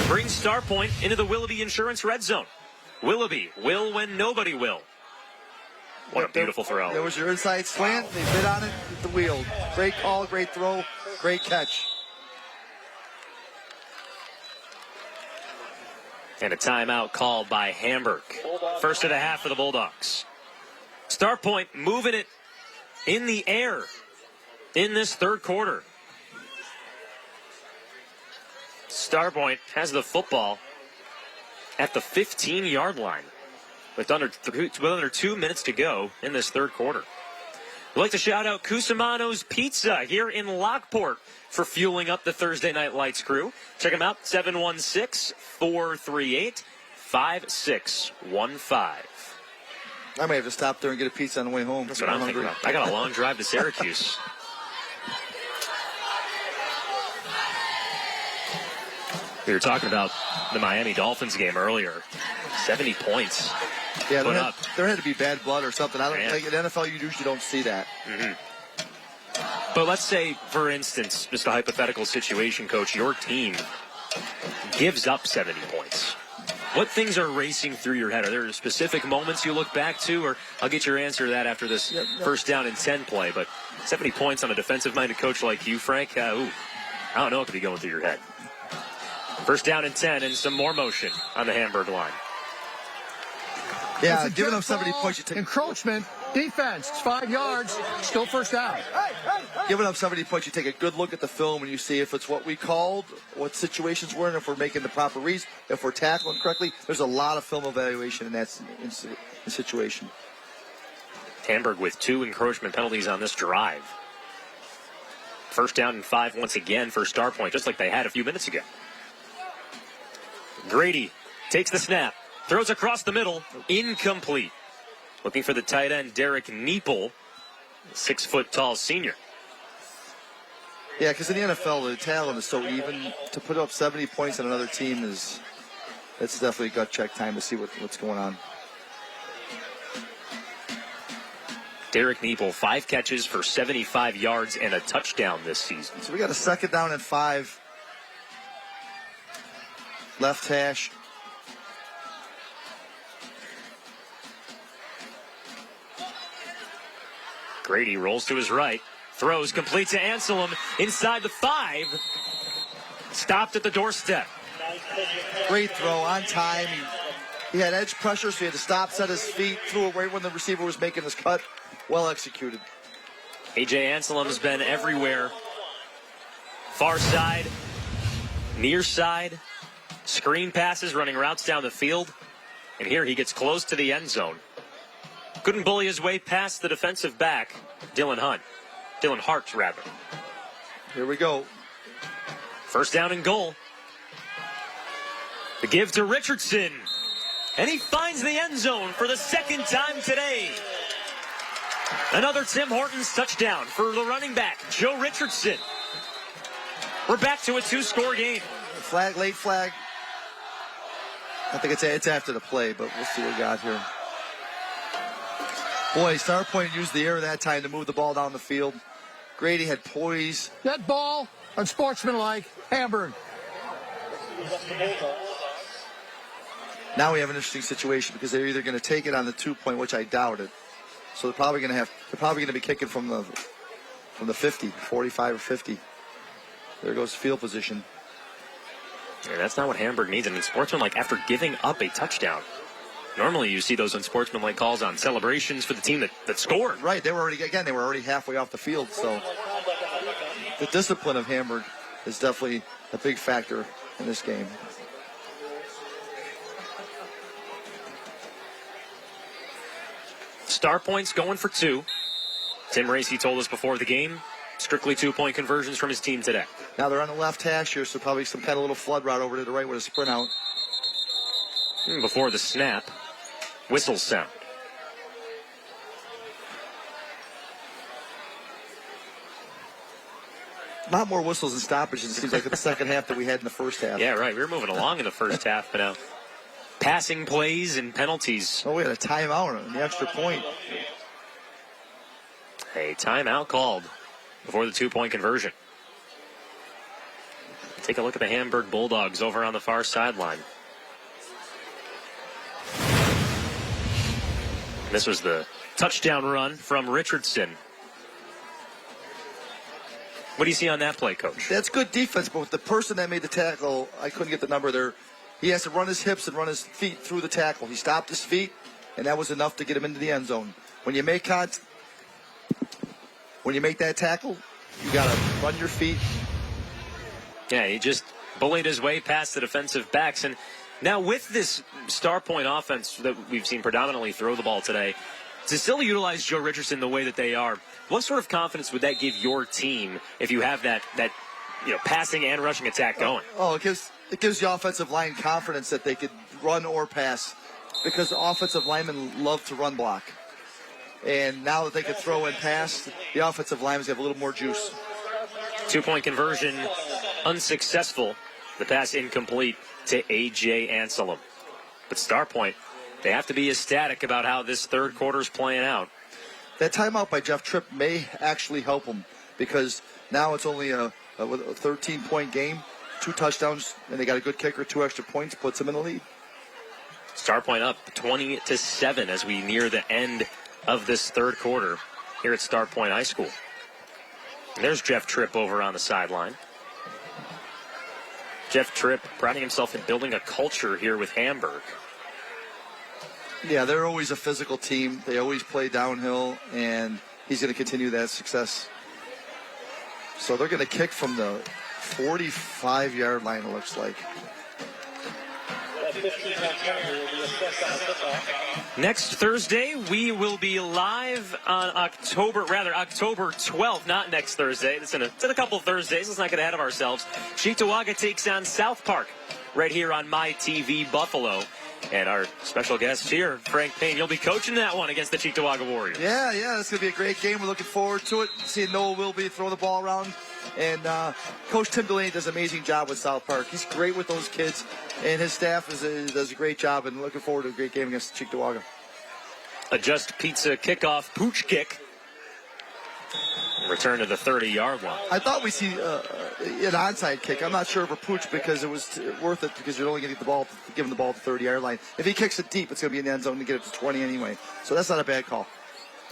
brings Starpoint into the Willoughby Insurance red zone. Willoughby will when nobody will. What a beautiful throw. There was your inside slant. They bit on it with the wheel. Great call, great throw, great catch. And a timeout called by Hamburg. First of the half for the Bulldogs. Starpoint moving it in the air in this third quarter. Starpoint has the football at the 15-yard line with under 2 minutes to go in this third quarter. We'd like to shout out Cusimano's Pizza here in Lockport for fueling up the Thursday Night Lights crew. Check them out, 716-438-5615. I may have to stop there and get a pizza on the way home. That's what I'm thinking about. I got a long drive to Syracuse. We were talking about the Miami Dolphins game earlier. 70 points. Yeah, there had to be bad blood or something. I don't think in NFL you usually don't see that. Mm-hmm. But let's say, for instance, just a hypothetical situation, Coach, your team gives up 70 points. What things are racing through your head? Are there specific moments you look back to? Or I'll get your answer to that after this first down and 10 play. But 70 points on a defensive-minded coach like you, Frank, I don't know what could be going through your head. First down and 10 and some more motion on the Hamburg line. Yeah, giving them 70 points. You take encroachment, defense, it's 5 yards, still first down. Giving up 70 points, you take a good look at the film and you see if it's what we called, what situations we're in, if we're making the proper reads, if we're tackling correctly. There's a lot of film evaluation in that situation. Hamburg with 2 encroachment penalties on this drive. First down and 5 once again for Starpoint, just like they had a few minutes ago. Grady takes the snap, throws across the middle, incomplete. Looking for the tight end, Derek Neeple, 6-foot-tall senior. Yeah, because in the NFL, the talent is so even. To put up 70 points on another team it's definitely gut check time to see what's going on. Derek Neeple, 5 catches for 75 yards and a touchdown this season. So we got a second down and 5. Left hash. Grady rolls to his right, throws complete to Anselm inside the 5. Stopped at the doorstep. Great throw on time. He had edge pressure, so he had to stop, set his feet, threw it right when the receiver was making his cut. Well executed. A.J. Anselm has been everywhere. Far side, near side, screen passes, running routes down the field. And here he gets close to the end zone. Couldn't bully his way past the defensive back, Dylan Hart, rather. Here we go. First down and goal. The give to Richardson. And he finds the end zone for the second time today. Another Tim Hortons touchdown for the running back, Joe Richardson. We're back to a 2-score game. Flag, late flag. I think it's after the play, but we'll see what we got here. Boy, Starpoint used the air that time to move the ball down the field. Grady had poise. That ball, unsportsmanlike, Hamburg. Now we have an interesting situation because they're either going to take it on the 2-point, which I doubt it. So they're probably going to be kicking from the 50, 45 or 50. There goes field position. Yeah, that's not what Hamburg needs. And unsportsmanlike after giving up a touchdown. Normally you see those unsportsmanlike calls on celebrations for the team that scored. Right, they were already halfway off the field. So the discipline of Hamburg is definitely a big factor in this game. Starpoint's going for 2. Tim Racy told us before the game, strictly 2-point conversions from his team today. Now they're on the left hash here, so probably some kind of little flood route over to the right with a sprint out. Before the snap, whistles sound. A lot more whistles and stoppages, it seems like, in the second half that we had in the first half. Yeah, right. We were moving along in the first half, but now passing plays and penalties. Oh, we had a timeout and the extra point. A timeout called before the 2-point conversion. Take a look at the Hamburg Bulldogs over on the far sideline. This was the touchdown run from Richardson. What do you see on that play, Coach? That's good defense, but with the person that made the tackle, I couldn't get the number there. He has to run his hips and run his feet through the tackle. He stopped his feet, and that was enough to get him into the end zone. when you make that tackle, you got to run your feet. Yeah, he just bullied his way past the defensive backs. And now with this Starpoint offense that we've seen predominantly throw the ball today, to still utilize Joe Richardson the way that they are, what sort of confidence would that give your team if you have that passing and rushing attack going? Oh, it gives the offensive line confidence that they could run or pass, because the offensive linemen love to run block. And now that they can throw and pass, the offensive linemen have a little more juice. 2-point conversion unsuccessful. The pass incomplete to A.J. Anselm. But Starpoint, they have to be ecstatic about how this third quarter is playing out. That timeout by Jeff Tripp may actually help them, because now it's only a 13-point game, 2 touchdowns, and they got a good kicker, 2 extra points, puts them in the lead. Starpoint up 20-7 as we near the end of this third quarter here at Starpoint High School. And there's Jeff Tripp over on the sideline. Jeff Tripp priding himself in building a culture here with Hamburg. Yeah, they're always a physical team. They always play downhill, and he's going to continue that success. So they're going to kick from the 45-yard line, it looks like. Next Thursday, we will be live on October 12th, not next Thursday. It's in a couple Thursdays. Let's not get ahead of ourselves. Cheektowaga takes on South Park right here on My TV Buffalo. And our special guest here, Frank Payne, you'll be coaching that one against the Cheektowaga Warriors. Yeah, it's going to be a great game. We're looking forward to it. Seeing Noah Wilby throw the ball around. And Coach Tim Delaney does an amazing job with South Park. He's great with those kids, and his staff does a great job, and looking forward to a great game against Cheektowaga. A Just Pizza kickoff, pooch kick. Return to the 30-yard line. I thought we'd see an onside kick. I'm not sure of a pooch because it was worth it, because you're only going to give him the ball at the 30-yard line. If he kicks it deep, it's going to be in the end zone to get it to 20 anyway. So that's not a bad call.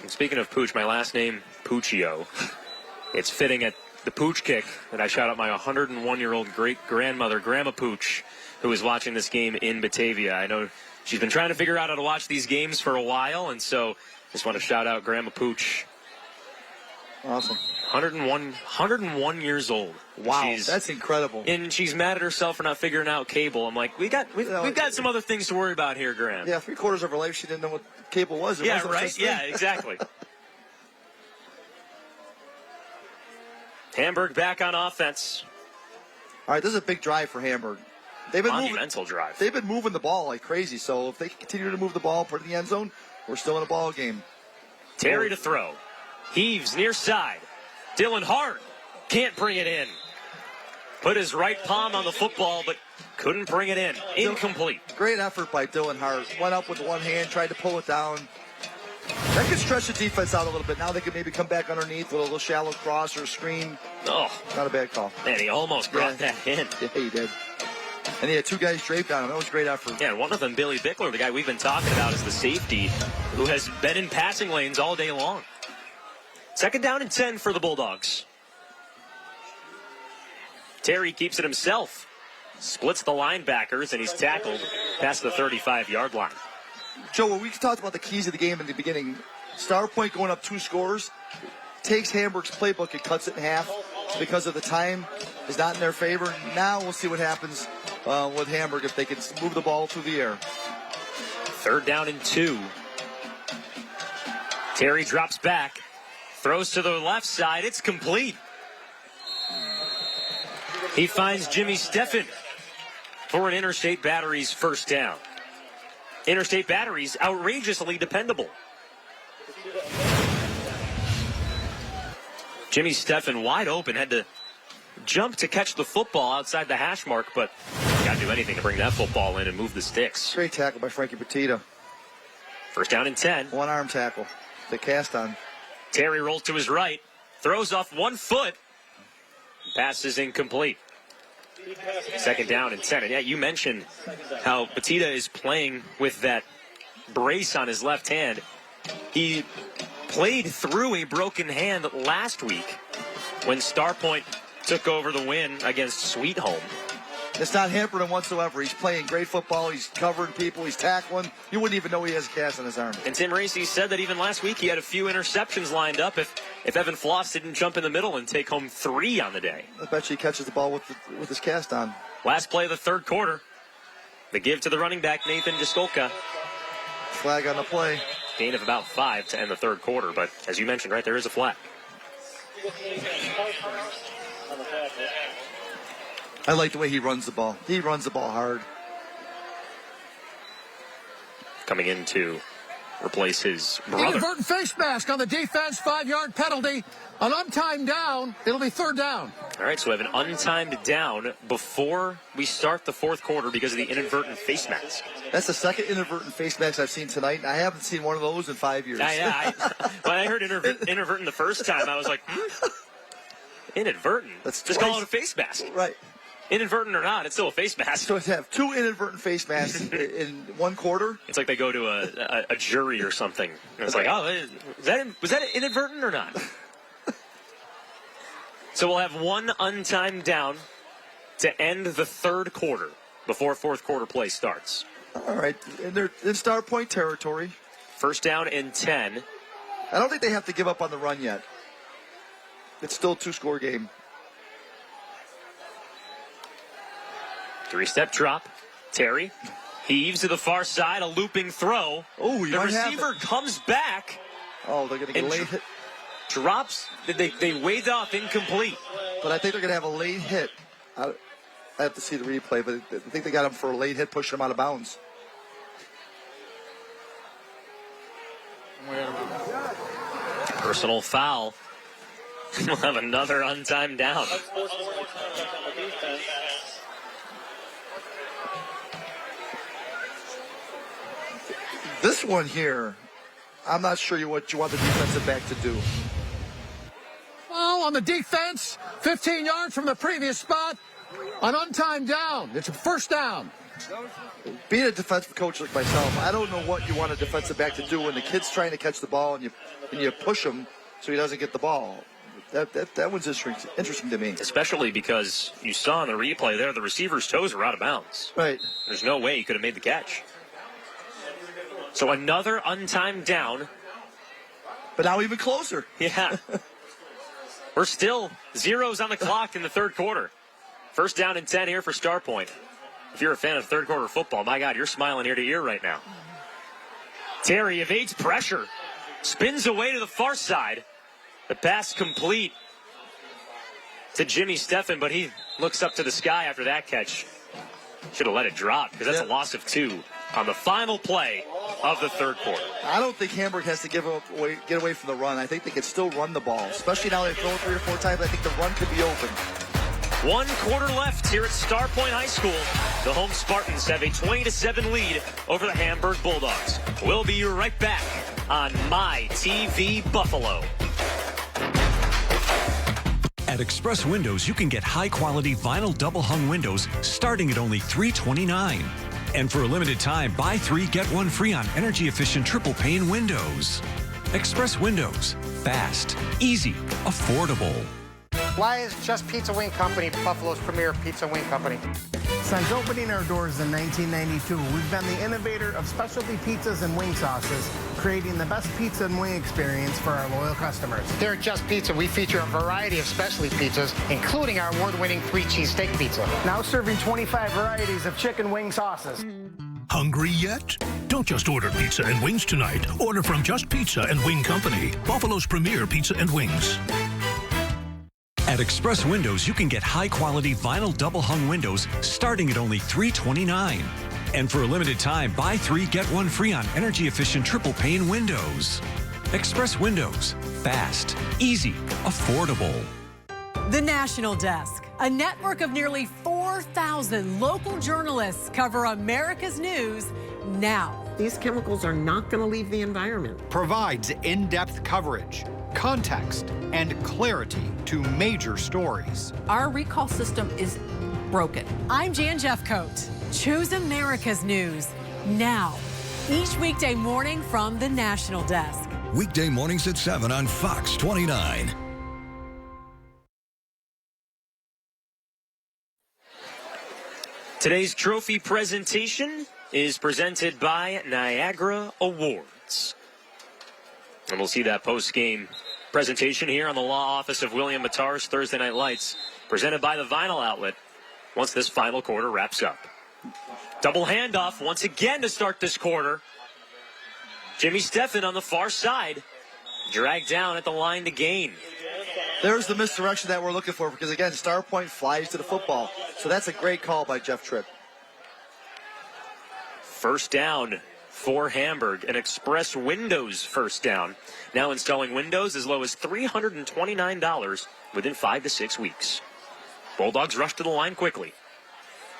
And speaking of pooch, my last name, Puccio. It's fitting at the pooch kick that I shout out my 101-year-old great-grandmother, Grandma Pooch, who is watching this game in Batavia. I know she's been trying to figure out how to watch these games for a while, and so just want to shout out Grandma Pooch. Awesome. 101 years old. Wow, that's incredible. And she's mad at herself for not figuring out cable. I'm like, we've got some other things to worry about here, Graham. Yeah, 3/4 of her life she didn't know what cable was. Yeah, right? Yeah, exactly. Hamburg back on offense. All right, this is a big drive for Hamburg. Monumental drive. They've been moving the ball like crazy, so if they continue to move the ball, put it in the end zone, we're still in a ball game. Terry to throw. Heaves near side. Dylan Hart can't bring it in. Put his right palm on the football, but couldn't bring it in. Incomplete. Great effort by Dylan Hart. Went up with one hand, tried to pull it down. That could stretch the defense out a little bit. Now they could maybe come back underneath with a little shallow cross or a screen. Oh. Not a bad call. Man, he almost brought that in. Yeah, he did. And he had 2 guys draped on him. That was a great effort. Yeah, and one of them, Billy Bickler, the guy we've been talking about, is the safety who has been in passing lanes all day long. 2nd down and 10 for the Bulldogs. Terry keeps it himself. Splits the linebackers, and he's tackled past the 35-yard line. Joe, when we talked about the keys of the game in the beginning, Starpoint going up 2 scores, takes Hamburg's playbook and cuts it in half because of the time is not in their favor. Now we'll see what happens with Hamburg if they can move the ball through the air. 3rd down and 2. Terry drops back, throws to the left side. It's complete. He finds Jimmy Steffen for an Interstate Batteries first down. Interstate Batteries, outrageously dependable. Jimmy Steffen wide open, had to jump to catch the football outside the hash mark, but got to do anything to bring that football in and move the sticks. Great tackle by Frankie Petita. 1st down and 10. One arm tackle. The cast on. Terry rolls to his right, throws off 1 foot, pass is incomplete. 2nd down and 10. And yeah, you mentioned how Petita is playing with that brace on his left hand. He played through a broken hand last week when Starpoint took over the win against Sweet Home. It's not hampering him whatsoever. He's playing great football. He's covering people. He's tackling. You wouldn't even know he has a cast on his arm. And Tim Racy said that even last week he had a few interceptions lined up if Evan Floss didn't jump in the middle and take home 3 on the day. I bet you he catches the ball with his cast on. Last play of the third quarter. The give to the running back, Nathan Jaskolka. Flag on the play. Gain of about 5 to end the third quarter, but as you mentioned, right, there is a flag. I like the way he runs the ball. He runs the ball hard. Coming in to replace his brother. Inadvertent face mask on the defense, 5-yard penalty. An untimed down, it'll be third down. All right, so we have an untimed down before we start the fourth quarter because of the inadvertent face mask. That's the second inadvertent face mask I've seen tonight. I haven't seen one of those in 5 years. Yeah. When I heard inadvertent the first time, I was like, inadvertent? That's just twice. call it a face mask. Right. Inadvertent or not, it's still a face mask. So to have 2 inadvertent face masks in 1 quarter? It's like they go to a jury or something. And it's like, oh, was that inadvertent or not? So we'll have 1 untimed down to end the third quarter before fourth quarter play starts. All right, and they're in Starpoint territory. First down and 10. I don't think they have to give up on the run yet. It's still a 2-score game. 3-step drop. Terry heaves to the far side, a looping throw. Oh, the receiver comes back. Oh, they're going to get a late hit. Drops. They waved off incomplete. But I think they're going to have a late hit. I have to see the replay, but I think they got him for a late hit, pushing him out of bounds. Personal foul. We'll have another untimed down. This one here, I'm not sure what you want the defensive back to do. Oh, on the defense, 15 yards from the previous spot, an untimed down. It's a first down. Being a defensive coach like myself, I don't know what you want a defensive back to do when the kid's trying to catch the ball and you push him so he doesn't get the ball. That one's interesting to me. Especially because you saw in the replay there, the receiver's toes were out of bounds. Right. There's no way he could have made the catch. So another untimed down. But now even closer. Yeah. We're still zeros on the clock in the third quarter. First down and 10 here for Starpoint. If you're a fan of third quarter football, my God, you're smiling ear to ear right now. Terry evades pressure. Spins away to the far side. The pass complete to Jimmy Steffen, but he looks up to the sky after that catch. Should have let it drop because that's a loss of 2 on the final play of the third quarter. I don't think Hamburg has to get away from the run. I think they can still run the ball, especially now they've thrown 3 or 4 times. I think the run could be open. 1 quarter left here at Starpoint High School. The home Spartans have a 20-7 lead over the Hamburg Bulldogs. We'll be right back on My TV Buffalo. At Express Windows, you can get high-quality vinyl double-hung windows starting at only $329. And for a limited time, buy 3, get 1 free on energy-efficient triple-pane windows. Express Windows. Fast, easy, affordable. Why is Just Pizza Wing Company Buffalo's premier pizza wing company? Since opening our doors in 1992, we've been the innovator of specialty pizzas and wing sauces, creating the best pizza and wing experience for our loyal customers. Here at Just Pizza, we feature a variety of specialty pizzas, including our award-winning 3-cheese steak pizza. Now serving 25 varieties of chicken wing sauces. Hungry yet? Don't just order pizza and wings tonight. Order from Just Pizza and Wing Company, Buffalo's premier pizza and wings. At Express Windows, you can get high-quality vinyl double-hung windows starting at only $329. And for a limited time, buy 3, get 1 free on energy-efficient triple-pane windows. Express Windows. Fast, easy, affordable. The National Desk, a network of nearly 4,000 local journalists cover America's news now. These chemicals are not going to leave the environment. Provides in-depth coverage, context, and clarity to major stories. Our recall system is broken. I'm Jan Jeffcoat. Choose America's news now. Each weekday morning from the National Desk. Weekday mornings at 7 on Fox 29. Today's trophy presentation is presented by Niagara Awards. And we'll see that post-game presentation here on the law office of William Mattar's Thursday Night Lights, presented by the Vinyl Outlet, once this final quarter wraps up. Double handoff once again to start this quarter. Jimmy Steffen on the far side, dragged down at the line to gain. There's the misdirection that we're looking for because, again, Starpoint flies to the football. So that's a great call by Jeff Tripp. First down for Hamburg, an Express Windows first down. Now installing Windows as low as $329 within 5 to 6 weeks. Bulldogs rush to the line quickly.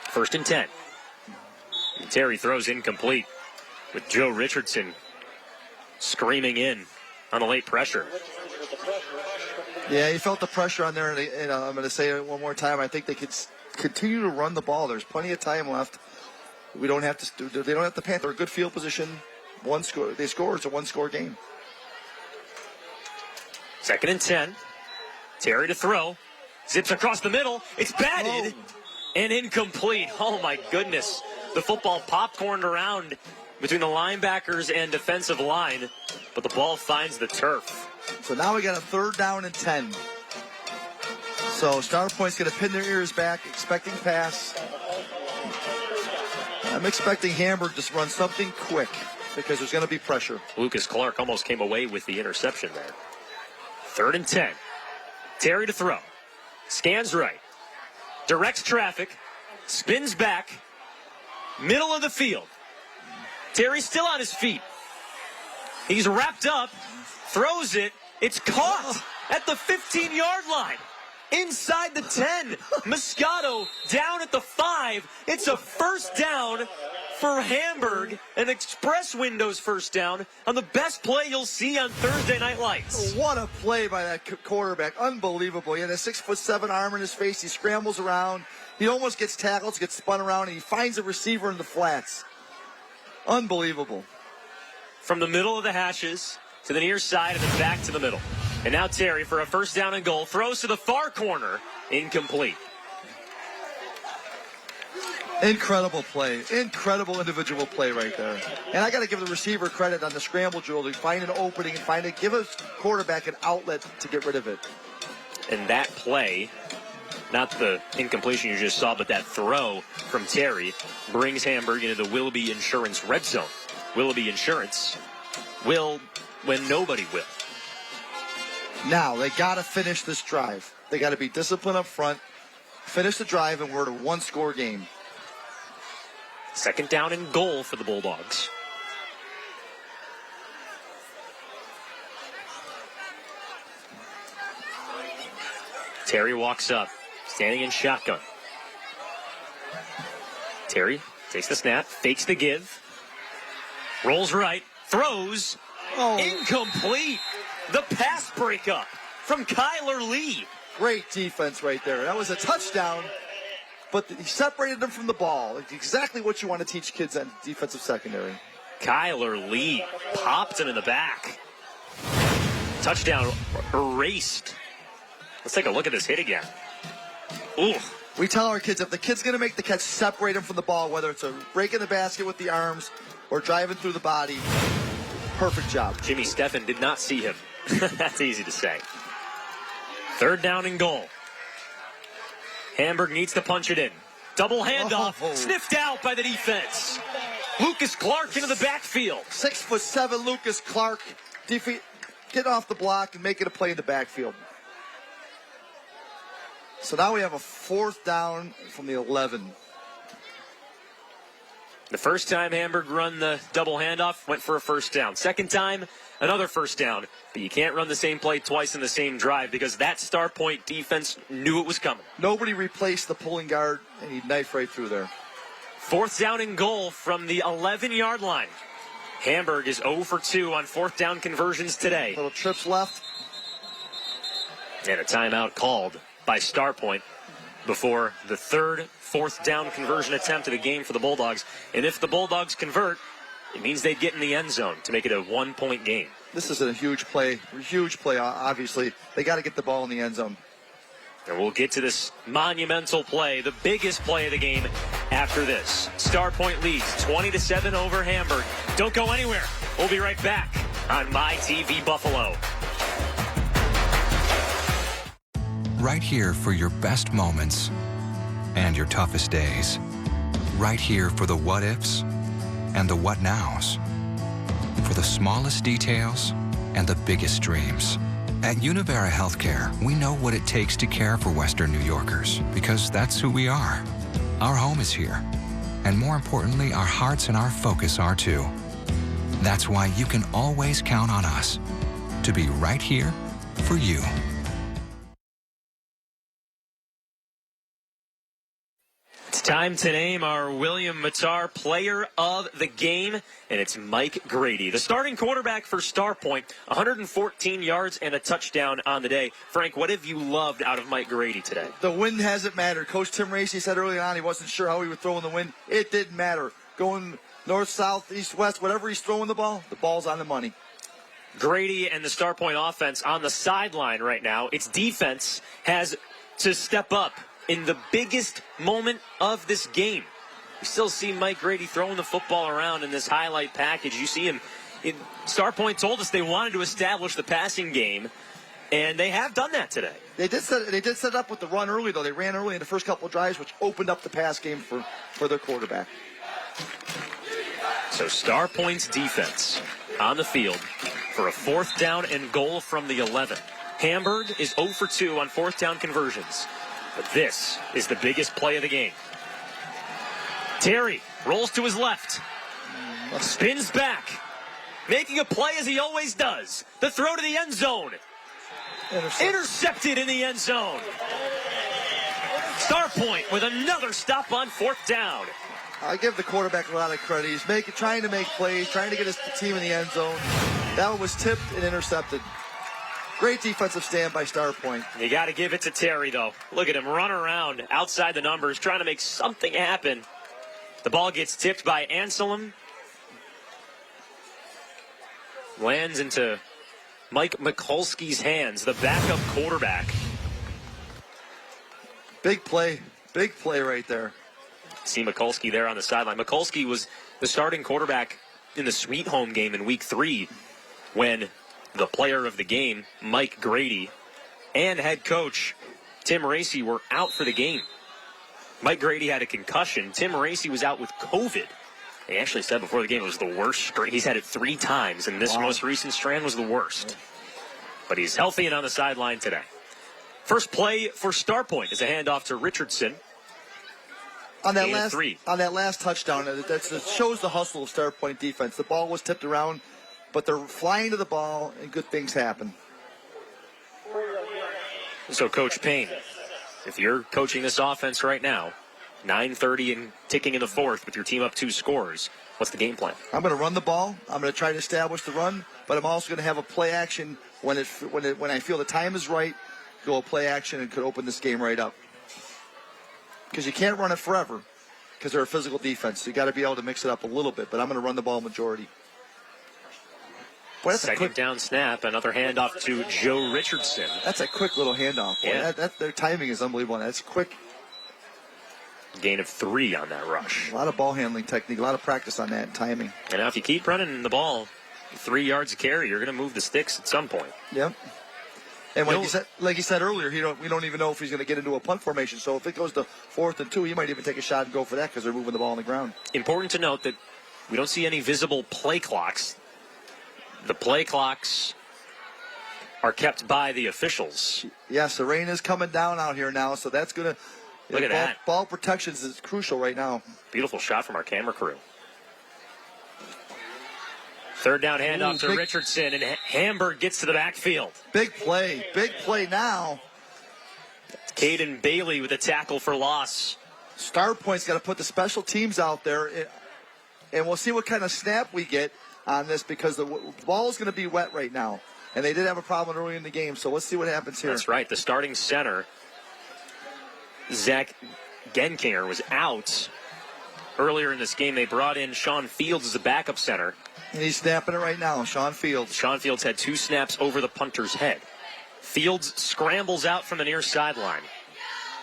1st and 10. And Terry throws incomplete with Joe Richardson screaming in on the late pressure. Yeah, he felt the pressure on there, and I'm going to say it one more time. I think they could continue to run the ball. There's plenty of time left. We don't have to. They don't have to pant. They're a good field position. One score. They score. It's a one-score game. 2nd and 10. Terry to throw. Zips across the middle. It's batted and incomplete. Oh my goodness! The football popcorned around between the linebackers and defensive line, but the ball finds the turf. So now we got a 3rd down and 10. So Starpoint's going to pin their ears back, expecting pass. I'm expecting Hamburg to run something quick because there's going to be pressure. Lucas Clark almost came away with the interception there. 3rd and 10. Terry to throw. Scans right. Directs traffic. Spins back. Middle of the field. Terry still on his feet. He's wrapped up. Throws it. It's caught at the 15-yard line. Inside the 10. Moscato down at the 5. It's a first down for Hamburg. An Express Windows first down on the best play you'll see on Thursday Night Lights. What a play by that quarterback. Unbelievable. He had a 6'7" arm in his face. He scrambles around. He almost gets tackled, gets spun around, and he finds a receiver in the flats. Unbelievable. From the middle of the hashes to the near side and then back to the middle. And now Terry for a first down and goal. Throws to the far corner. Incomplete. Incredible play. Incredible individual play right there. And I got to give the receiver credit on the scramble drill to find an opening and give a quarterback an outlet to get rid of it. And that play, not the incompletion you just saw, but that throw from Terry brings Hamburg into the Willoughby Insurance red zone. Willoughby Insurance will when nobody will. Now, they got to finish this drive. They got to be disciplined up front, finish the drive, and we're at a one-score game. 2nd down and goal for the Bulldogs. Terry walks up, standing in shotgun. Terry takes the snap, fakes the give, rolls right, throws, incomplete. The pass breakup from Kyler Lee. Great defense right there. That was a touchdown, but he separated them from the ball. Exactly what you want to teach kids on defensive secondary. Kyler Lee popped him in the back. Touchdown erased. Let's take a look at this hit again. Ooh. We tell our kids, if the kid's going to make the catch, separate him from the ball, whether it's a break in the basket with the arms or driving through the body. Perfect job. Jimmy Steffen did not see him. That's easy to say. 3rd down and goal. Hamburg needs to punch it in. Double handoff, sniffed out by the defense. Lucas Clark into the backfield. 6'7" Lucas Clark. Get off the block and make it a play in the backfield. So now we have a 4th down from the 11. The first time Hamburg run the double handoff, went for a first down. Second time, another first down. But you can't run the same play twice in the same drive because that Starpoint defense knew it was coming. Nobody replaced the pulling guard, and he knifed right through there. 4th down and goal from the 11-yard line. Hamburg is 0 for 2 on 4th down conversions today. Little trips left. And a timeout called by Starpoint before the 3rd 4th down conversion attempt of the game for the Bulldogs. And if the Bulldogs convert, it means they'd get in the end zone to make it a 1-point game. This is a huge play, obviously. They got to get the ball in the end zone. And we'll get to this monumental play, the biggest play of the game after this. Starpoint leads 20-7 over Hamburg. Don't go anywhere. We'll be right back on My TV Buffalo. Right here for your best moments and your toughest days. Right here for the what ifs and the what nows. For the smallest details and the biggest dreams. At Univera Healthcare, we know what it takes to care for Western New Yorkers because that's who we are. Our home is here. And more importantly, our hearts and our focus are too. That's why you can always count on us to be right here for you. It's time to name our William Mattar Player of the Game, and it's Mike Grady, the starting quarterback for Starpoint. 114 yards and a touchdown on the day. Frank, what have you loved out of Mike Grady today? The wind hasn't mattered. Coach Tim Racy said early on he wasn't sure how he would throw in the wind. It didn't matter. Going north, south, east, west, whatever he's throwing the ball's on the money. Grady and the Starpoint offense on the sideline right now. Its defense has to step up in the biggest moment of this game. You still see Mike Grady throwing the football around in this highlight package. You see him. Starpoint told us they wanted to establish the passing game, and they have done that today. They did set up with the run early, though. They ran early in the first couple of drives, which opened up the pass game for their quarterback. So Starpoint's defense on the field for a 4th down and goal from the 11. Hamburg is 0 for 2 on 4th down conversions. But this is the biggest play of the game. Terry rolls to his left. Spins back. Making a play as he always does. The throw to the end zone. Intercepted in the end zone. Starpoint with another stop on 4th down. I give the quarterback a lot of credit. He's trying to make plays, trying to get his team in the end zone. That one was tipped and intercepted. Great defensive stand by Starpoint. You got to give it to Terry, though. Look at him run around outside the numbers, trying to make something happen. The ball gets tipped by Anselm. Lands into Mike Mikulski's hands, the backup quarterback. Big play right there. See Mikulski there on the sideline. Mikulski was the starting quarterback in the Sweet Home game in Week 3 when the player of the game, Mike Grady, and head coach Tim Racy were out for the game. Mike Grady had a concussion. Tim Racy was out with COVID. They actually said before the game it was the worst. He's had it 3 times, and this most recent strand was the worst. But he's healthy and on the sideline today. First play for Starpoint is a handoff to Richardson. On that last touchdown, that shows the hustle of Starpoint defense. The ball was tipped around, but they're flying to the ball, and good things happen. So, Coach Payne, if you're coaching this offense right now, 9:30 and ticking in the 4th with your team up 2 scores, what's the game plan? I'm going to run the ball. I'm going to try to establish the run, but I'm also going to have a play action when I feel the time is right. Go a play action and could open this game right up. Because you can't run it forever because they're a physical defense. So you got to be able to mix it up a little bit, but I'm going to run the ball majority. Boy, Second down snap, another handoff to Joe Richardson. That's a quick little handoff. Boy, yeah. Their timing is unbelievable. That's quick. Gain of 3 on that rush. A lot of ball handling technique, a lot of practice on that timing. And now if you keep running the ball 3 yards of carry, you're going to move the sticks at some point. Yep. And like you said earlier, we don't even know if he's going to get into a punt formation. So if it goes to 4th and 2, he might even take a shot and go for that because they're moving the ball on the ground. Important to note that we don't see any visible play clocks. The play clocks are kept by the officials. Yes, the rain is coming down out here now, so that's going to... Look at that. Ball protections is crucial right now. Beautiful shot from our camera crew. 3rd down handoff to Richardson, and Hamburg gets to the backfield. Big play now. Caden Bailey with a tackle for loss. Starpoint's got to put the special teams out there, and we'll see what kind of snap we get on this because the ball is going to be wet right now. And they did have a problem early in the game, so let's see what happens here. That's right. The starting center, Zach Genkinger, was out earlier in this game. They brought in Sean Fields as a backup center. And he's snapping it right now, Sean Fields. Sean Fields had 2 snaps over the punter's head. Fields scrambles out from the near sideline.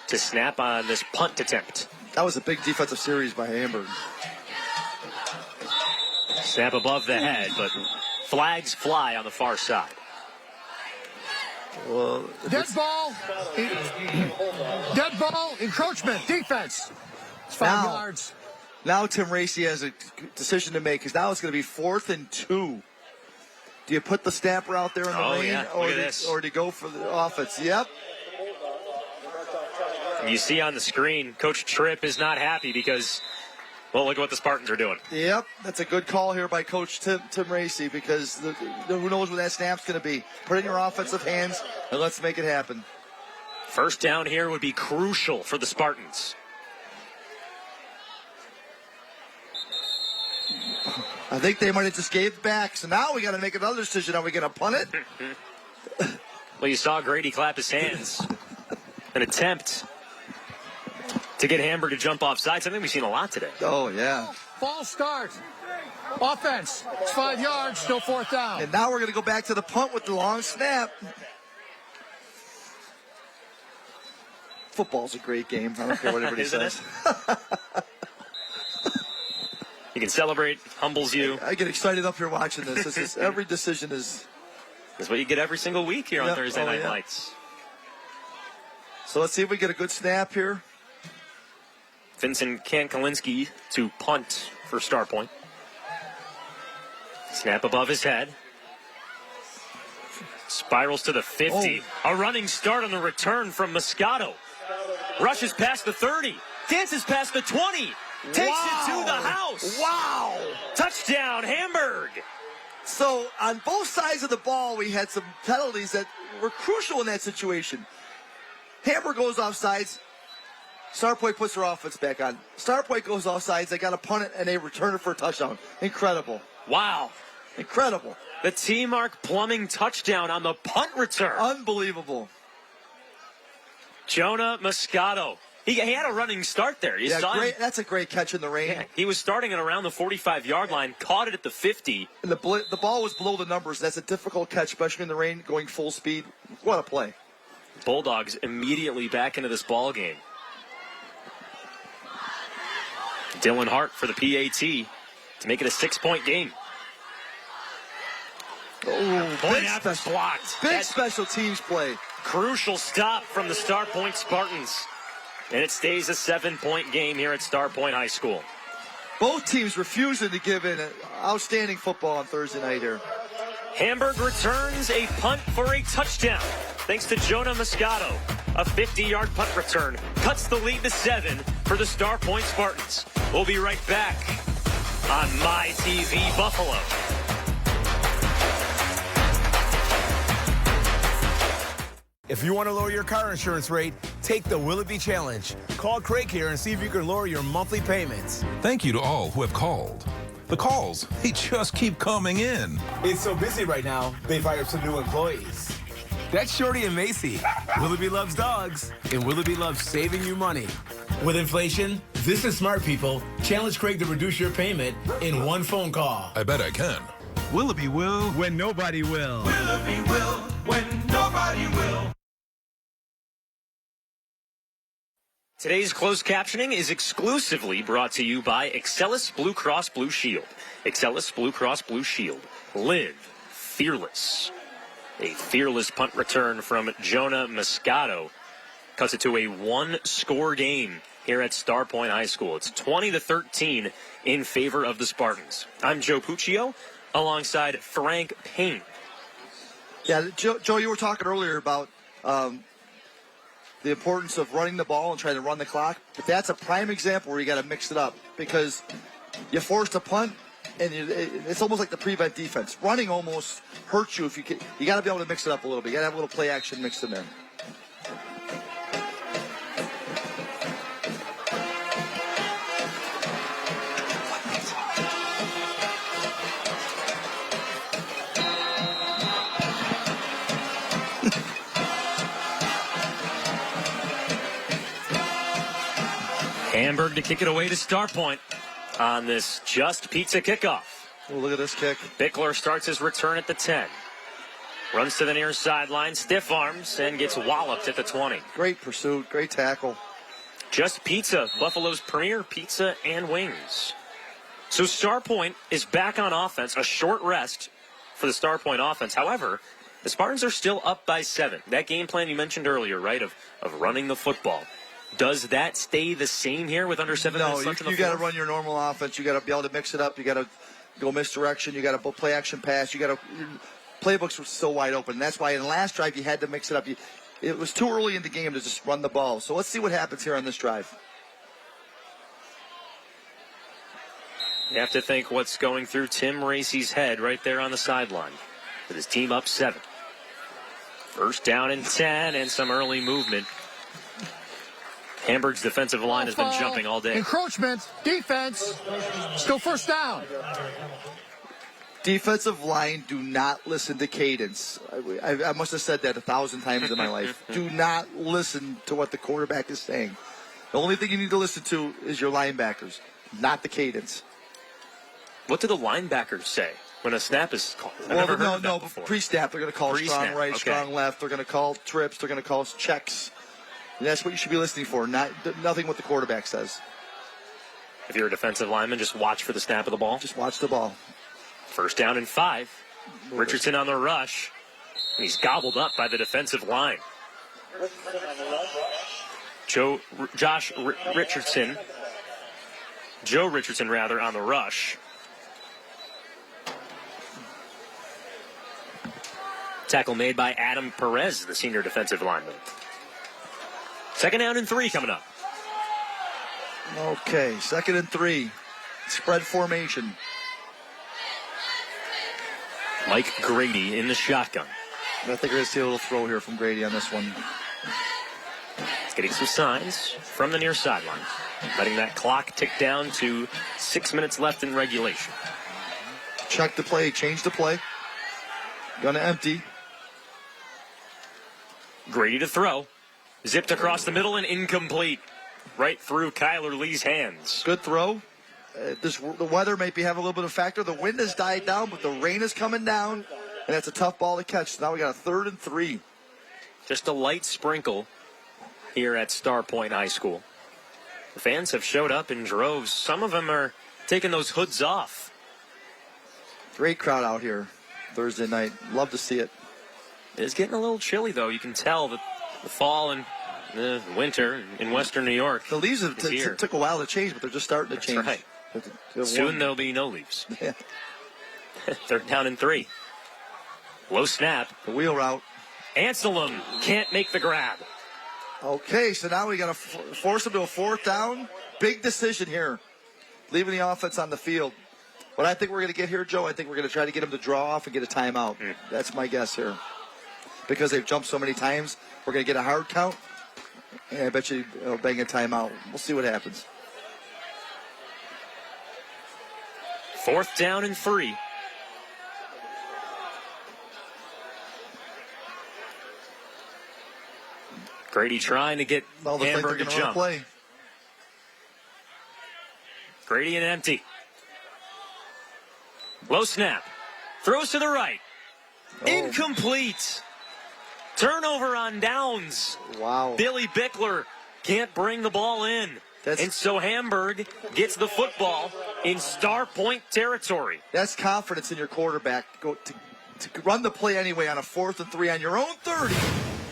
to snap on this punt attempt. That was a big defensive series by Hamburg. Snap above the head, but flags fly on the far side. Well, dead ball, encroachment, defense. It's 5 yards. Now Tim Racy has a decision to make, because now it's going to be 4th and 2. Do you put the snapper out there in the rain, or do you go for the offense? Yep. You see on the screen, Coach Tripp is not happy because, well, look at what the Spartans are doing. Yep, that's a good call here by Coach Tim Racy, because who knows where that snap's going to be. Put it in your offensive hands, and let's make it happen. First down here would be crucial for the Spartans. I think they might have just gave back, so now we got to make another decision. Are we going to punt it? Well, you saw Grady clap his hands. An attempt to get Hamburg to jump off sides. Something we've seen a lot today. Oh, yeah. False start. Offense. It's 5 yards, still 4th down. And now we're going to go back to the punt with the long snap. Football's a great game. I don't care what everybody says. You can celebrate, humbles you. I get excited up here watching this. Every decision is... That's what you get every single week here on Thursday Night Lights. So let's see if we get a good snap here. Vincent Kankalinski to punt for Starpoint. Snap above his head. Spirals to the 50. Oh. A running start on the return from Moscato. Rushes past the 30. Dances past the 20. Takes it to the house. Wow. Touchdown, Hamburg. So on both sides of the ball, we had some penalties that were crucial in that situation. Hamburg goes off sides. Starpoint puts their offense back on. Starpoint goes off sides. They got to punt it, and they return it for a touchdown. Incredible. Wow. Incredible. The T-Mark Plumbing touchdown on the punt return. Unbelievable. Jonah Moscato. He had a running start there. You saw him. That's a great catch in the rain. Yeah, he was starting at around the 45-yard line, caught it at the 50. And the ball was below the numbers. That's a difficult catch, especially in the rain, going full speed. What a play. Bulldogs immediately back into this ball game. Dylan Hart for the PAT to make it a 6-point game. Oh, point after blocked. Big special teams play. Crucial stop from the Starpoint Spartans. And it stays a 7-point game here at Starpoint High School. Both teams refusing to give in. Outstanding football on Thursday night here. Hamburg returns a punt for a touchdown. Thanks to Jonah Moscato. A 50-yard punt return cuts the lead to 7 for the Starpoint Spartans. We'll be right back on My TV Buffalo. If you want to lower your car insurance rate, take the Will It Be Challenge. Call Craig here and see if you can lower your monthly payments. Thank you to all who have called. The calls, they just keep coming in. It's so busy right now, they've hired some new employees. That's Shorty and Macy. Willoughby loves dogs, and Willoughby loves saving you money. With inflation, this is smart people. Challenge Craig to reduce your payment in one phone call. I bet I can. Willoughby will when nobody will. Willoughby will when nobody will. Today's closed captioning is exclusively brought to you by Excelis Blue Cross Blue Shield. Excelis Blue Cross Blue Shield. Live fearless. A fearless punt return from Jonah Moscato cuts it to a one-score game here at Starpoint High School. It's 20-13 in favor of the Spartans. I'm Joe Puccio alongside Frank Payne. Yeah, Joe, you were talking earlier about the importance of running the ball and trying to run the clock. But that's a prime example where you got to mix it up, because you're forced to punt, and it's almost like the prevent defense. Running almost hurts you if you got to be able to mix it up a little bit. You got to have a little play action mixed in there. Hamburg to kick it away to Starpoint on this Just Pizza kickoff. Oh, look at this kick. Bickler starts his return at the 10. Runs to the near sideline, stiff arms, and gets walloped at the 20. Great pursuit, great tackle. Just Pizza, Buffalo's premier pizza and wings. So Starpoint is back on offense, a short rest for the Starpoint offense. However, the Spartans are still up by 7. That game plan you mentioned earlier, right, of running the football. Does that stay the same here with under 7 minutes left in the you got to run your normal offense. You got to be able to mix it up. You got to go misdirection. You got to play action pass. You got to playbooks were so wide open. That's why in the last drive you had to mix it up. It was too early in the game to just run the ball. So let's see what happens here on this drive. You have to think what's going through Tim Racy's head right there on the sideline with his team up 7. First down and 10 and some early movement. Hamburg's defensive line has been jumping all day. Encroachment, defense, still first down. Defensive line, do not listen to cadence. I must have said that 1,000 times in my life. Do not listen to what the quarterback is saying. The only thing you need to listen to is your linebackers, not the cadence. What do the linebackers say when a snap is called? No, pre-snap. They're going to call strong right, strong left. They're going to call trips. They're going to call checks. And that's what you should be listening for, nothing what the quarterback says. If you're a defensive lineman, just watch for the snap of the ball. Just watch the ball. First down and 5. Richardson on the rush. And he's gobbled up by the defensive line. Joe Richardson on the rush. Tackle made by Adam Perez, the senior defensive lineman. Second down and 3 coming up. Okay, 2nd and 3. Spread formation. Mike Grady in the shotgun. I think we're going to see a little throw here from Grady on this one. He's getting some signs from the near sideline. Letting that clock tick down to 6 minutes left in regulation. Check the play, change the play. Going to empty. Grady to throw. Zipped across the middle and incomplete. Right through Kyler Lee's hands. Good throw. The weather may be having a little bit of a factor. The wind has died down, but the rain is coming down, and that's a tough ball to catch. So now we got a 3rd and 3. Just a light sprinkle here at Starpoint High School. The fans have showed up in droves. Some of them are taking those hoods off. Great crowd out here Thursday night. Love to see it. It's getting a little chilly, though. You can tell that the fall and the winter in western New York. The leaves took a while to change, but they're just starting to change. Right. Soon there'll be no leaves. Yeah. 3rd down and 3. Low snap. The wheel route. Anselm can't make the grab. Okay, so now we got to force him to a 4th down. Big decision here. Leaving the offense on the field. What I think we're going to get here, Joe, I think we're going to try to get him to draw off and get a timeout. That's my guess here. Because they've jumped so many times, we're going to get a hard count. And I bet you it'll bang a timeout. We'll see what happens. 4th down and 3. Grady trying to get Hamburg to jump. Grady and empty. Low snap. Throws to the right. Incomplete. Turnover on downs. Wow. Billy Bickler can't bring the ball in. And so Hamburg gets the football in Starpoint territory. That's confidence in your quarterback. Go to run the play anyway on a 4th and 3 on your own 30.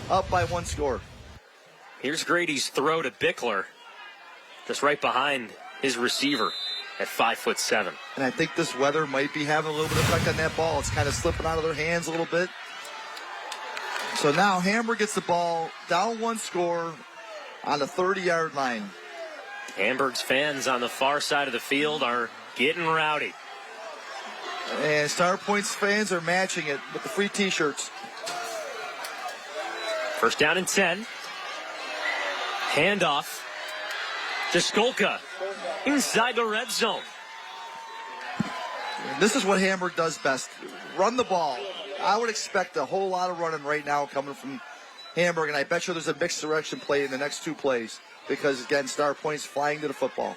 Up by 1 score. Here's Grady's throw to Bickler. Just right behind his receiver at 5'7". And I think this weather might be having a little bit of effect on that ball. It's kind of slipping out of their hands a little bit. So now Hamburg gets the ball down 1 score on the 30-yard line. Hamburg's fans on the far side of the field are getting rowdy. And Starpoint's fans are matching it with the free T-shirts. 1st down and 10. Handoff to Skolka inside the red zone. This is what Hamburg does best. Run the ball. I would expect a whole lot of running right now coming from Hamburg, and I bet you there's a mixed direction play in the next 2 plays because, again, Starpoint's flying to the football.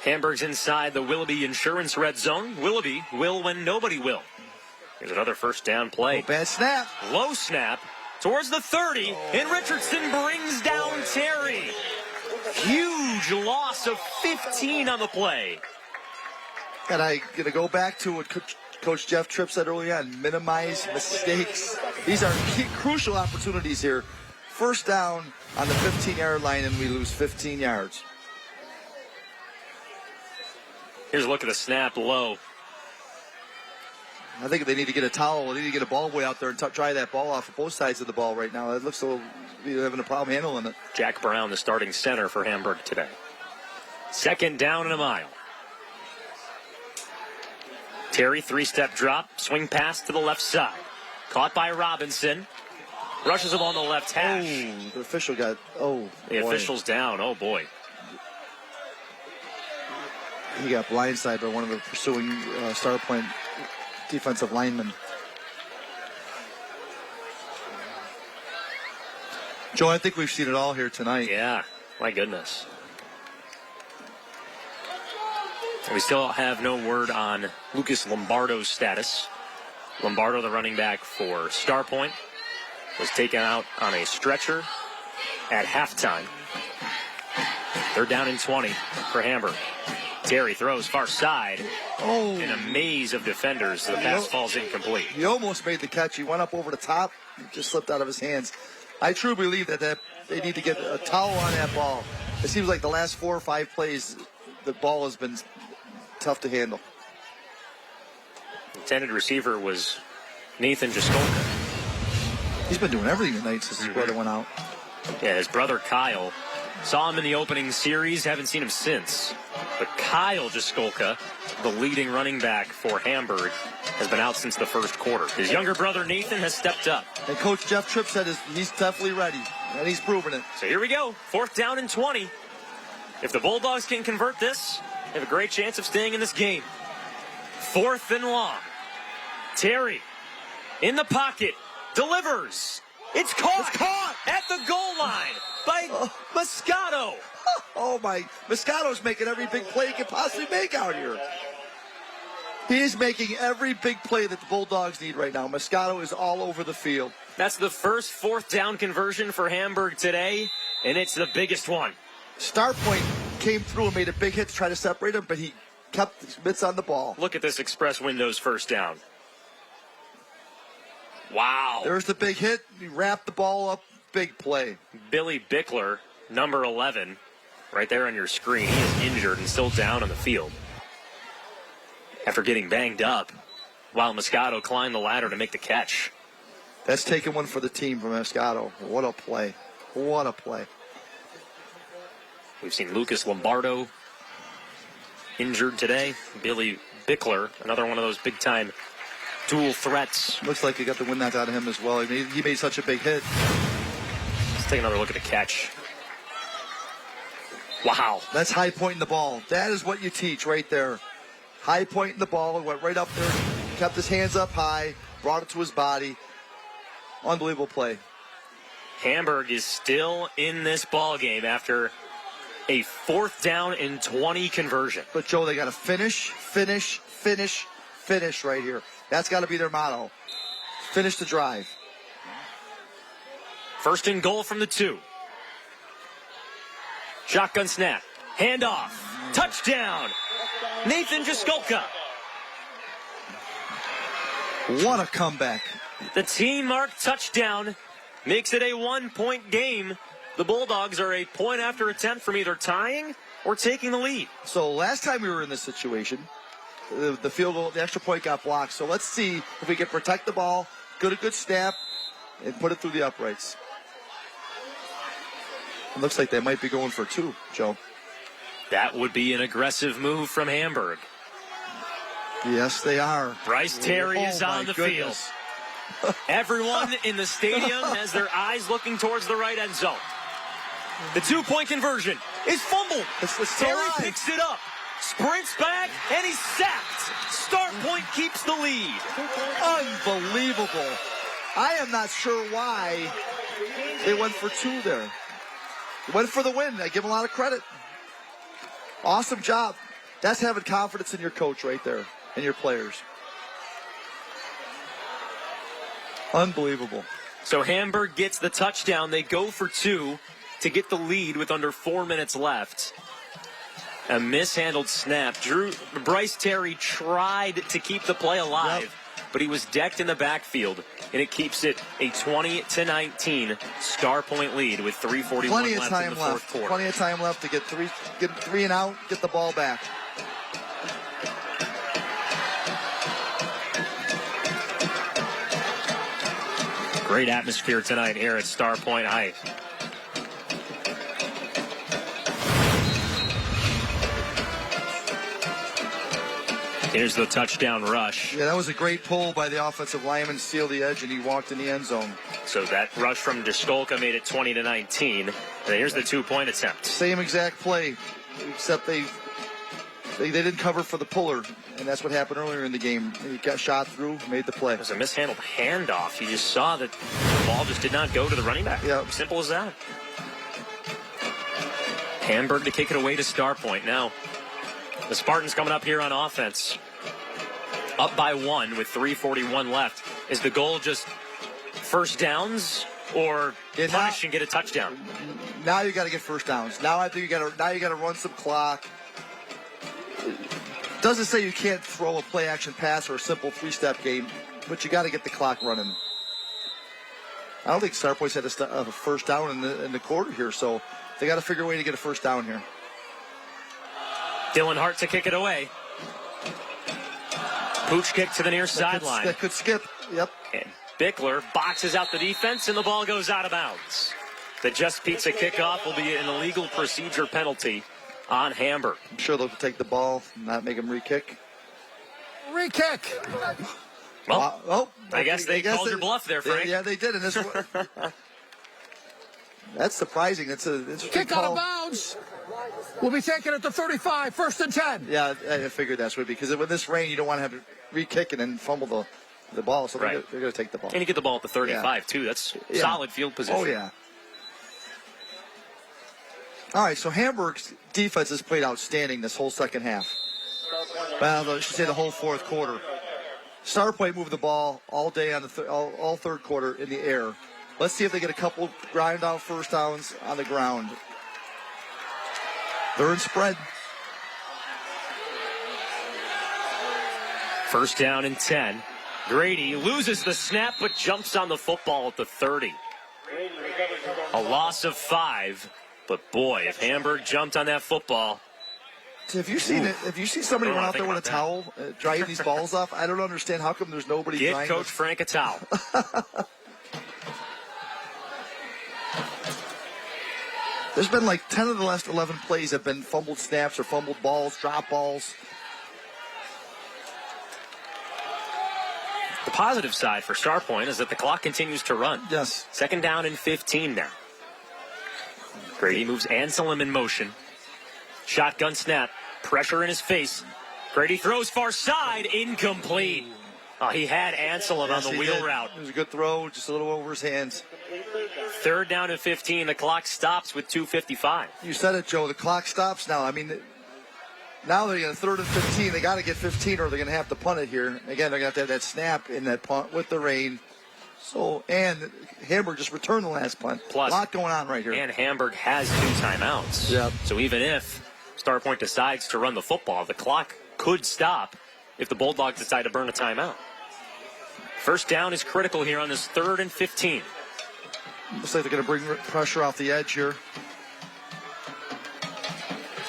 Hamburg's inside the Willoughby Insurance red zone. Willoughby will when nobody will. Here's another first down play. Oh, bad snap. Low snap towards the 30, and Richardson brings down Terry. Huge loss of 15 on the play. And I'm going to go back to what Coach Jeff Tripp said early on, minimize mistakes. These are crucial opportunities here. First down on the 15-yard line, and we lose 15 yards. Here's a look at the snap low. I think they need to get a towel. They need to get a ball boy out there and dry that ball off of both sides of the ball right now. It looks like they're having a problem handling it. Jack Brown, the starting center for Hamburg today. Second down and a mile. Terry, three-step drop, swing pass to the left side. Caught by Robinson. Rushes him on the left hash. The official got, The official's down, oh boy. He got blindsided by one of the pursuing Starpoint defensive linemen. Joe, I think we've seen it all here tonight. Yeah, my goodness. We still have no word on Lucas Lombardo's status. Lombardo, the running back for Starpoint, was taken out on a stretcher at halftime. They're down in 20 for Hamburg. Terry throws far side. In a maze of defenders. The pass falls incomplete. He almost made the catch. He went up over the top. It just slipped out of his hands. I truly believe that they need to get a towel on that ball. It seems like the last 4 or 5 plays, the ball has been tough to handle. Intended receiver was Nathan Jaskolka. He's been doing everything tonight since his brother went out. Yeah, his brother Kyle. Saw him in the opening series, haven't seen him since. But Kyle Jaskolka, the leading running back for Hamburg, has been out since the first quarter. His younger brother Nathan has stepped up. And Coach Jeff Tripp said he's definitely ready, and he's proven it. So here we go, 4th down and 20. If the Bulldogs can convert this, they have a great chance of staying in this game. 4th and long. Terry in the pocket, delivers. It's caught at the goal line by Moscato. Oh, my. Moscato's making every big play he can possibly make out here. He is making every big play that the Bulldogs need right now. Moscato is all over the field. That's the first 4th down conversion for Hamburg today, and it's the biggest one. Starpoint came through and made a big hit to try to separate him, but he kept his mitts on the ball. Look at this Express Windows first down. Wow. There's the big hit. He wrapped the ball up. Big play. Billy Bickler, number 11, right there on your screen. He is injured and still down on the field after getting banged up while Moscato climbed the ladder to make the catch. That's taking one for the team from Moscato. What a play. What a play. We've seen Lucas Lombardo injured today. Billy Bickler, another one of those big-time dual threats. Looks like he got the wind knocked out of him as well. He made such a big hit. Let's take another look at the catch. Wow. That's high pointing the ball. That is what you teach right there. High pointing the ball. He went right up there, kept his hands up high, brought it to his body. Unbelievable play. Hamburg is still in this ball game after a 4th down and 20 conversion. But, Joe, they got to finish right here. That's got to be their motto. Finish the drive. 1st and goal from the 2. Shotgun snap. Handoff. Touchdown. Nathan Jaskolka. What a comeback. The team marked touchdown makes it a 1-point game. The Bulldogs are a point after attempt from either tying or taking the lead. So last time we were in this situation, the field goal, the extra point got blocked. So let's see if we can protect the ball, get a good snap, and put it through the uprights. It looks like they might be going for 2, Joe. That would be an aggressive move from Hamburg. Yes, they are. Bryce Terry is on the field. Everyone in the stadium has their eyes looking towards the right end zone. The 2-point conversion is fumbled. Terry picks it up, sprints back, and he's sacked. Starpoint keeps the lead. Unbelievable. I am not sure why they went for 2 there. They went for the win. I give them a lot of credit. Awesome job. That's having confidence in your coach right there and your players. Unbelievable. So Hamburg gets the touchdown. They go for 2 to get the lead with under 4 minutes left. A mishandled snap. Bryce Terry tried to keep the play alive, but he was decked in the backfield, and it keeps it a 20-19 Starpoint lead with 3:41 left in the fourth quarter. Plenty of time left to get three and out, get the ball back. Great atmosphere tonight here at Starpoint High. Here's the touchdown rush. Yeah, that was a great pull by the offensive lineman, sealed the edge, and he walked in the end zone. So that rush from Diskolka made it 20-19. And here's the 2-point attempt. Same exact play, except they didn't cover for the puller, and that's what happened earlier in the game. He got shot through, made the play. It was a mishandled handoff. You just saw that the ball just did not go to the running back. Yeah. Simple as that. Hamburg to kick it away to Starpoint. Now, the Spartans coming up here on offense. Up by 1 with 3:41 left. Is the goal just first downs or punish and get a touchdown? Now you got to get first downs. Now I think you got to run some clock. Doesn't say you can't throw a play action pass or a simple 3-step game, but you got to get the clock running. I don't think Starpoint's had a first down in the quarter here, so they got to figure a way to get a first down here. Dylan Hart to kick it away. Pooch kick to the near sideline. That could skip. Yep. And Bickler boxes out the defense, and the ball goes out of bounds. The Just Pizza kickoff will be an illegal procedure penalty on Hamburg. I'm sure they'll take the ball, not make him re-kick. Re-kick. Well, I guess they called your bluff there, Frank. Yeah, they did. And this that's surprising. It's a kick out of bounds. We'll be taking it to 35, 1st and 10. Yeah, I figured that's what because with this rain, you don't want to have to re-kick and then fumble the ball. So they're going to take the ball. And you get the ball at the 35, too. That's solid field position. Oh, yeah. All right, so Hamburg's defense has played outstanding this whole second half. Well, I should say the whole fourth quarter. Starpoint moved the ball all day on all third quarter in the air. Let's see if they get a couple grind out first downs on the ground. They're in spread. First down and 10. Grady loses the snap but jumps on the football at the 30. A loss of 5. But boy, if Hamburg jumped on that football. So have you seen somebody run out there with a towel drying these balls off? I don't understand how come there's nobody drying. Get Coach Frank a towel. There's been like 10 of the last 11 plays have been fumbled snaps or fumbled balls, drop balls. The positive side for Starpoint is that the clock continues to run. Yes. 2nd down and 15 now. Grady moves Anselm in motion. Shotgun snap. Pressure in his face. Grady throws far side. Incomplete. Oh, he had Anselm on the wheel route. It was a good throw, just a little over his hands. 3rd down and 15. The clock stops with 2:55. You said it, Joe. The clock stops now. I mean, now they're going to 3rd and 15. They got to get 15 or they're going to have to punt it here. Again, they're going to have that snap in that punt with the rain. So, and Hamburg just returned the last punt. Plus, a lot going on right here. And Hamburg has 2 timeouts. Yep. So even if Starpoint decides to run the football, the clock could stop if the Bulldogs decide to burn a timeout. First down is critical here on this 3rd and 15. Looks like they're going to bring pressure off the edge here.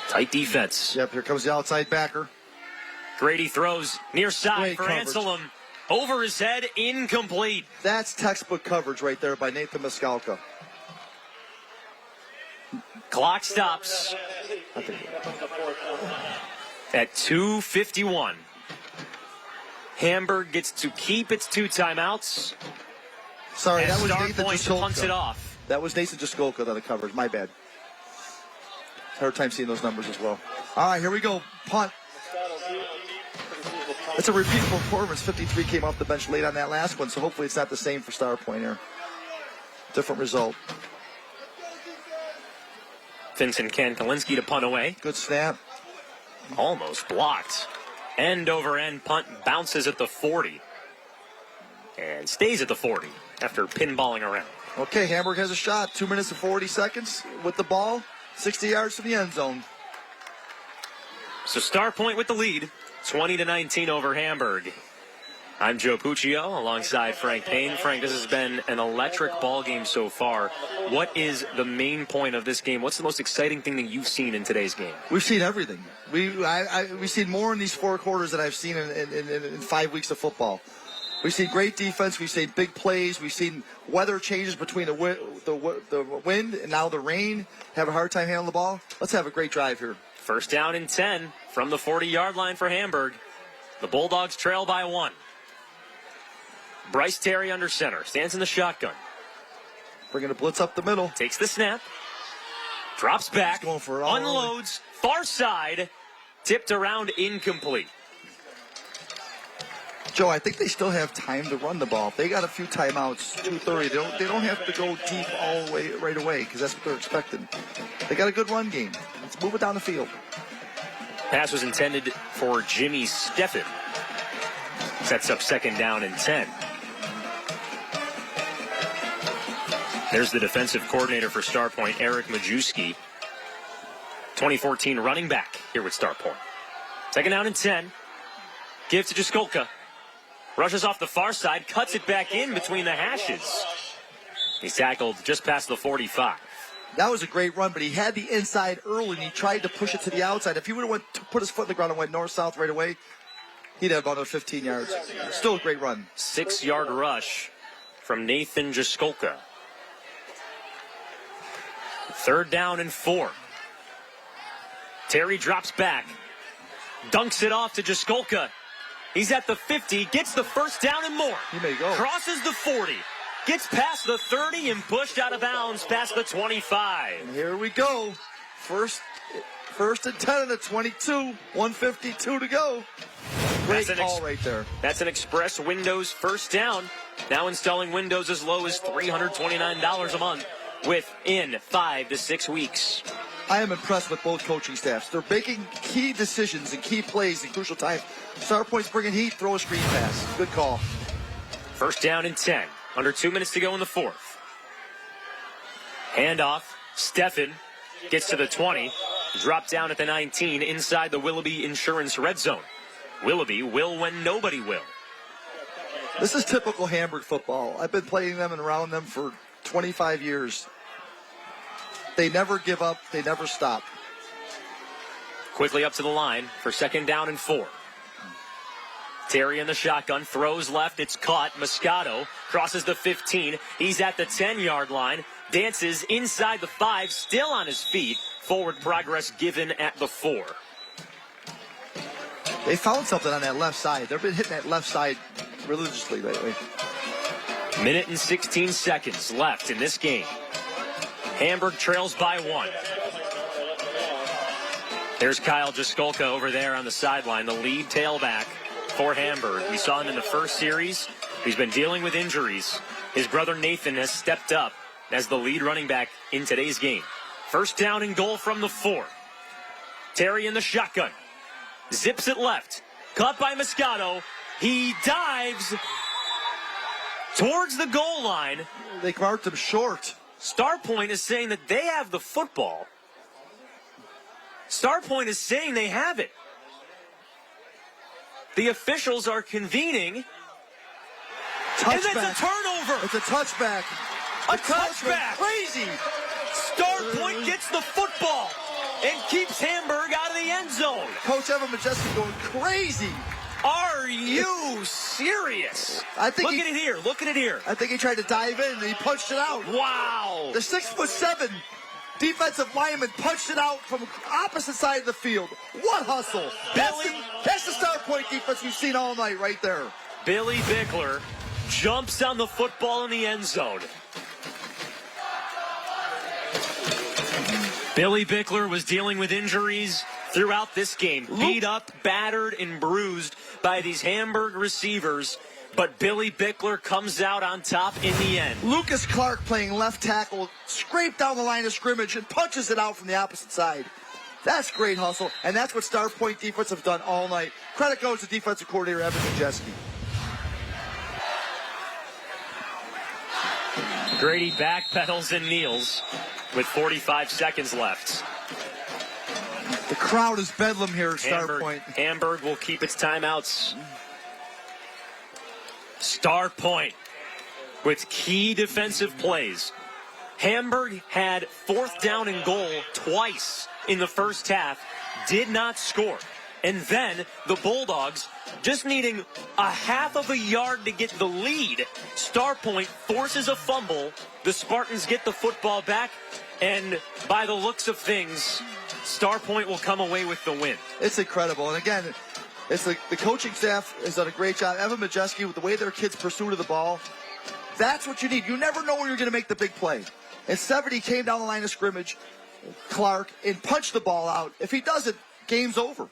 Tight defense. Yep, here comes the outside backer. Grady throws near side Great for coverage. Anselm. Over his head, incomplete. That's textbook coverage right there by Nathan Miskalka. Clock stops at 2:51. Hamburg gets to keep its 2 timeouts. Sorry, that was Nathan Starpoint punts it Jaskolka. off. That was Nathan Jaskolka that covered. My bad. Hard time seeing those numbers as well. All right, here we go. Punt. It's a repeatable performance. 53 came off the bench late on that last one, so hopefully it's not the same for Starpoint here. Different result. Vincent Kalinski to punt away. Good snap. Almost blocked. End over end punt bounces at the 40. and stays at the 40 after pinballing around. Okay, Hamburg has a shot. 2 minutes and 40 seconds with the ball. 60 yards from the end zone. So Starpoint with the lead, 20-19 over Hamburg. I'm Joe Puccio alongside Frank Payne. Frank, this has been an electric ball game so far. What is the main point of this game? What's the most exciting thing that you've seen in today's game? We've seen everything. We've seen more in these 4 quarters than I've seen in 5 weeks of football. We've seen great defense. We've seen big plays. We've seen weather changes between the wind and now the rain. Have a hard time handling the ball. Let's have a great drive here. First down and 10 from the 40-yard line for Hamburg. The Bulldogs trail by 1. Bryce Terry under center. Stands in the shotgun. Bringing a blitz up the middle. Takes the snap. Drops back. Going for it. Unloads. Far side. Tipped around, incomplete. Joe, I think they still have time to run the ball. If they got a few timeouts, 2:30. They don't have to go deep all the way right away because that's what they're expecting. They got a good run game. Let's move it down the field. Pass was intended for Jimmy Steffen. Sets up second down and 10. There's the defensive coordinator for Starpoint, Eric Majewski. 2014 running back here with Starpoint. Second down and 10. Give to Jaskolka. Rushes off the far side, cuts it back in between the hashes. He's tackled just past the 45. That was a great run, but he had the inside early, and he tried to push it to the outside. If he would have put his foot in the ground and went north-south right away, he'd have about another 15 yards. Still a great run. 6-yard rush from Nathan Jaskolka. Third down and 4. Terry drops back. Dunks it off to Jaskolka. He's at the 50, gets the first down and more. He may go. Crosses the 40, gets past the 30 and pushed out of bounds past the 25. And here we go. First and 10 at the 22, 1:52 to go. Great call right there. That's an Express Windows first down. Now installing Windows as low as $329 a month within 5 to 6 weeks. I am impressed with both coaching staffs. They're making key decisions and key plays in crucial times. Starpoint's bringing heat, throw a screen pass. Good call. First down and 10. Under 2 minutes to go in the 4th. Handoff. Steffen gets to the 20. Drop down at the 19 inside the Willoughby Insurance red zone. Willoughby will when nobody will. This is typical Hamburg football. I've been playing them and around them for 25 years. They never give up. They never stop. Quickly up to the line for second down and 4. Terry in the shotgun, throws left, it's caught. Moscato crosses the 15. He's at the 10-yard line, dances inside the 5, still on his feet. Forward progress given at the 4. They found something on that left side. They've been hitting that left side religiously lately. Minute and 16 seconds left in this game. Hamburg trails by 1. There's Kyle Jaskolka over there on the sideline, the lead tailback for Hamburg. We saw him in the first series. He's been dealing with injuries. His brother Nathan has stepped up as the lead running back in today's game. First down and goal from the 4. Terry in the shotgun. Zips it left. Caught by Moscato. He dives towards the goal line. They marked him short. Starpoint is saying that they have the football. Starpoint is saying they have it. The officials are convening. Touchback. And it's a turnover. It's a touchback. A touchback. Crazy. Starpoint gets the football and keeps Hamburg out of the end zone. Coach Evan Majewski going crazy. Are you serious? Look at it here. Look at it here. I think he tried to dive in and he punched it out. Wow. The 6'7" defensive lineman punched it out from opposite side of the field. What hustle. That's the Starpoint defense we've seen all night right there. Billy Bickler jumps on the football in the end zone. Billy Bickler was dealing with injuries throughout this game. Beat up, battered, and bruised by these Hamburg receivers. But Billy Bickler comes out on top in the end. Lucas Clark playing left tackle, scraped down the line of scrimmage and punches it out from the opposite side. That's great hustle, and that's what Starpoint defense have done all night. Credit goes to defensive coordinator Evan Majewski. Grady backpedals and kneels with 45 seconds left. The crowd is bedlam here at Starpoint. Hamburg will keep its timeouts. Starpoint with key defensive plays. Hamburg had 4th down and goal twice in the first half, did not score. And then the Bulldogs, just needing a half of a yard to get the lead, Starpoint forces a fumble. The Spartans get the football back, and by the looks of things, Starpoint will come away with the win. It's incredible. And again, it's the coaching staff has done a great job. Evan Majeski, with the way their kids pursued the ball, that's what you need. You never know when you're going to make the big play. And 70 came down the line of scrimmage, Clark, and punched the ball out. If he doesn't, game's over.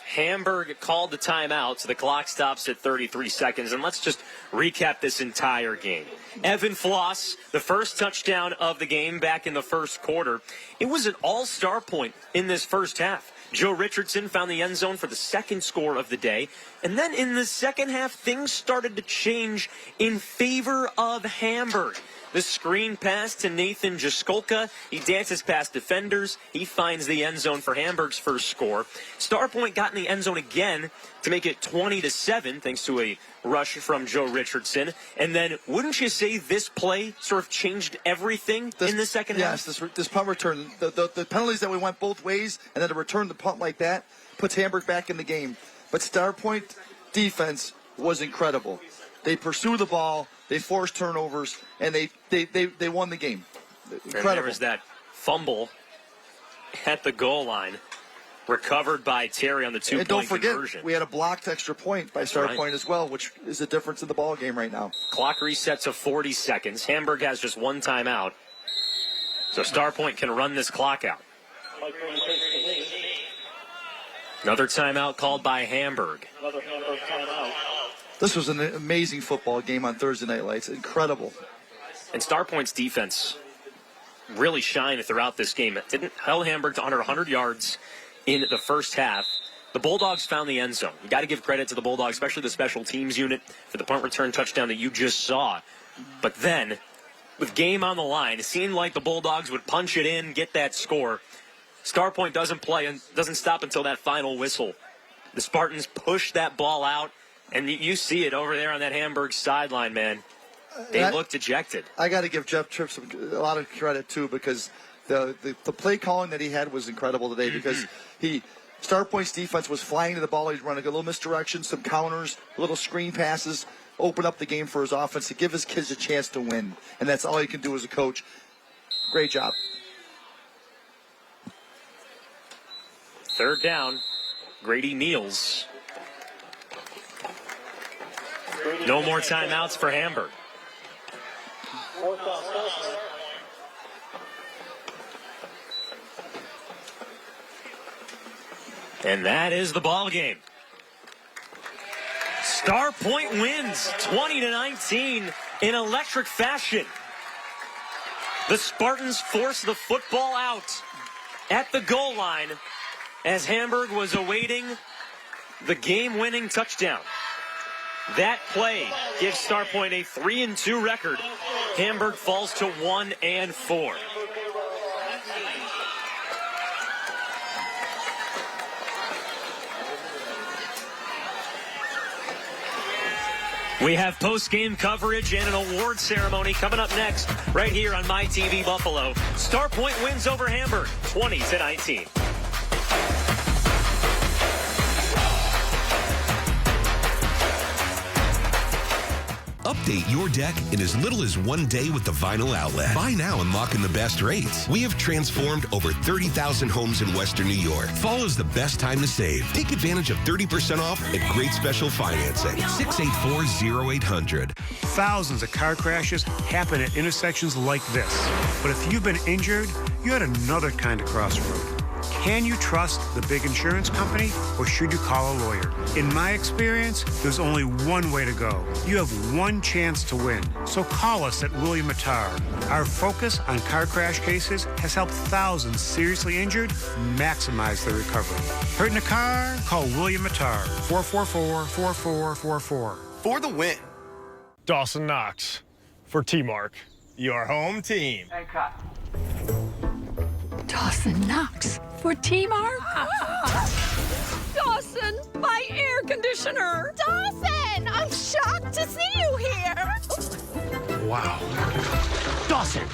Hamburg called the timeout, so the clock stops at 33 seconds. And let's just recap this entire game. Evan Floss, the first touchdown of the game back in the first quarter. It was an all-star point in this first half. Joe Richardson found the end zone for the second score of the day. And then in the second half, things started to change in favor of Hamburg. The screen pass to Nathan Jaskolka. He dances past defenders. He finds the end zone for Hamburg's first score. Starpoint got in the end zone again to make it 20-7, thanks to a rush from Joe Richardson. And then, wouldn't you say this play sort of changed everything in the second half? Yes, this punt return. The penalties that we went both ways, and then to return the punt like that, puts Hamburg back in the game. But Starpoint defense was incredible. They pursued the ball, they forced turnovers, and they won the game. Incredible. And there was that fumble at the goal line, recovered by Terry on the two-point conversion. And don't forget, we had a blocked extra point by Starpoint as well, which is the difference in the ball game right now. Clock resets to 40 seconds. Hamburg has just one timeout, so Starpoint can run this clock out. Another timeout called by Hamburg. Another Hamburg timeout. This was an amazing football game on Thursday Night Lights. Incredible. And Starpoint's defense really shined throughout this game. It didn't held Hamburg to under 100 yards in the first half. The Bulldogs found the end zone. You got to give credit to the Bulldogs, especially the special teams unit, for the punt return touchdown that you just saw. But then, with game on the line, it seemed like the Bulldogs would punch it in, get that score. Starpoint doesn't play and doesn't stop until that final whistle. The Spartans push that ball out. And you see it over there on that Hamburg sideline, man. They look dejected. I got to give Jeff Tripp a lot of credit, too, because the play calling that he had was incredible today because Starpoint's defense was flying to the ball. He's running a little misdirection, some counters, little screen passes, open up the game for his offense to give his kids a chance to win. And that's all he can do as a coach. Great job. Third down. Grady kneels. No more timeouts for Hamburg. And that is the ball game. Starpoint wins 20-19 in electric fashion. The Spartans force the football out at the goal line as Hamburg was awaiting the game-winning touchdown. That play gives Starpoint a 3-2 record. Hamburg falls to 1-4. We have post-game coverage and an award ceremony coming up next, right here on MyTV Buffalo. Starpoint wins over Hamburg, 20-19. Update your deck in as little as 1 day with the Vinyl Outlet. Buy now and lock in the best rates. We have transformed over 30,000 homes in Western New York. Fall is the best time to save. Take advantage of 30% off at great special financing. 684-0800. Thousands of car crashes happen at intersections like this. But if you've been injured, you're at another kind of crossroad. Can you trust the big insurance company, or should you call a lawyer? In my experience, there's only one way to go. You have one chance to win. So call us at William Mattar. Our focus on car crash cases has helped thousands seriously injured maximize their recovery. Hurt in a car? Call William Mattar. 444-4444. For the win. Dawson Knox. for T-Mark, your home team. And cut. Dawson Knox for T-Mark. Dawson, my air conditioner. Dawson, I'm shocked to see you here. Wow. Dawson,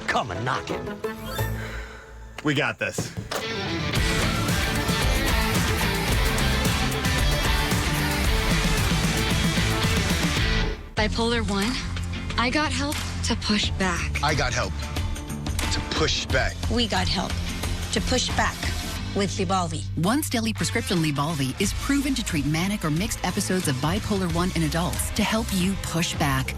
come and knock it. We got this. Bipolar 1, I got help to push back. I got help to push back. We got help to push back with Lybalvi. Once daily prescription Lybalvi is proven to treat manic or mixed episodes of bipolar 1 in adults to help you push back.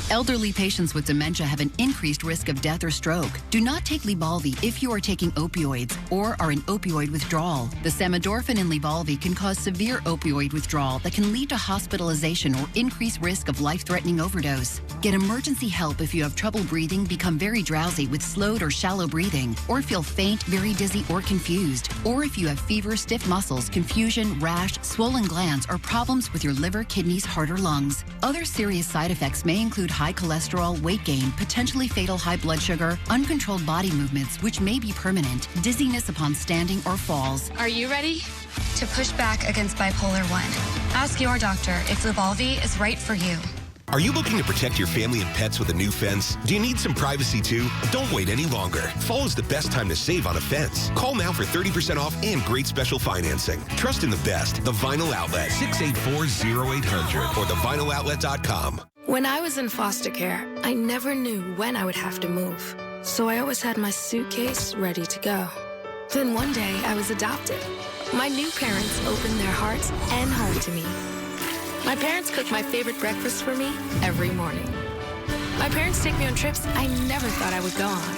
Elderly patients with dementia have an increased risk of death or stroke. Do not take Lybalvi if you are taking opioids or are in opioid withdrawal. The samidorphan in Lybalvi can cause severe opioid withdrawal that can lead to hospitalization or increased risk of life-threatening overdose. Get emergency help if you have trouble breathing, become very drowsy with slowed or shallow breathing, or feel faint, very dizzy, or confused. Or if you have fever, stiff muscles, confusion, rash, swollen glands, or problems with your liver, kidneys, heart, or lungs. Other serious side effects may include high cholesterol, weight gain, potentially fatal high blood sugar, uncontrolled body movements, which may be permanent, dizziness upon standing or falls. Are you ready to push back against bipolar 1? Ask your doctor if Lybalvi is right for you. Are you looking to protect your family and pets with a new fence? Do you need some privacy too? Don't wait any longer. Fall is the best time to save on a fence. Call now for 30% off and great special financing. Trust in the best, the Vinyl Outlet, 684-0800 or thevinyloutlet.com. When I was in foster care, I never knew when I would have to move. So I always had my suitcase ready to go. Then one day I was adopted. My new parents opened their hearts and home to me. My parents cook my favorite breakfast for me every morning. My parents take me on trips I never thought I would go on.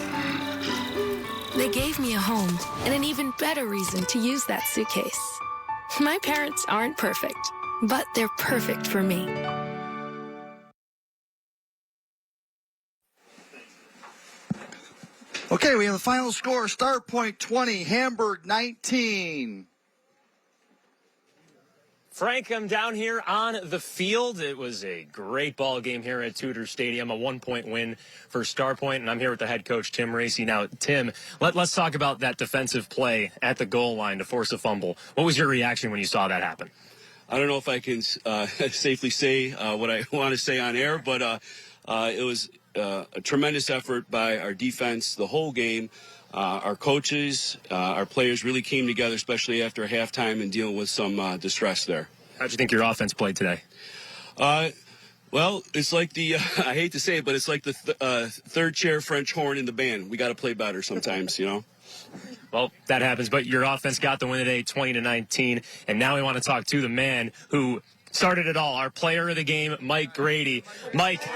They gave me a home and an even better reason to use that suitcase. My parents aren't perfect, but they're perfect for me. Okay, we have the final score. Starpoint 20, Hamburg 19. Frank, I'm down here on the field. It was a great ball game here at Tudor Stadium, a 1-point win for Starpoint, and I'm here with the head coach, Tim Racy. Now, Tim, let's talk about that defensive play at the goal line to force a fumble. What was your reaction when you saw that happen? I don't know if I can safely say what I want to say on air, but it was a tremendous effort by our defense the whole game. Our coaches, our players really came together, especially after halftime and dealing with some distress there. How'd you think your offense played today? Well, it's like the, I hate to say it, but it's like the third chair French horn in the band. We got to play better sometimes, you know? Well, that happens, but your offense got the win today, 20-19, and now we want to talk to the man who started it all, our player of the game, Mike Grady. Mike.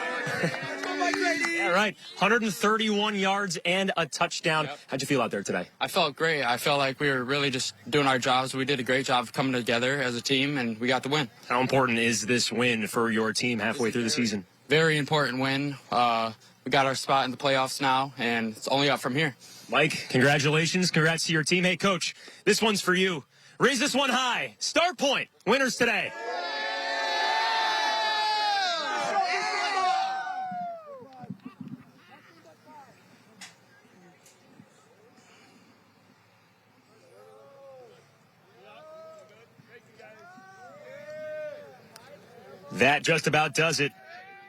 Yeah, right. 131 yards and a touchdown. Yep. How'd you feel out there today? I felt great. I felt like we were really just doing our jobs. We did a great job of coming together as a team, and we got the win. How important is this win for your team halfway through the season? Very important win. We got our spot in the playoffs now, and it's only up from here. Mike, congratulations. Congrats to your team. Hey, Coach, this one's for you. Raise this one high. Starpoint, winners today. That just about does it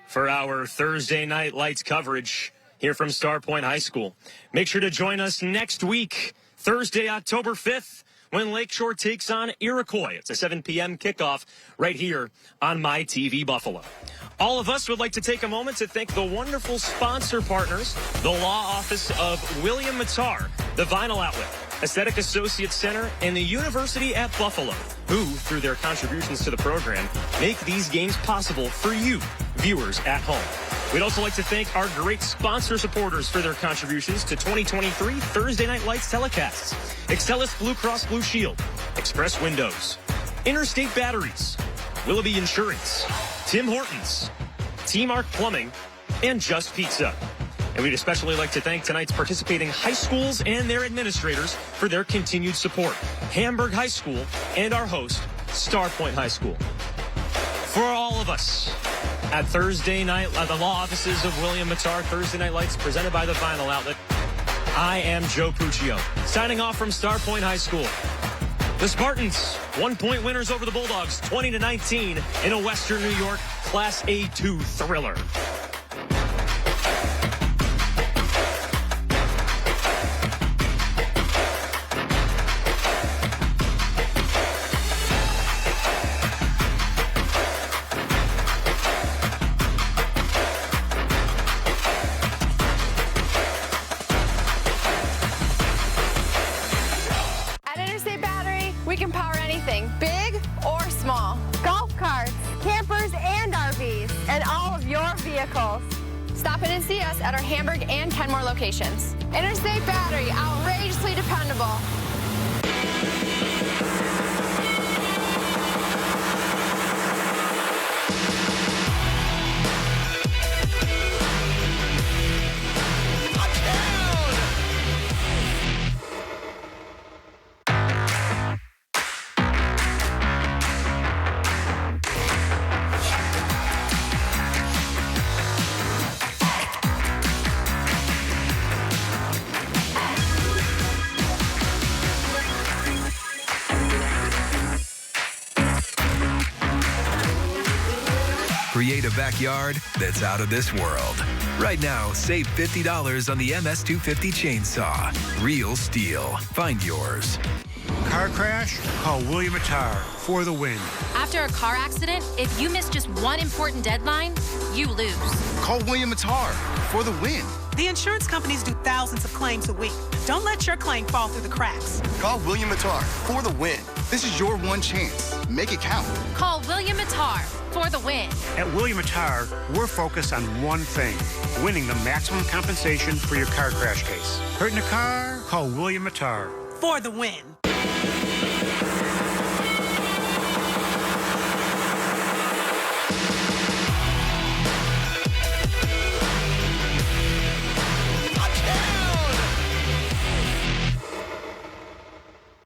for our Thursday Night Lights coverage here from Starpoint High School. Make sure to join us next week, Thursday, October 5th, when Lakeshore takes on Iroquois. It's a 7 p.m. kickoff right here on My TV Buffalo. All of us would like to take a moment to thank the wonderful sponsor partners, the Law Office of William Mattar, the Vinyl Outlet, Aesthetic Associates Center, and the University at Buffalo, who, through their contributions to the program, make these games possible for you, viewers at home. We'd also like to thank our great sponsor supporters for their contributions to 2023 Thursday Night Lights telecasts. Excelis Blue Cross Blue Shield, Express Windows, Interstate Batteries, Willoughby Insurance, Tim Hortons, T-Mark Plumbing, and Just Pizza. And we'd especially like to thank tonight's participating high schools and their administrators for their continued support. Hamburg High School and our host, Starpoint High School. For all of us At Thursday night, at the law offices of William Matar, Thursday Night Lights presented by the Vinyl Outlet. I am Joe Puccio, signing off from Starpoint High School. The Spartans, 1-point winners over the Bulldogs, 20-19 in a Western New York Class A2 thriller. We can power anything, big or small. Golf carts, campers, and RVs, and all of your vehicles. Stop in and see us at our Hamburg and Kenmore locations. Interstate Battery, outrageously dependable. Create a backyard that's out of this world. Right now, save $50 on the MS250 chainsaw. Real STIHL. Find yours. Car crash? Call William Matar for the win. After a car accident, if you miss just one important deadline, you lose. Call William Matar for the win. The insurance companies do thousands of claims a week. Don't let your claim fall through the cracks. Call William Matar for the win. This is your one chance. Make it count. Call William Matar for the win. At William Matar, we're focused on one thing, winning the maximum compensation for your car crash case. Hurt in a car? Call William Matar. For the win.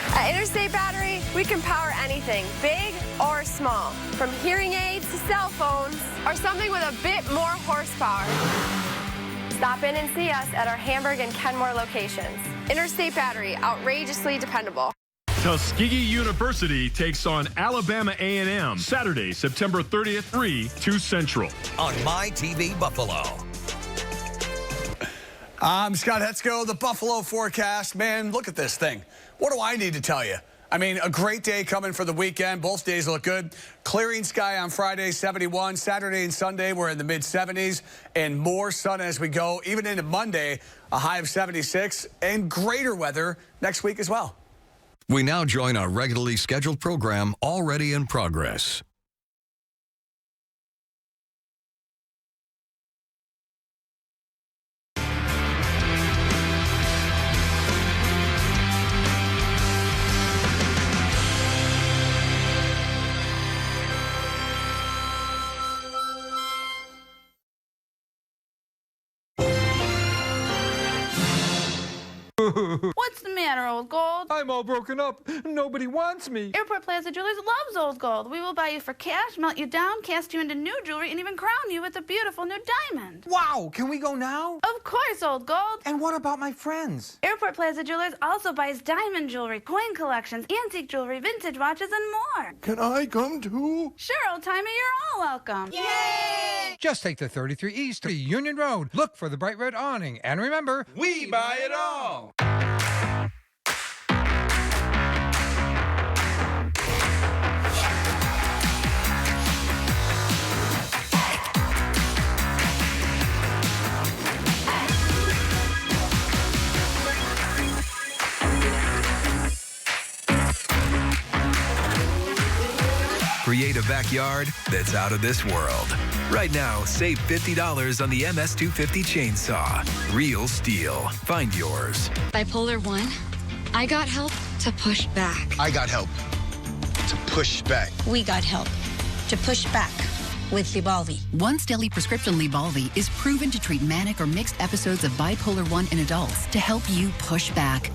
At Interstate Battery, we can power anything, big or small. From hearing aids to cell phones, or something with a bit more horsepower. Stop in and see us at our Hamburg and Kenmore locations. Interstate Battery, outrageously dependable. Tuskegee University takes on Alabama A&M Saturday, September 30th, 3 to Central. On My TV Buffalo. I'm Scott Hetzko, the Buffalo forecast. Man, look at this thing. What do I need to tell you? I mean, a great day coming for the weekend. Both days look good. Clearing sky on Friday, 71. Saturday and Sunday, we're in the mid-70s. And more sun as we go, even into Monday, a high of 76. And greater weather next week as well. We now join our regularly scheduled program already in progress. What's the matter, Old Gold? I'm all broken up. Nobody wants me. Airport Plaza Jewelers loves Old Gold. We will buy you for cash, melt you down, cast you into new jewelry, and even crown you with a beautiful new diamond. Wow, can we go now? Of course, Old Gold. And what about my friends? Airport Plaza Jewelers also buys diamond jewelry, coin collections, antique jewelry, vintage watches, and more. Can I come too? Sure, old timer, you're all welcome. Yay! Just take the 33 East to Union Road. Look for the bright red awning. And remember, we buy it all. Create a backyard that's out of this world. Right now, save $50 on the MS250 chainsaw. Real STIHL. Find yours. Bipolar 1, I got help to push back. I got help to push back. We got help to push back with Lybalvi. Once daily prescription Lybalvi is proven to treat manic or mixed episodes of bipolar 1 in adults to help you push back.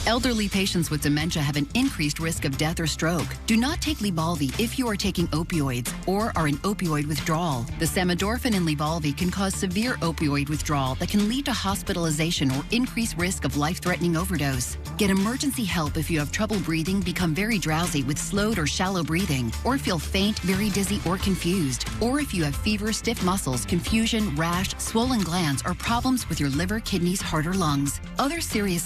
Elderly patients with dementia have an increased risk of death or stroke. Do not take Lybalvi if you are taking opioids or are in opioid withdrawal. The samidorphan in Lybalvi can cause severe opioid withdrawal that can lead to hospitalization or increased risk of life-threatening overdose. Get emergency help if you have trouble breathing, become very drowsy with slowed or shallow breathing, or feel faint, very dizzy, or confused. Or if you have fever, stiff muscles, confusion, rash, swollen glands, or problems with your liver, kidneys, heart, or lungs. Other serious